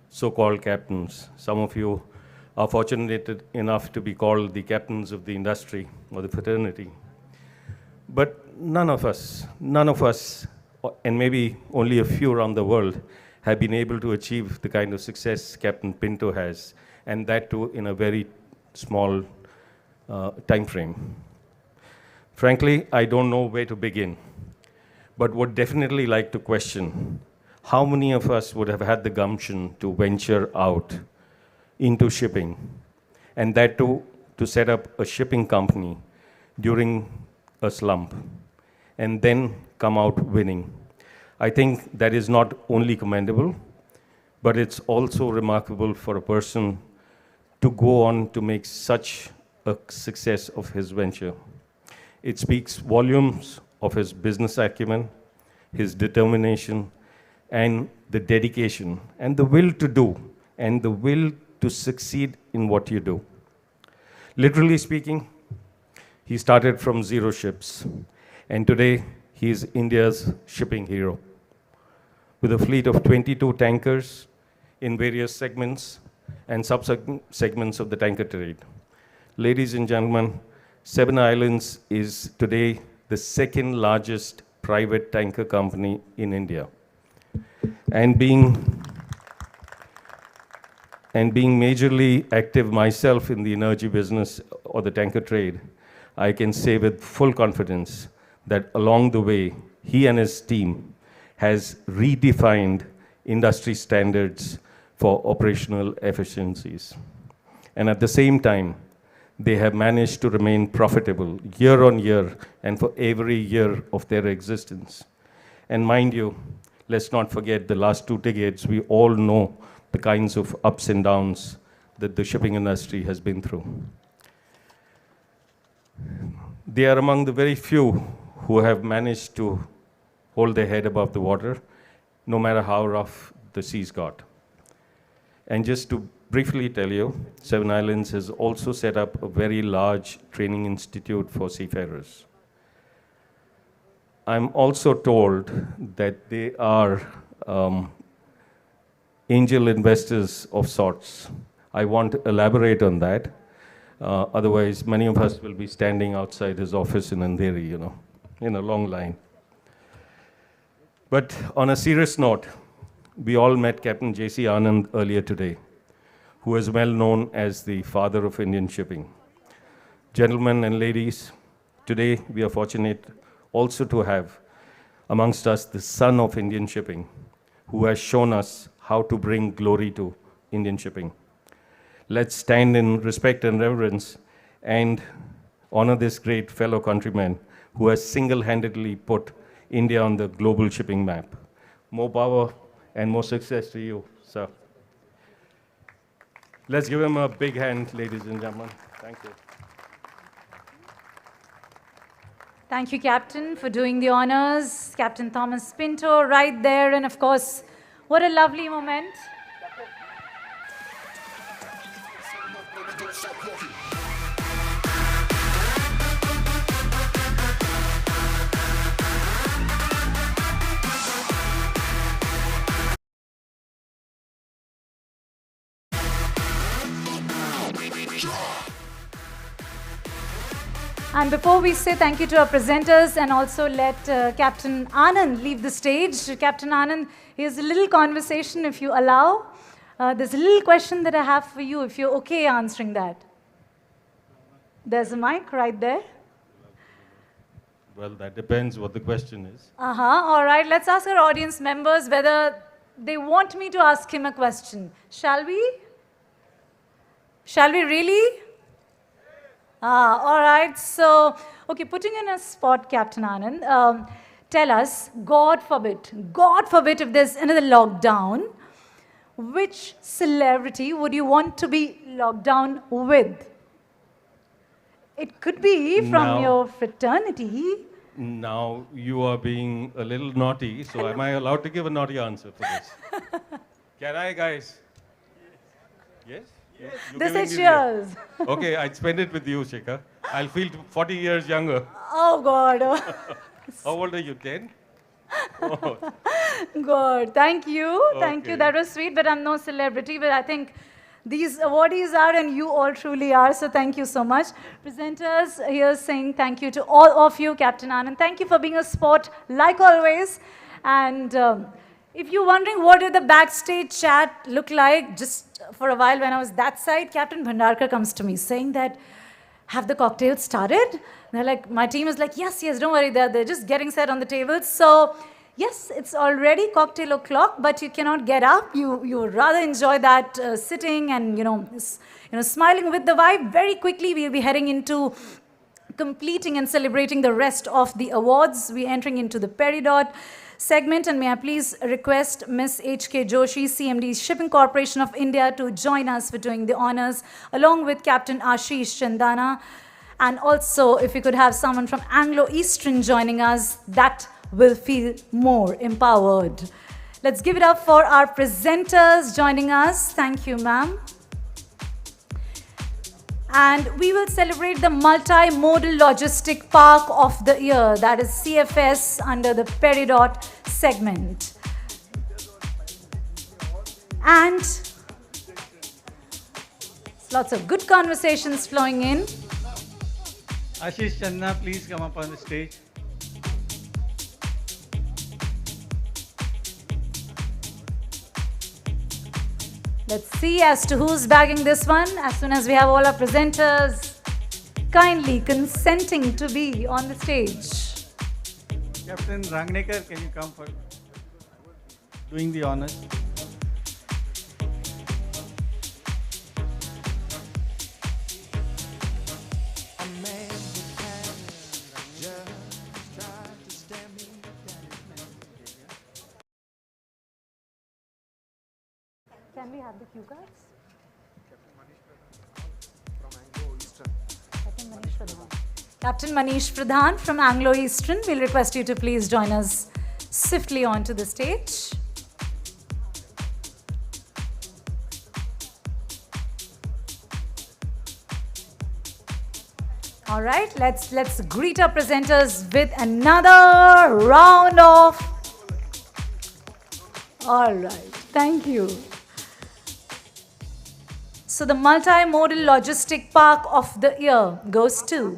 so-called captains, some of you are fortunate enough to be called the captains of the industry or the fraternity. But none of us, and maybe only a few around the world, have been able to achieve the kind of success Captain Pinto has, and that too in a very small time frame. Frankly, I don't know where to begin, but would definitely like to question how many of us would have had the gumption to venture out into shipping, and that too to set up a shipping company during a slump, and then come out winning. I think that is not only commendable, but it's also remarkable for a person to go on to make such a success of his venture. It speaks volumes of his business acumen, his determination, and the dedication, and the will to do, and the will to succeed in what you do. Literally speaking, he started from 0 ships, and today he is India's shipping hero. With a fleet of 22 tankers in various segments and sub-segments of the tanker trade. Ladies and gentlemen, Seven Islands is today the second largest private tanker company in India. And being majorly active myself in the energy business or the tanker trade, I can say with full confidence that along the way, he and his team has redefined industry standards for operational efficiencies. And at the same time, they have managed to remain profitable year on year and for every year of their existence. And mind you, let's not forget the last 2 decades, we all know the kinds of ups and downs that the shipping industry has been through. They are among the very few who have managed to hold their head above the water, no matter how rough the seas got. And just to briefly tell you, Seven Islands has also set up a very large training institute for seafarers. I'm also told that they are angel investors of sorts. I want to elaborate on that. Otherwise, many of us will be standing outside his office in Andheri, in a long line. But on a serious note, we all met Captain J.C. Anand earlier today, who is well known as the father of Indian shipping. Gentlemen and ladies, today we are fortunate also to have amongst us the son of Indian shipping, who has shown us how to bring glory to Indian shipping. Let's stand in respect and reverence and honor this great fellow countryman who has single-handedly put India on the global shipping map. More power and more success to you, sir. Let's give him a big hand, ladies and gentlemen. Thank you. Thank you, Captain, for doing the honors. Captain Thomas Pinto right there. And of course, what a lovely moment. And before we say thank you to our presenters and also let Captain Anand leave the stage, Captain Anand, here's a little conversation if you allow. There's a little question that I have for you, if you're okay answering that. There's a mic right there. Well, that depends what the question is. All right, let's ask our audience members whether they want me to ask him a question. Shall we? Shall we really? All right. So, okay, putting in a spot, Captain Anand, tell us, God forbid if there's another lockdown, which celebrity would you want to be locked down with? It could be from your fraternity. Now, you are being a little naughty, so am I allowed to give a naughty answer for this? Can I, guys? Yes? Yes. This is yours. Okay, I'd spend it with you, Shikhar. I'll feel 40 years younger. Oh, God. How old are you, 10? Oh. Good. Thank you. Okay. Thank you. That was sweet, but I'm no celebrity. But I think these awardees are, and you all truly are. So thank you so much. Presenters here saying thank you to all of you, Captain Anand. Thank you for being a sport, like always. And if you're wondering what did the backstage chat look like, just for a while when I was that side, Captain Bhandarkar comes to me saying that, have the cocktails started? And they're like, my team is like, yes, don't worry, they're just getting set on the tables. So yes, it's already cocktail o'clock, but you cannot get up. You would rather enjoy that sitting and smiling with the vibe. Very quickly, we'll be heading into completing and celebrating the rest of the awards. We're entering into the Peridot segment, and may I please request Ms. H.K. Joshi, CMD, Shipping Corporation of India, to join us for doing the honors, along with Captain Ashish Chandana. And also, if we could have someone from Anglo-Eastern joining us, that will feel more empowered. Let's give it up for our presenters joining us. Thank you, ma'am. And we will celebrate the Multimodal Logistic Park of the Year, that is CFS, under the Peridot segment. And lots of good conversations flowing in. Ashish Chandna, please come up on the stage. Let's see as to who's bagging this one as soon as we have all our presenters kindly consenting to be on the stage. Captain Rangnekar, can you come for doing the honors? Can we have the cue cards? Captain Manish Pradhan from Anglo Eastern, we'll request you to please join us swiftly onto the stage. All right, let's greet our presenters with another round of. All right, thank you. So the multimodal logistic park of the year goes to.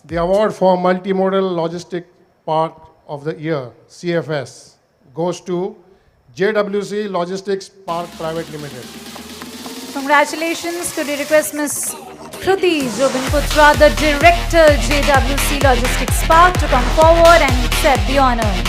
The award for Multimodal Logistic Park of the Year, CFS, goes to JWC Logistics Park Private Limited. Congratulations. Could we request Ms. Kruti Jobinputra, the Director, JWC Logistics Park, to come forward and accept the honors.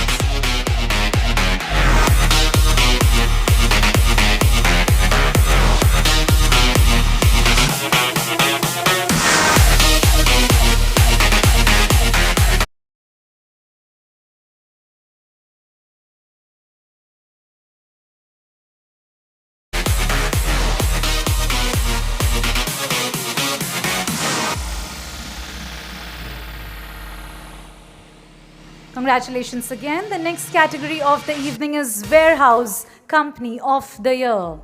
Congratulations again. The next category of the evening is Warehouse Company of the Year.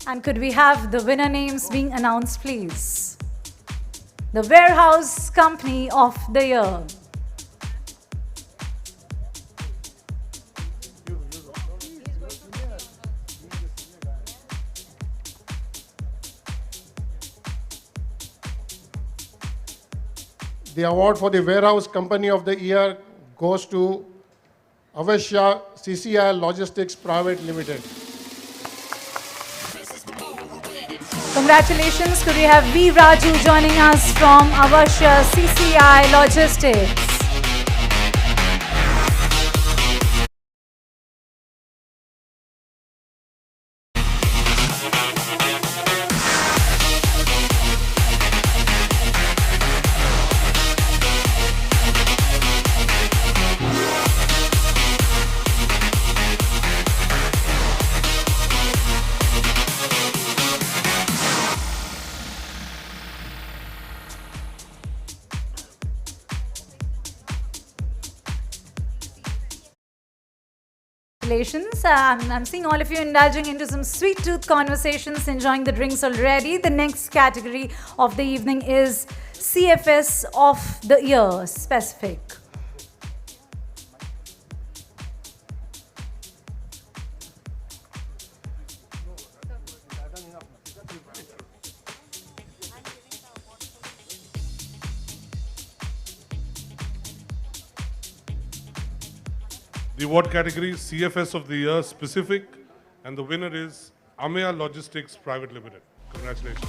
And could we have the winner names being announced, please? The Warehouse Company of the Year. The award for the Warehouse Company of the Year goes to Avashya CCI Logistics Private Limited. Congratulations. Could we have V. Raju joining us from Avashya CCI Logistics? Congratulations. I'm seeing all of you indulging into some sweet tooth conversations, enjoying the drinks already. The next category of the evening is CFS of the Year specific. The award category is CFS of the Year specific, and the winner is Amaya Logistics Private Limited. Congratulations.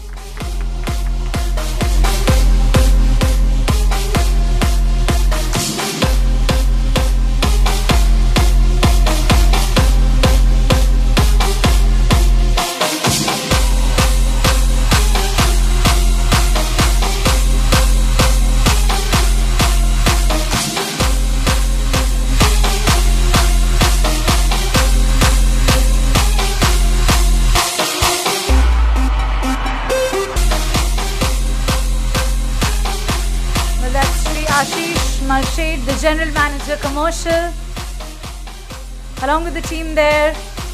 Malshade, the General Manager Commercial, along with the team there,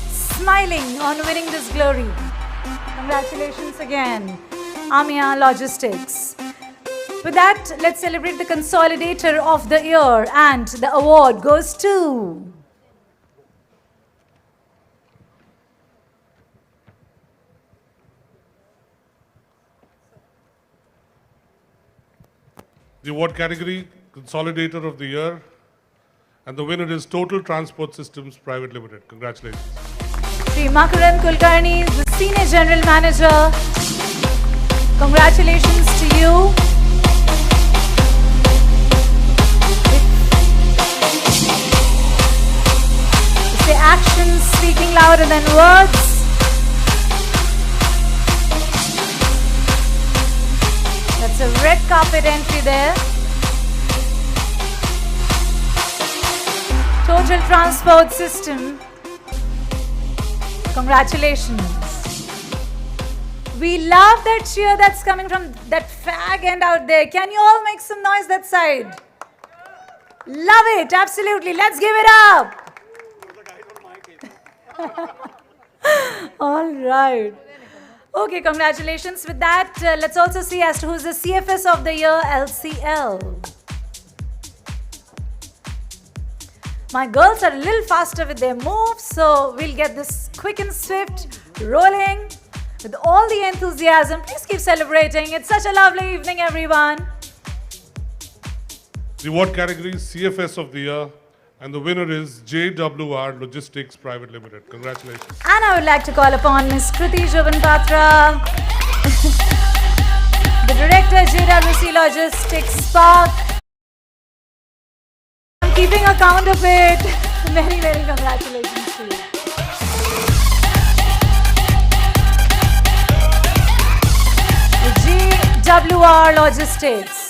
smiling on winning this glory. Congratulations again, Amia Logistics. With that, let's celebrate the Consolidator of the Year, and the award goes to The award category, Consolidator of the Year, and the winner is Total Transport Systems Private Limited. Congratulations. Sri Makaram Kulkarni, the Senior General Manager. Congratulations to you. It's the actions speaking louder than words. a red carpet entry there. Total Transport System. Congratulations. We love that cheer that's coming from that fag end out there. Can you all make some noise that side? Love it, absolutely. Let's give it up. All right. Okay, congratulations with that. Let's also see as to who's the CFS of the year, LCL. My girls are a little faster with their moves, so we'll get this quick and swift rolling with all the enthusiasm. Please keep celebrating. It's such a lovely evening, everyone. The award category is CFS of the year, and the winner is JWR Logistics Private Limited. Congratulations. And I would like to call upon Ms. Kriti Jobanpatra, the Director, JWC Logistics Spark. I'm keeping a count of it. Very, very congratulations to you. The JWR Logistics.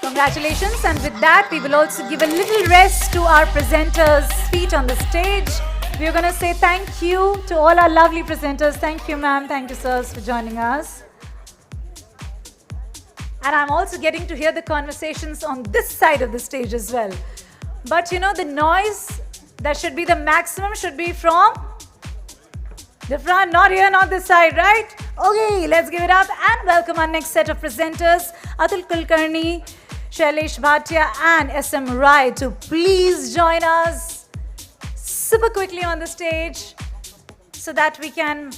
Congratulations, and with that we will also give a little rest to our presenters' feet on the stage. We are going to say thank you to all our lovely presenters. Thank you, ma'am. Thank you, sirs, for joining us. And I'm also getting to hear the conversations on this side of the stage as well. But you know, the noise that should be the maximum should be from the front, not here, not this side, right? Okay, let's give it up and welcome our next set of presenters, Atul Kulkarni, Shailesh Bhatia and SM Rai, to please join us super quickly on the stage so that we can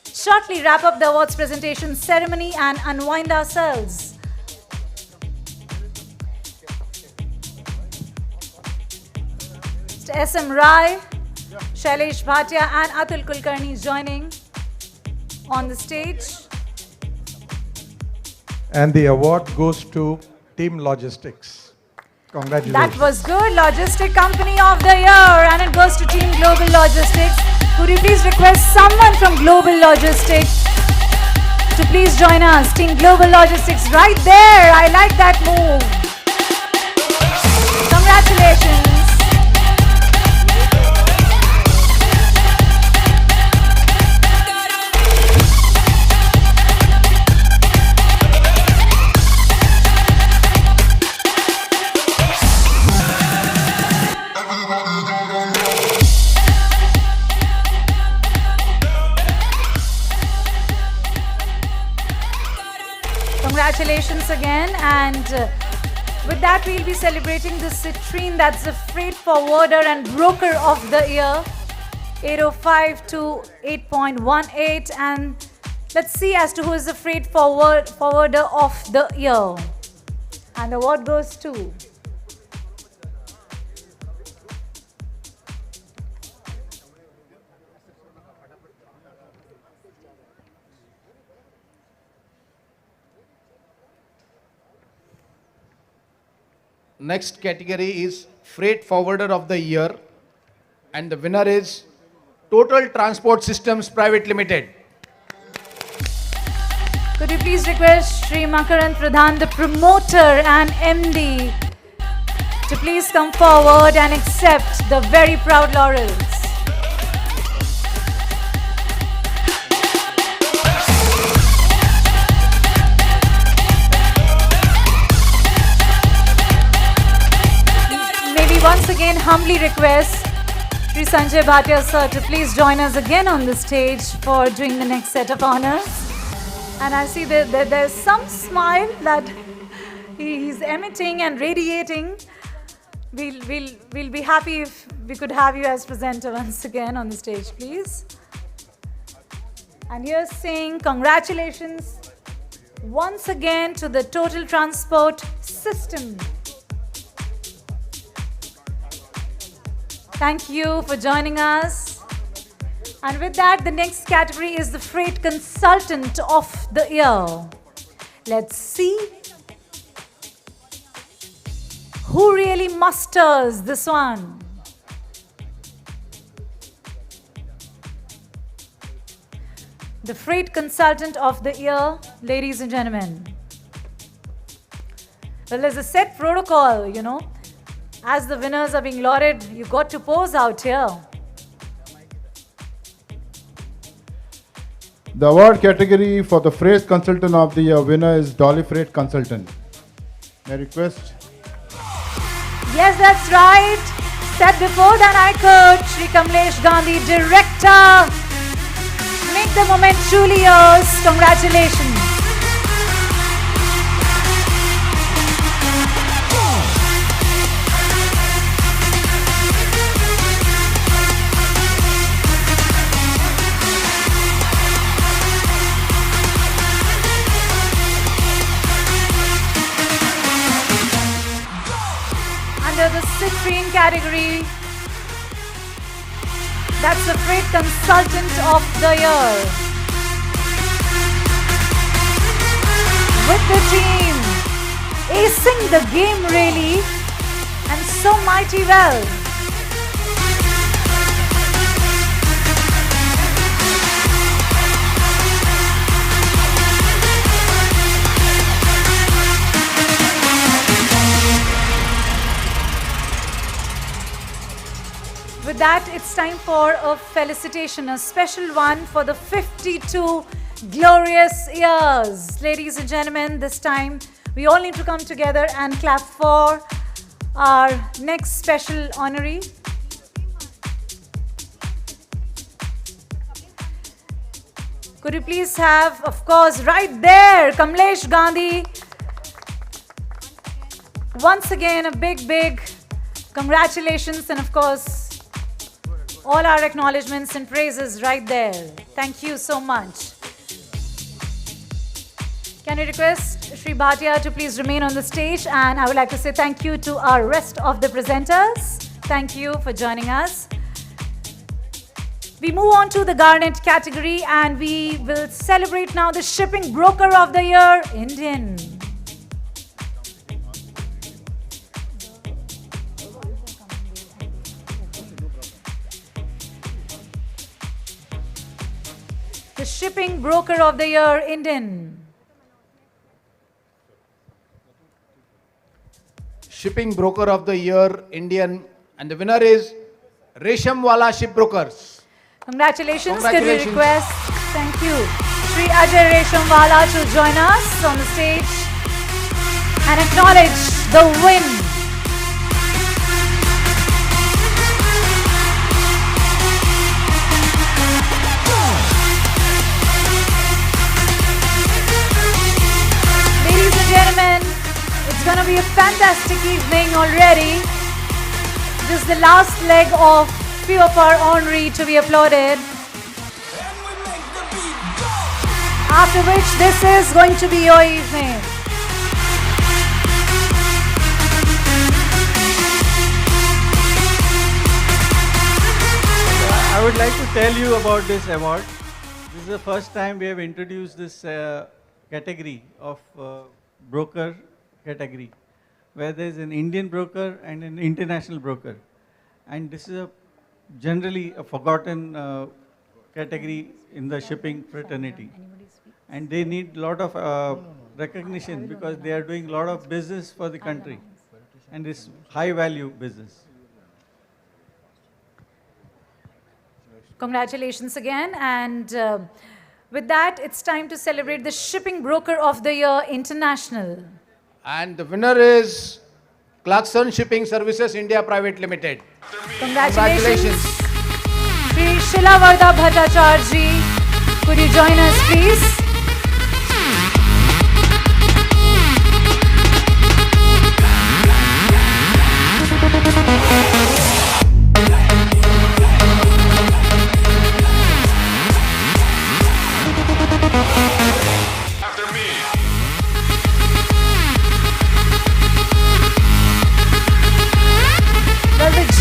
shortly wrap up the awards presentation ceremony and unwind ourselves. Mr. SM Rai, Shailesh Bhatia and Atul Kulkarni joining on the stage. And the award goes to Team Logistics. Congratulations. That was good. Logistic Company of the Year, and it goes to Team Global Logistics. Could you please request someone from Global Logistics to please join us? Team Global Logistics right there. I like that move. Congratulations. Congratulations again, and with that we'll be celebrating the Citrine, that's the freight forwarder and broker of the year, 805 to 8.18, and let's see as to who is the freight forwarder of the year. And the award goes to Next category is Freight Forwarder of the Year, and the winner is Total Transport Systems Private Limited. Could you please request Sri Makaran Pradhan, the promoter and MD, to please come forward and accept the very proud laurels. Once again, humbly request Sri Sanjay Bhatia sir to please join us again on the stage for doing the next set of honors. And I see that there's some smile that he's emitting and radiating. We'll be happy if we could have you as presenter once again on the stage, please. And here's saying congratulations once again to the Total Transport System. Thank you for joining us. And with that, the next category is the Freight Consultant of the Year. Let's see who really musters this one. The Freight Consultant of the Year, ladies and gentlemen. Well, there's a set protocol, you know. As the winners are being lauded, you got to pose out here. The award category for the Freight Consultant of the Year winner is Dolly Freight Consultant. May I request? Yes, that's right. Step before that, I coach Shri Kamlesh Gandhi, Director. Make the moment truly yours. Congratulations. Under the Citrine category, that's the Freight Consultant of the Year. With the team, acing the game really, and so mighty well. With that, it's time for a felicitation, a special one for the 52 glorious years. Ladies and gentlemen, this time we all need to come together and clap for our next special honoree. Could you please have, of course, right there, Kamlesh Gandhi. Once again, a big congratulations, and of course, all our acknowledgements and praises right there. Thank you so much. Can I request Shri Bhatia to please remain on the stage, and I would like to say thank you to our rest of the presenters. Thank you for joining us. We move on to the Garnet category, and we will celebrate now the Shipping Broker of the Year, Indian. The Shipping Broker of the Year, Indian. Shipping Broker of the Year, Indian. And the winner is Reshamwala Shipbrokers. Congratulations. Could we Congratulations. request, thank you, Shri Ajay Reshamwala to join us on the stage and acknowledge the win. Ladies and gentlemen, it's going to be a fantastic evening already. This is the last leg of few of our honorary to be applauded. After which this is going to be your evening. I would like to tell you about this award. This is the first time we have introduced this category of broker category, where there is an Indian broker and an international broker. And this is generally a forgotten category in the shipping fraternity. And they need a lot of recognition because they are doing a lot of business for the country. And it's high value business. Congratulations again. And with that, it's time to celebrate the Shipping Broker of the Year International. And the winner is Clarkson Shipping Services India Private Limited. Congratulations. Shri Shilavarda Bhattacharya, could you join us please?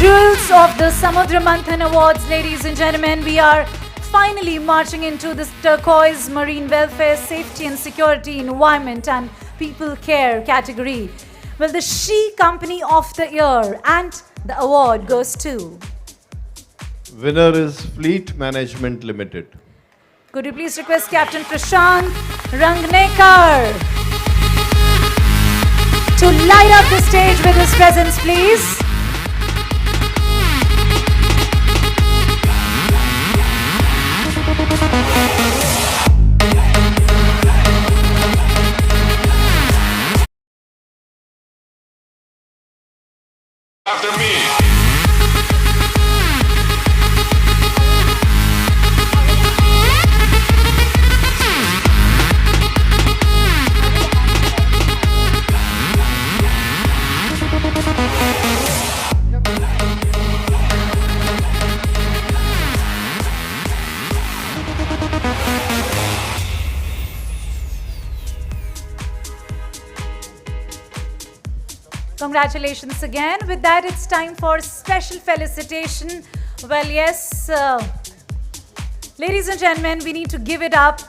Jewels of the Samudra Manthan Awards, ladies and gentlemen. We are finally marching into this turquoise marine welfare, safety and security, environment and people care category. Well, the She Company of the Year, and the award goes to... Winner is Fleet Management Limited. Could you please request Captain Prashant Rangnekar to light up the stage with his presence, please? After me. Congratulations again. With that, it's time for special felicitation. Well, yes, ladies and gentlemen, we need to give it up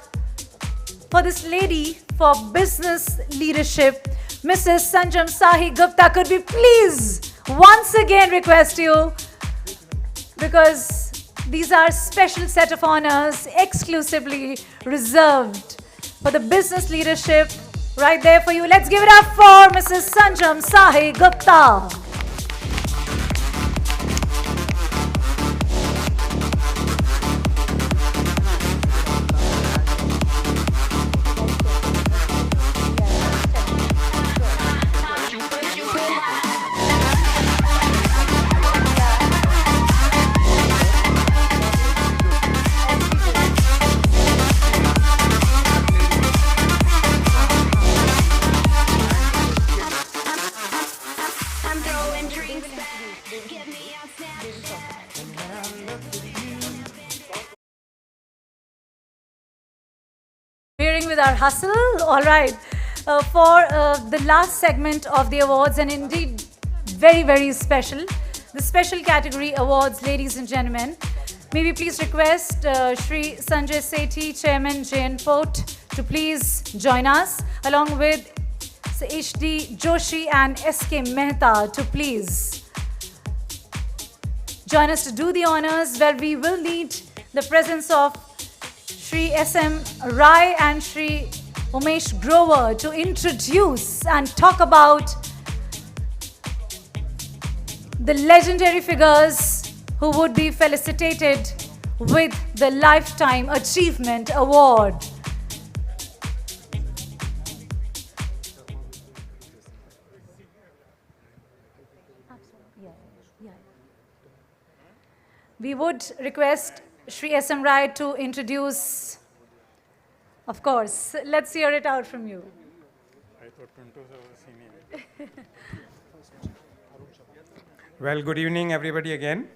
for this lady for business leadership, Mrs. Sanjam Sahi Gupta. Could we please once again request you, because these are special set of honors exclusively reserved for the business leadership. Right there for you. Let's give it up for Mrs. Sanjam Sahi Gupta. With our hustle. All right, for the last segment of the awards, and indeed very, very special, the special category awards, ladies and gentlemen, may we please request Shri Sanjay Sethi, Chairman JN Port, to please join us, along with HD Joshi and SK Mehta to please join us to do the honors, where we will need the presence of Shri SM Rai and Shri Umesh Grover to introduce and talk about the legendary figures who would be felicitated with the Lifetime Achievement Award. We would request Shri SM Rai to introduce, of course. Let's hear it out from you. I thought Pintos was singing. Well, good evening, everybody, again.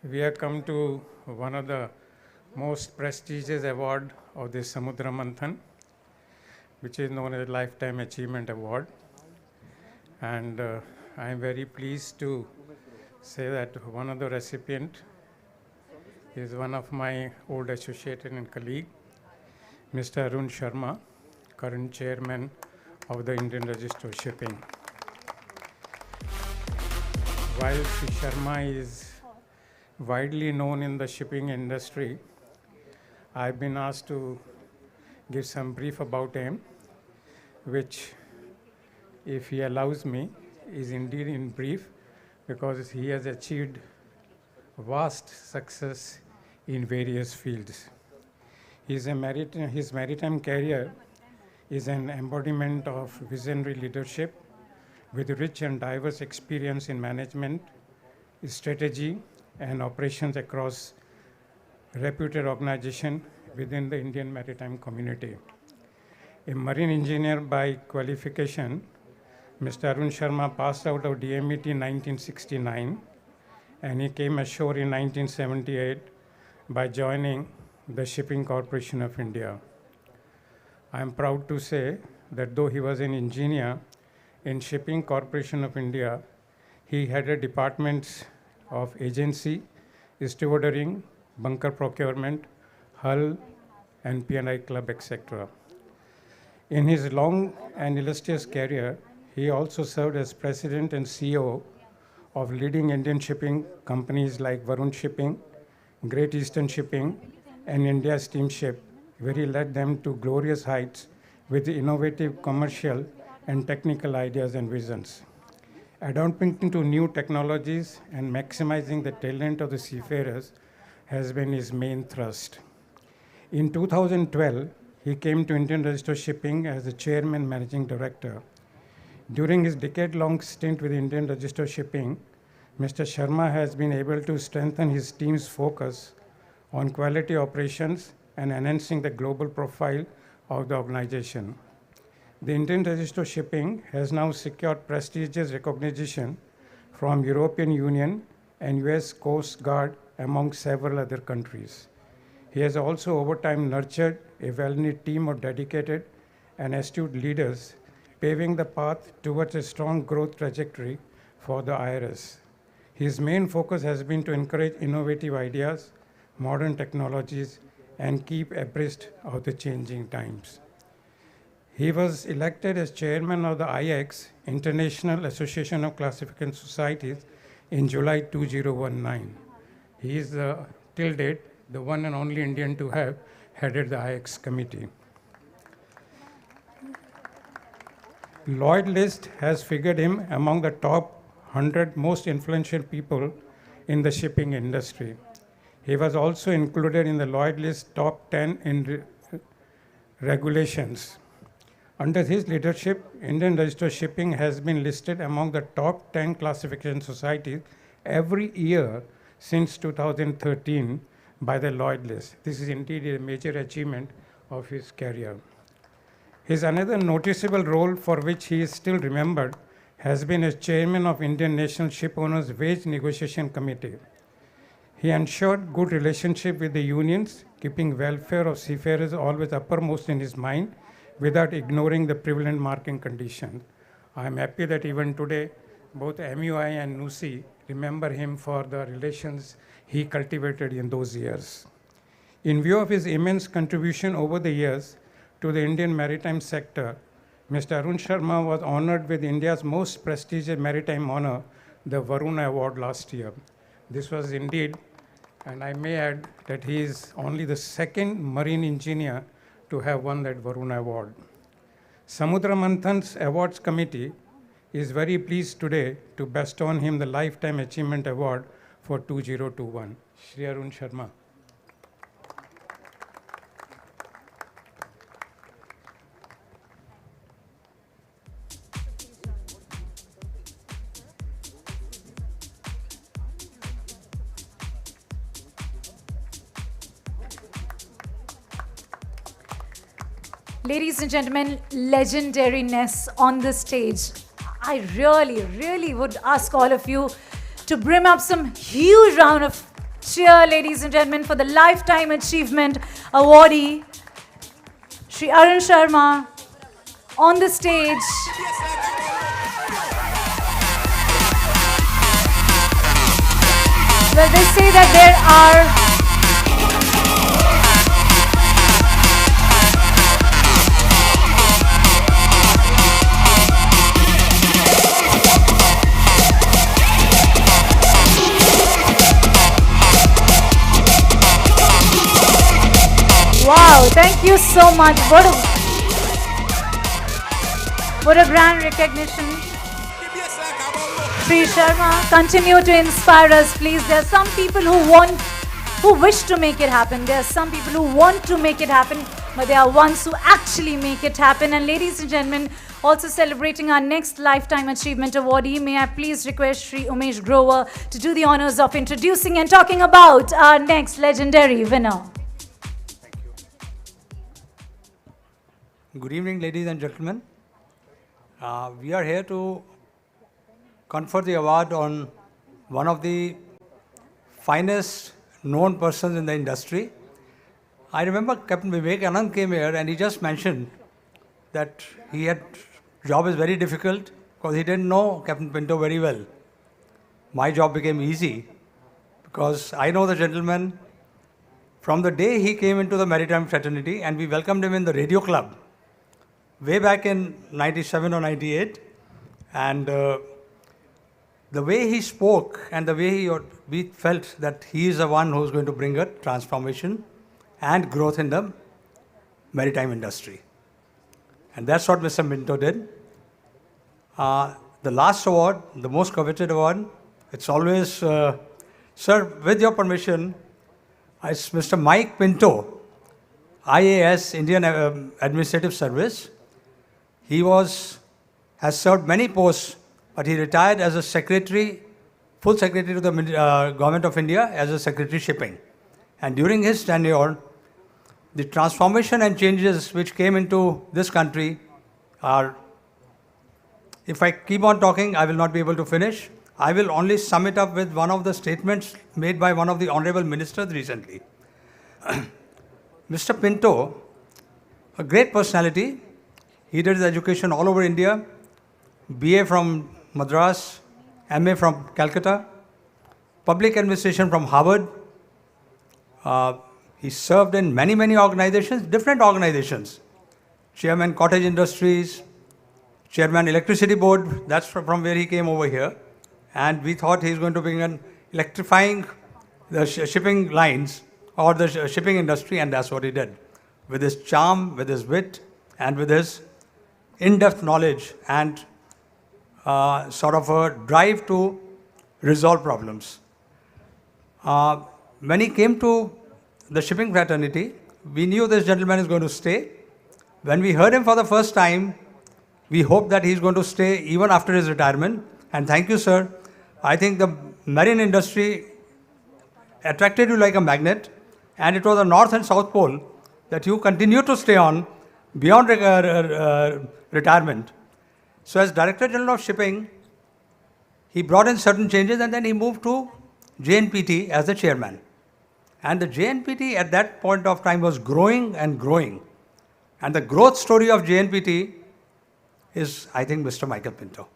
We have come to one of the most prestigious award of this Samudra Manthan, which is known as Lifetime Achievement Award. And I am very pleased to say that one of the recipients is one of my old associate and colleague, Mr. Arun Sharma, current chairman of the Indian Register of Shipping. While Sri Sharma is widely known in the shipping industry, I've been asked to give some brief about him, which, if he allows me, is indeed in brief, because he has achieved vast success in various fields. His maritime career is an embodiment of visionary leadership with rich and diverse experience in management, strategy, and operations across reputed organizations within the Indian maritime community. A marine engineer by qualification, Mr. Arun Sharma passed out of DMET in 1969, and he came ashore in 1978 by joining the Shipping Corporation of India. I am proud to say that though he was an engineer in Shipping Corporation of India, he headed departments of agency, stewarding, bunker procurement, hull, and P&I club, etc. In his long and illustrious career, he also served as president and CEO of leading Indian shipping companies like Varun Shipping, Great Eastern Shipping, and India steamship, where he led them to glorious heights with innovative commercial and technical ideas and visions. Adapting to new technologies and maximizing the talent of the seafarers has been his main thrust. In 2012, he came to Indian Register Shipping as the chairman managing director. During his decade-long stint with Indian Register Shipping, Mr. Sharma has been able to strengthen his team's focus on quality operations and enhancing the global profile of the organization. The Indian Register Shipping has now secured prestigious recognition from European Union and US Coast Guard among several other countries. He has also over time nurtured a well-knit team of dedicated and astute leaders, paving the path towards a strong growth trajectory for the IRS. His main focus has been to encourage innovative ideas, modern technologies, and keep abreast of the changing times. He was elected as chairman of the IX, International Association of Classification Societies, in July 2019. He is, till date, the one and only Indian to have headed the IX committee. Lloyd List has figured him among the top 100 most influential people in the shipping industry. He was also included in the Lloyd List top 10 in regulations. Under his leadership, Indian Register Shipping has been listed among the top 10 classification societies every year since 2013 by the Lloyd List. This is indeed a major achievement of his career. His another noticeable role for which he is still remembered has been as chairman of Indian National Ship Owners Wage Negotiation Committee. He ensured good relationship with the unions, keeping welfare of seafarers always uppermost in his mind without ignoring the prevalent market conditions. I am happy that even today, both MUI and NUSI remember him for the relations he cultivated in those years. In view of his immense contribution over the years to the Indian maritime sector, Mr. Arun Sharma was honored with India's most prestigious maritime honor, the Varuna Award last year. This was indeed, and I may add that he is only the second marine engineer to have won that Varuna Award. Samudra Manthan's awards committee is very pleased today to bestow on him the Lifetime Achievement Award for 2021. Shri Arun Sharma. Ladies and gentlemen, legendariness on the stage. I really would ask all of you to bring up some huge round of cheer, ladies and gentlemen, for the Lifetime Achievement Awardee, Shri Arun Sharma, on the stage. Well, they say that there are wow, thank you so much. What a grand recognition. Shri Sharma, continue to inspire us, please. There are some people who wish to make it happen. There are some people who want to make it happen, but there are ones who actually make it happen. And ladies and gentlemen, also celebrating our next Lifetime Achievement Awardee, may I please request Shri Umesh Grover to do the honors of introducing and talking about our next legendary winner. Good evening, ladies and gentlemen. We are here to confer the award on one of the finest known persons in the industry. I remember Captain Vivek Anand came here and he just mentioned that job is very difficult because he didn't know Captain Pinto very well. My job became easy because I know the gentleman from the day he came into the maritime fraternity, and we welcomed him in the radio club way back in 97 or 98. And the way he spoke and the way we felt that he is the one who's going to bring a transformation. and growth in the maritime industry. And that's what Mr. Pinto did. The last award, the most coveted award, it's always, sir, with your permission, it's Mr. Mike Pinto, IAS, Indian Administrative Service. He has served many posts, but he retired as a secretary, full secretary to the Government of India as a Secretary Shipping. And during his tenure, the transformation and changes which came into this country are, if I keep on talking, I will not be able to finish. I will only sum it up with one of the statements made by one of the honorable ministers recently. Mr. Pinto, a great personality. He did his education all over India, BA from Madras, MA from Calcutta, public administration from Harvard. He served in many, many organizations, different organizations. Chairman Cottage Industries, Chairman Electricity Board, that's from where he came over here. And we thought he's going to bring in electrifying the shipping lines or the shipping industry, and that's what he did. With his charm, with his wit, and with his in-depth knowledge and sort of a drive to resolve problems. When he came to the shipping fraternity, we knew this gentleman is going to stay. When we heard him for the first time, we hoped that he's going to stay even after his retirement. And thank you, sir. I think the marine industry attracted you like a magnet, and it was the North and South Pole that you continue to stay on beyond retirement. So as Director General of Shipping, he brought in certain changes, and then he moved to JNPT as the chairman. And the JNPT at that point of time was growing and growing. And the growth story of JNPT is, I think, Mr. Michael Pinto.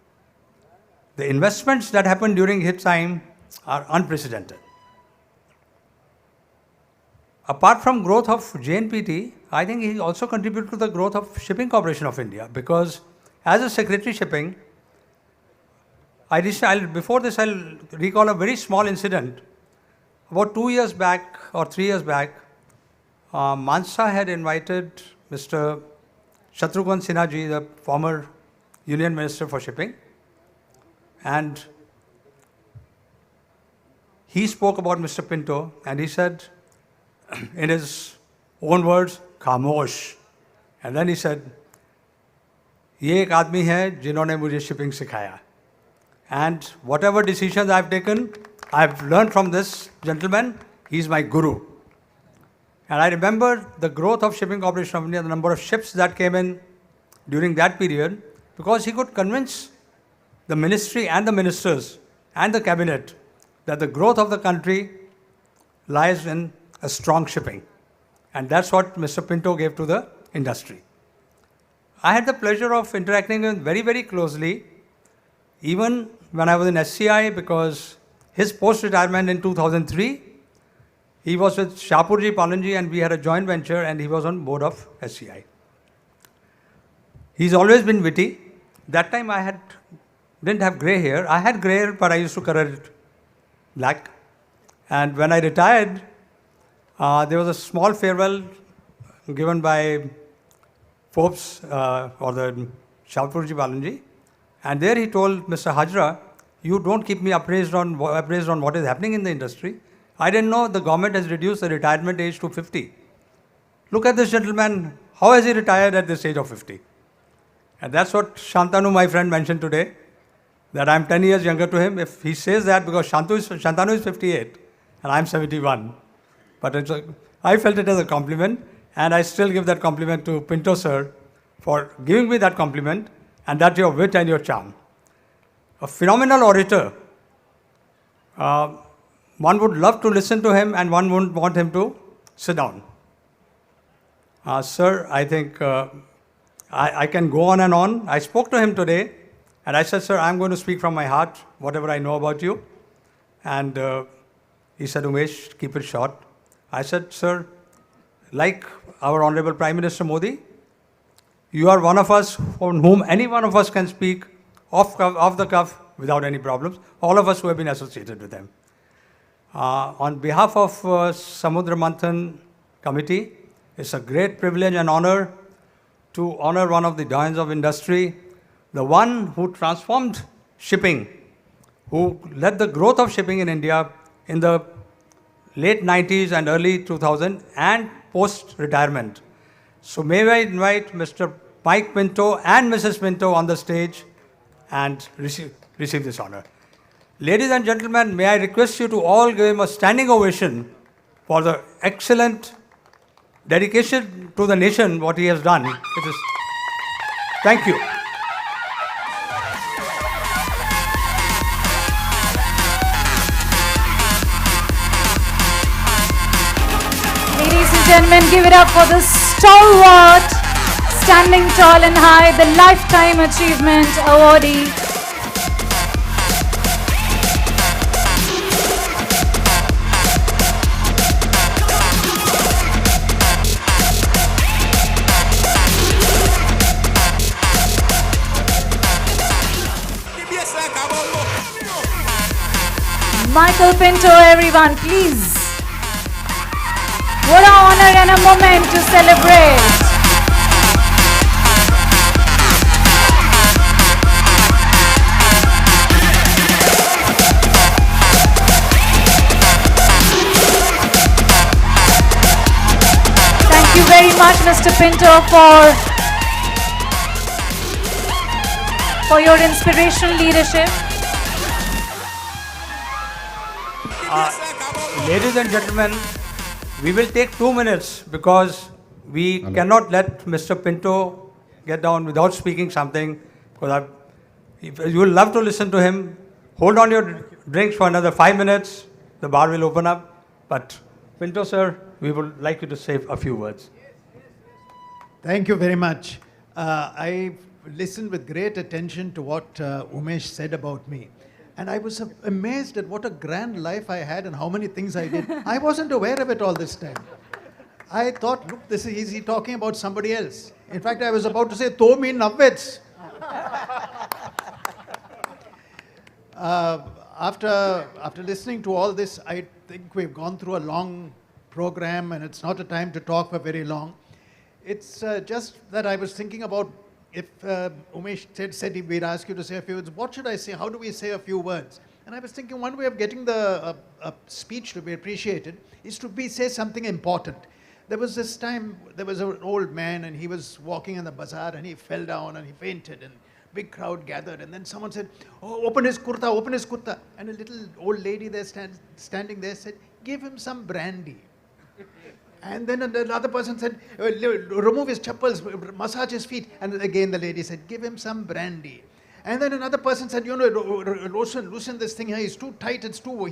The investments that happened during his time are unprecedented. Apart from growth of JNPT, I think he also contributed to the growth of Shipping Corporation of India, because as a Secretary Shipping, before this I'll recall a very small incident. About 2 years back or 3 years back, Mansa had invited Mr. Shatrughan Sinha ji, the former Union Minister for Shipping, and he spoke about Mr. Pinto, and he said, in his own words, "Khamosh." And then he said, "Ye ek aadmi hai jinhone mujhe shipping sikhaya. And whatever decisions I've taken, I've learned from this gentleman. He's my guru." And I remember the growth of Shipping Corporation of India, the number of ships that came in during that period, because he could convince the ministry and the ministers and the cabinet that the growth of the country lies in a strong shipping. And that's what Mr. Pinto gave to the industry. I had the pleasure of interacting with him very, very closely, even when I was in SCI, because his post-retirement in 2003, he was with Shapurji Palanji, and we had a joint venture, and he was on board of SCI. He's always been witty. That time I didn't have grey hair. I had grey hair, but I used to color it black. And when I retired, there was a small farewell given by Forbes or the Shapurji Palanji. And there he told Mr. Hajra, "You don't keep me appraised on what is happening in the industry. I didn't know the government has reduced the retirement age to 50. Look at this gentleman. How has he retired at this age of 50? And that's what Shantanu, my friend, mentioned today, that I'm 10 years younger to him. If he says that, because Shantanu is 58 and I'm 71. But I felt it as a compliment, and I still give that compliment to Pinto sir for giving me that compliment, and that's your wit and your charm. A phenomenal orator. One would love to listen to him, and one wouldn't want him to sit down. Sir, I think I can go on and on. I spoke to him today, and I said, "Sir, I'm going to speak from my heart, whatever I know about you." And he said, "Umesh, keep it short." I said, "Sir, like our Honorable Prime Minister Modi, you are one of us on whom any one of us can speak off the cuff without any problems, all of us who have been associated with him. On behalf of Samudra, Manthan, committee. It's a great privilege and honor to honor one of the giants of industry, the one who transformed shipping, who led the growth of shipping in India in the late 90s and early 2000 and post-retirement. So may I invite Mr. Mike Pinto and Mrs. Pinto on the stage and receive this honor. Ladies and gentlemen, may I request you to all give him a standing ovation for the excellent dedication to the nation, what he has done. Thank you. Ladies and gentlemen, give it up for the stalwart, standing tall and high, the Lifetime Achievement Awardee. Michael Pinto, everyone, please. What an honor and a moment to celebrate. Thank you very much, Mr. Pinto, for your inspirational leadership. Ladies and gentlemen, we will take 2 minutes because we cannot let Mr. Pinto get down without speaking something. Because you will love to listen to him. Hold on your drinks for another 5 minutes. The bar will open up. But Pinto, sir, we would like you to say a few words. Thank you very much. I listened with great attention to what Umesh said about me. And I was amazed at what a grand life I had and how many things I did. I wasn't aware of it all this time. I thought, look, this is easy talking about somebody else. In fact, I was about to say, Tomi Navvets. After listening to all this, I think we've gone through a long program and it's not a time to talk for very long. It's just that I was thinking about if Umesh said we'd ask you to say a few words, what should I say? How do we say a few words? And I was thinking one way of getting the speech to be appreciated is to say something important. There was this time, there was an old man and he was walking in the bazaar and he fell down and he fainted and big crowd gathered and then someone said, oh, open his kurta, open his kurta. And a little old lady there standing there said, give him some brandy. And then another person said, remove his chappals, massage his feet. And again the lady said, give him some brandy. And then another person said, you know, loosen this thing here, he's too tight, it's too,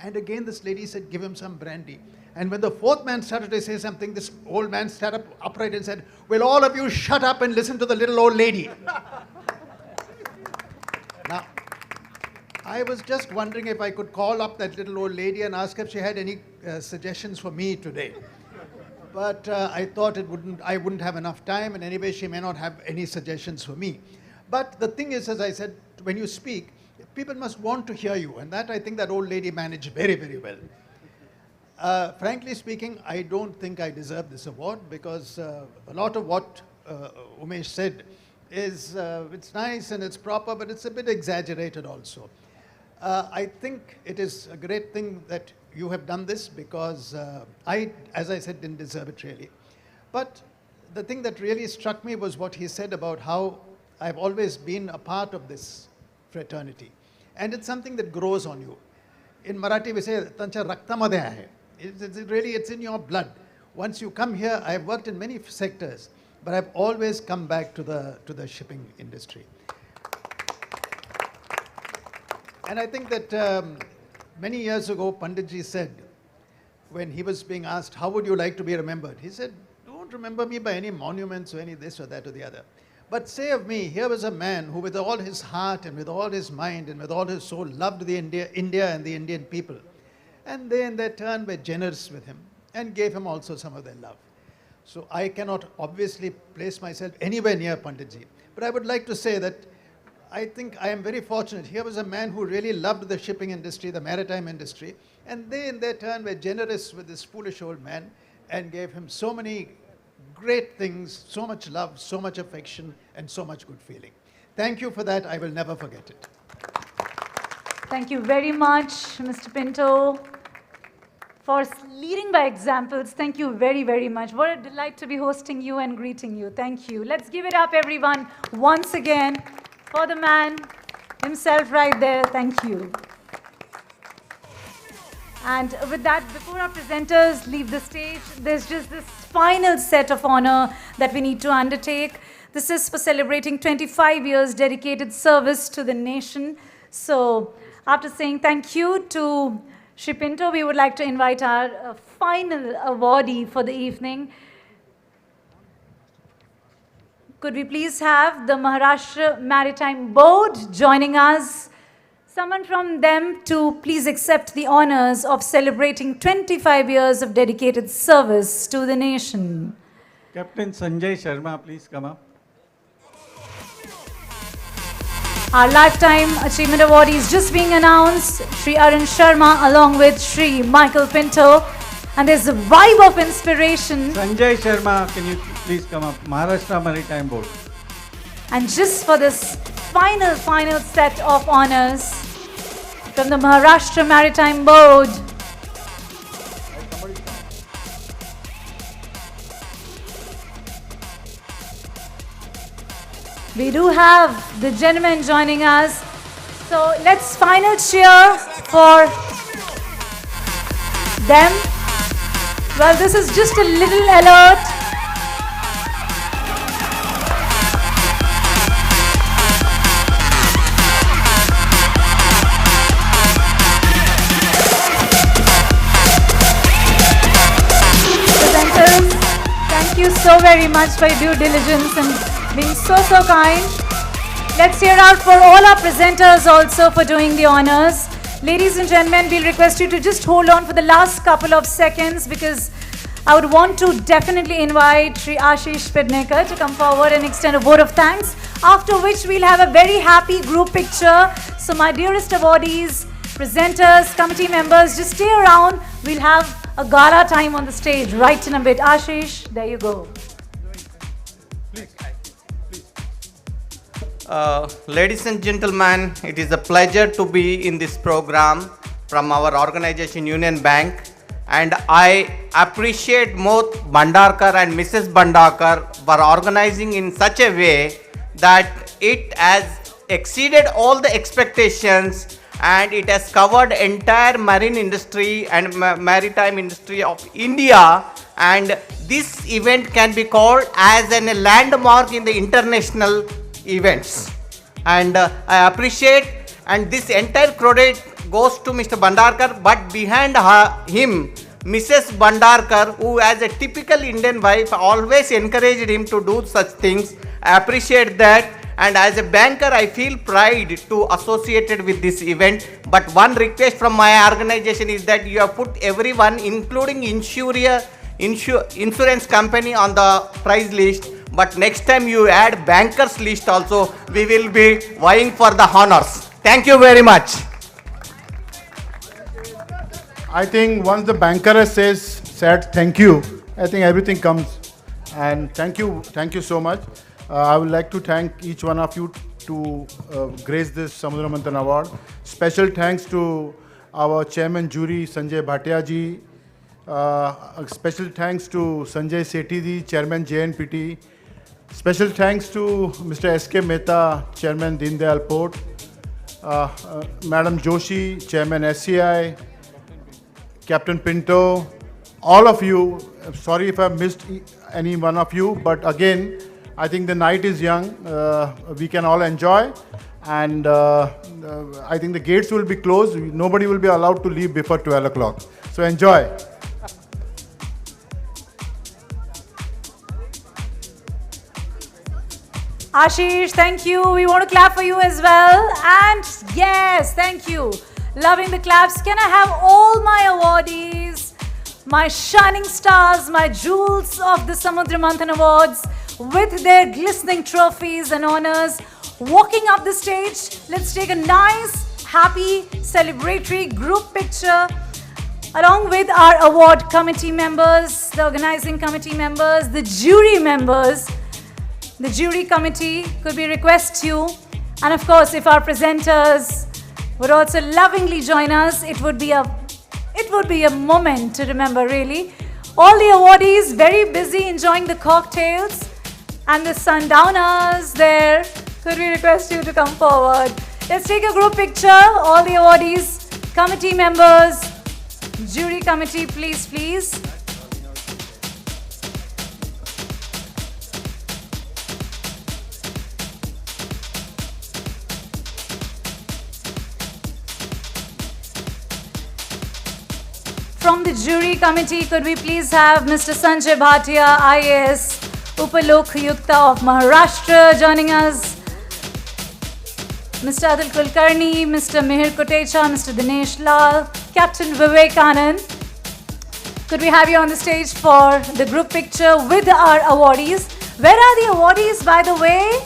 and again this lady said, give him some brandy. And when the fourth man started to say something, this old man sat up upright and said, will all of you shut up and listen to the little old lady? Now, I was just wondering if I could call up that little old lady and ask if she had any suggestions for me today. But I thought I wouldn't have enough time, and anyway, she may not have any suggestions for me. But the thing is, as I said, when you speak, people must want to hear you, and that I think that old lady managed very, very well. Frankly speaking, I don't think I deserve this award because a lot of what Umesh said is, it's nice and it's proper, but it's a bit exaggerated also. I think it is a great thing that you have done this because I, as I said, didn't deserve it really. But the thing that really struck me was what he said about how I've always been a part of this fraternity. And it's something that grows on you. In Marathi we say, Tancha raktamadhe hai. It's in your blood. Once you come here, I've worked in many sectors, but I've always come back to the shipping industry. And I think that many years ago, Panditji said, when he was being asked, how would you like to be remembered? He said, don't remember me by any monuments or any this or that or the other. But say of me, here was a man who with all his heart and with all his mind and with all his soul loved the India and the Indian people. And they in their turn were generous with him and gave him also some of their love. So I cannot obviously place myself anywhere near Panditji. But I would like to say that I think I am very fortunate. Here was a man who really loved the shipping industry, the maritime industry, and they in their turn were generous with this foolish old man, and gave him so many great things, so much love, so much affection, and so much good feeling. Thank you for that. I will never forget it. Thank you very much, Mr. Pinto, for leading by examples. Thank you very, very much. What a delight to be hosting you and greeting you. Thank you. Let's give it up, everyone, once again for the man himself right there. Thank you. And with that, before our presenters leave the stage, there's just this final set of honor that we need to undertake. This is for celebrating 25 years dedicated service to the nation. So after saying thank you to Shri Pinto, we would like to invite our final awardee for the evening. Could we please have the Maharashtra Maritime Board joining us? Someone from them to please accept the honors of celebrating 25 years of dedicated service to the nation. Captain Sanjay Sharma, please come up. Our Lifetime Achievement Award is just being announced. Shri Arun Sharma along with Shri Michael Pinto. And there's a vibe of inspiration. Sanjay Sharma, can you please come up? Maharashtra Maritime Board. And just for this final set of honors from the Maharashtra Maritime Board. We do have the gentlemen joining us. So let's final cheer for them. Well, this is just a little alert. Presenters, thank you so very much for your due diligence and being so kind. Let's hear out for all our presenters also for doing the honors. Ladies and gentlemen, we'll request you to just hold on for the last couple of seconds because I would want to definitely invite Shri Ashish Pidnekar to come forward and extend a vote of thanks, after which we'll have a very happy group picture. So my dearest awardees, presenters, committee members, just stay around. We'll have a gala time on the stage right in a bit. Ashish, there you go. Ladies and gentlemen, it is a pleasure to be in this program from our organization Union Bank, and I appreciate both Bhandarkar and Mrs. Bhandarkar for organizing in such a way that it has exceeded all the expectations and it has covered entire marine industry and maritime industry of India, and this event can be called as a landmark in the international events, and I appreciate, and this entire credit goes to Mr. Bhandarkar, but behind him Mrs. Bhandarkar, who as a typical Indian wife always encouraged him to do such things. I appreciate that, and as a banker I feel pride to associated with this event. But one request from my organization is that you have put everyone including insurance company on the prize list. But next time you add bankers list also, we will be vying for the honors. Thank you very much. I think once the banker said thank you, I think everything comes. And thank you so much. I would like to thank each one of you to grace this Samudra Manthan Award. Special thanks to our chairman jury, Sanjay Bhatia ji. Special thanks to Sanjay Sethi ji, chairman JNPT. Special thanks to Mr. S.K. Mehta, Chairman Deen Dayal Port, Madam Joshi, Chairman SCI, Captain Pinto, all of you. Sorry if I missed any one of you, but again, I think the night is young. We can all enjoy, and I think the gates will be closed. Nobody will be allowed to leave before 12 o'clock. So enjoy. Ashish, thank you. We want to clap for you as well. And yes, thank you. Loving the claps. Can I have all my awardees, my shining stars, my jewels of the Samudra Manthan Awards with their glistening trophies and honors walking up the stage? Let's take a nice, happy, celebratory group picture along with our award committee members, the organizing committee members, the jury members, the jury committee, could we request you, and of course if our presenters would also lovingly join us, it would be a moment to remember really. All the awardees very busy enjoying the cocktails, and the sundowners there, could we request you to come forward? Let's take a group picture, all the awardees, committee members, jury committee, please. From the jury committee, could we please have Mr. Sanjay Bhatia, IAS, Upalok Yukta of Maharashtra joining us, Mr. Adil Kulkarni, Mr. Mihir Kotecha, Mr. Dinesh Lal, Captain Vivek Anand. Could we have you on the stage for the group picture with our awardees? Where are the awardees, by the way?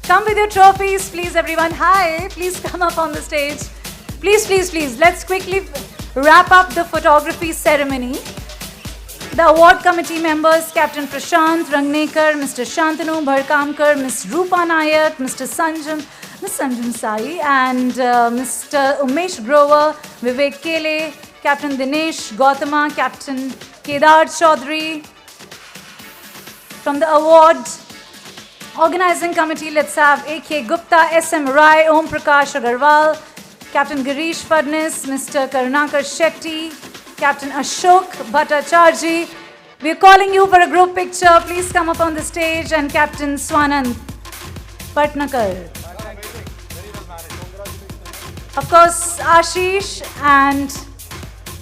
Come with your trophies, please, everyone. Hi, please come up on the stage. Please. Let's quickly wrap up the photography ceremony. The award committee members, Captain Prashant Rangnekar, Mr. Shantanu Bharkamkar, Ms. Rupa Nayak, Mr. Sanjam, Ms. Sanjam Sai, and Mr. Umesh Grover, Vivek Kele, Captain Dinesh Gautama, Captain Kedar Chaudhary. From the award organizing committee, let's have A.K. Gupta, S.M. Rai, Om Prakash Agarwal, Captain Girish Fadnis, Mr. Karunakar Shetty, Captain Ashok Bhattacharjee. We're calling you for a group picture. Please come up on the stage. And Captain Swanand Patnakar. Of course, Ashish and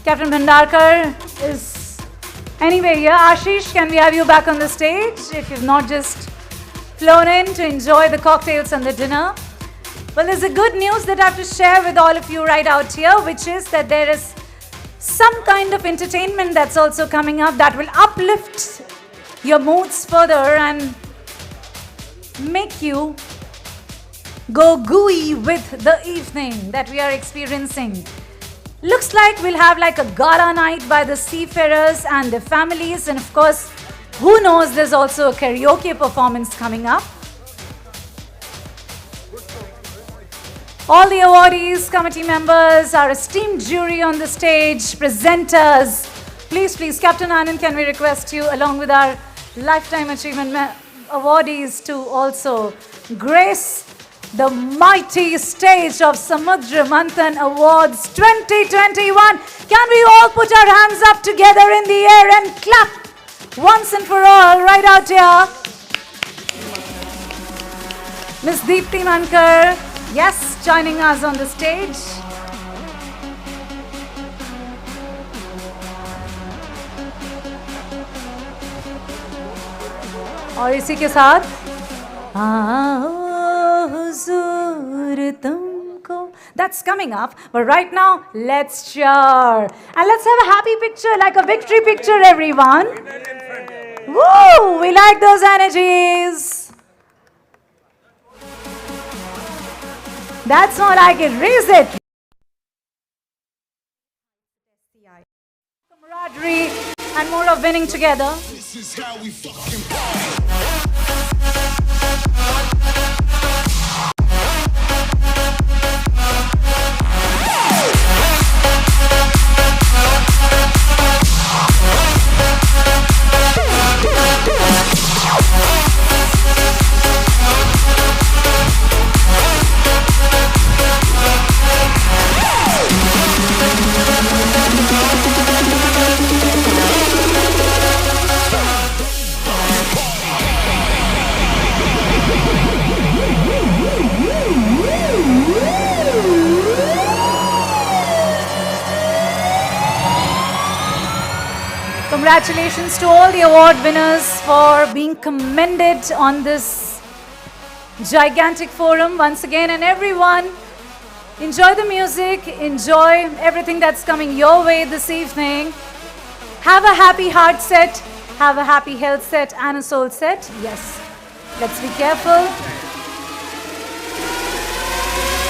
Captain Bhandarkar is anyway here. Ashish, can we have you back on the stage if you've not just flown in to enjoy the cocktails and the dinner? Well, there's a good news that I have to share with all of you right out here, which is that there is some kind of entertainment that's also coming up that will uplift your moods further and make you go gooey with the evening that we are experiencing. Looks like we'll have like a gala night by the seafarers and their families, and of course, who knows, there's also a karaoke performance coming up. All the awardees, committee members, our esteemed jury on the stage, presenters, please, Captain Anand, can we request you, along with our Lifetime Achievement awardees, to also grace the mighty stage of Samudra Manthan Awards 2021. Can we all put our hands up together in the air and clap once and for all, right out here? Miss Deepti Mankar, yes, joining us on the stage. और इसी के साथ आओ हुजूर तुमको, that's coming up, but right now let's cheer and let's have a happy picture, like a victory picture, everyone. Woo, we like those energies. That's more like it. Raise it. Camaraderie and more of winning together. This is how we fucking Congratulations to all the award winners for being commended on this gigantic forum once again. And everyone, enjoy the music, enjoy everything that's coming your way this evening. Have a happy heart set, have a happy health set and a soul set. Yes, let's be careful.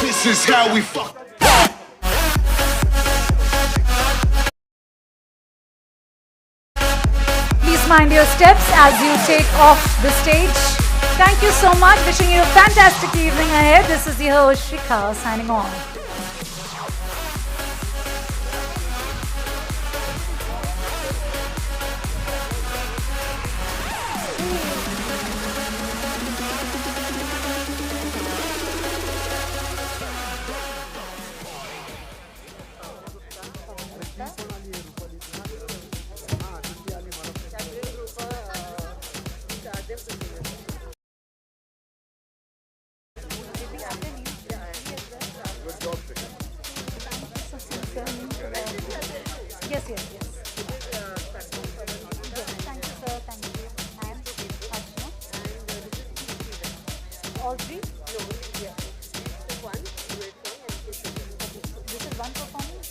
This is how we fuck. mind your steps as you take off the stage. Thank you so much. Wishing you a fantastic evening ahead. This is your host, Shikha, signing on. Yes, yes, yes. Thank you, sir. Thank you. And Ashna? All three? This is one performance?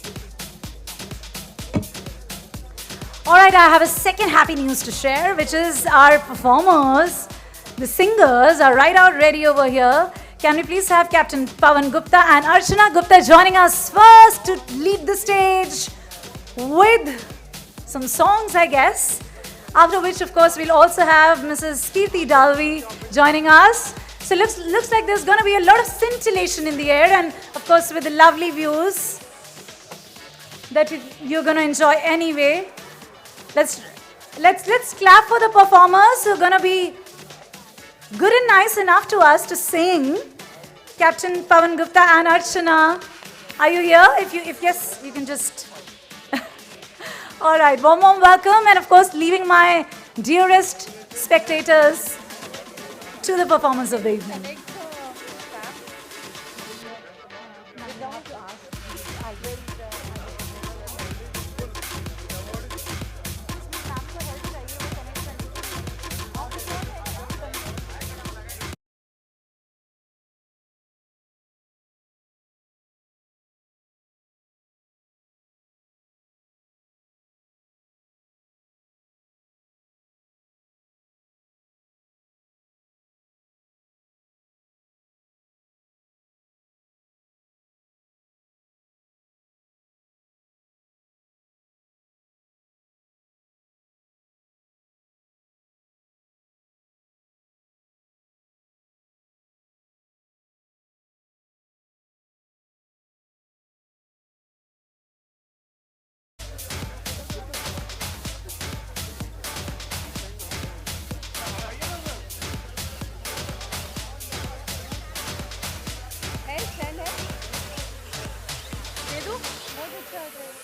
Alright, I have a second happy news to share, which is our performers, the singers, are right out ready over here. Can we please have Captain Pawan Gupta and Archana Gupta joining us first to lead the stage with some songs, I guess. After which, of course, we'll also have Mrs. Kirti Dalvi joining us. So looks like there's going to be a lot of scintillation in the air, and of course with the lovely views that you're going to enjoy anyway. Let's clap for the performers who are going to be good and nice enough to us to sing. Captain Pawan Gupta and Archana, are you here? If yes, you can just. All right, warm welcome, and of course, leaving my dearest spectators to the performance of the evening. है, है। दे दूं? बहुत अच्छा है।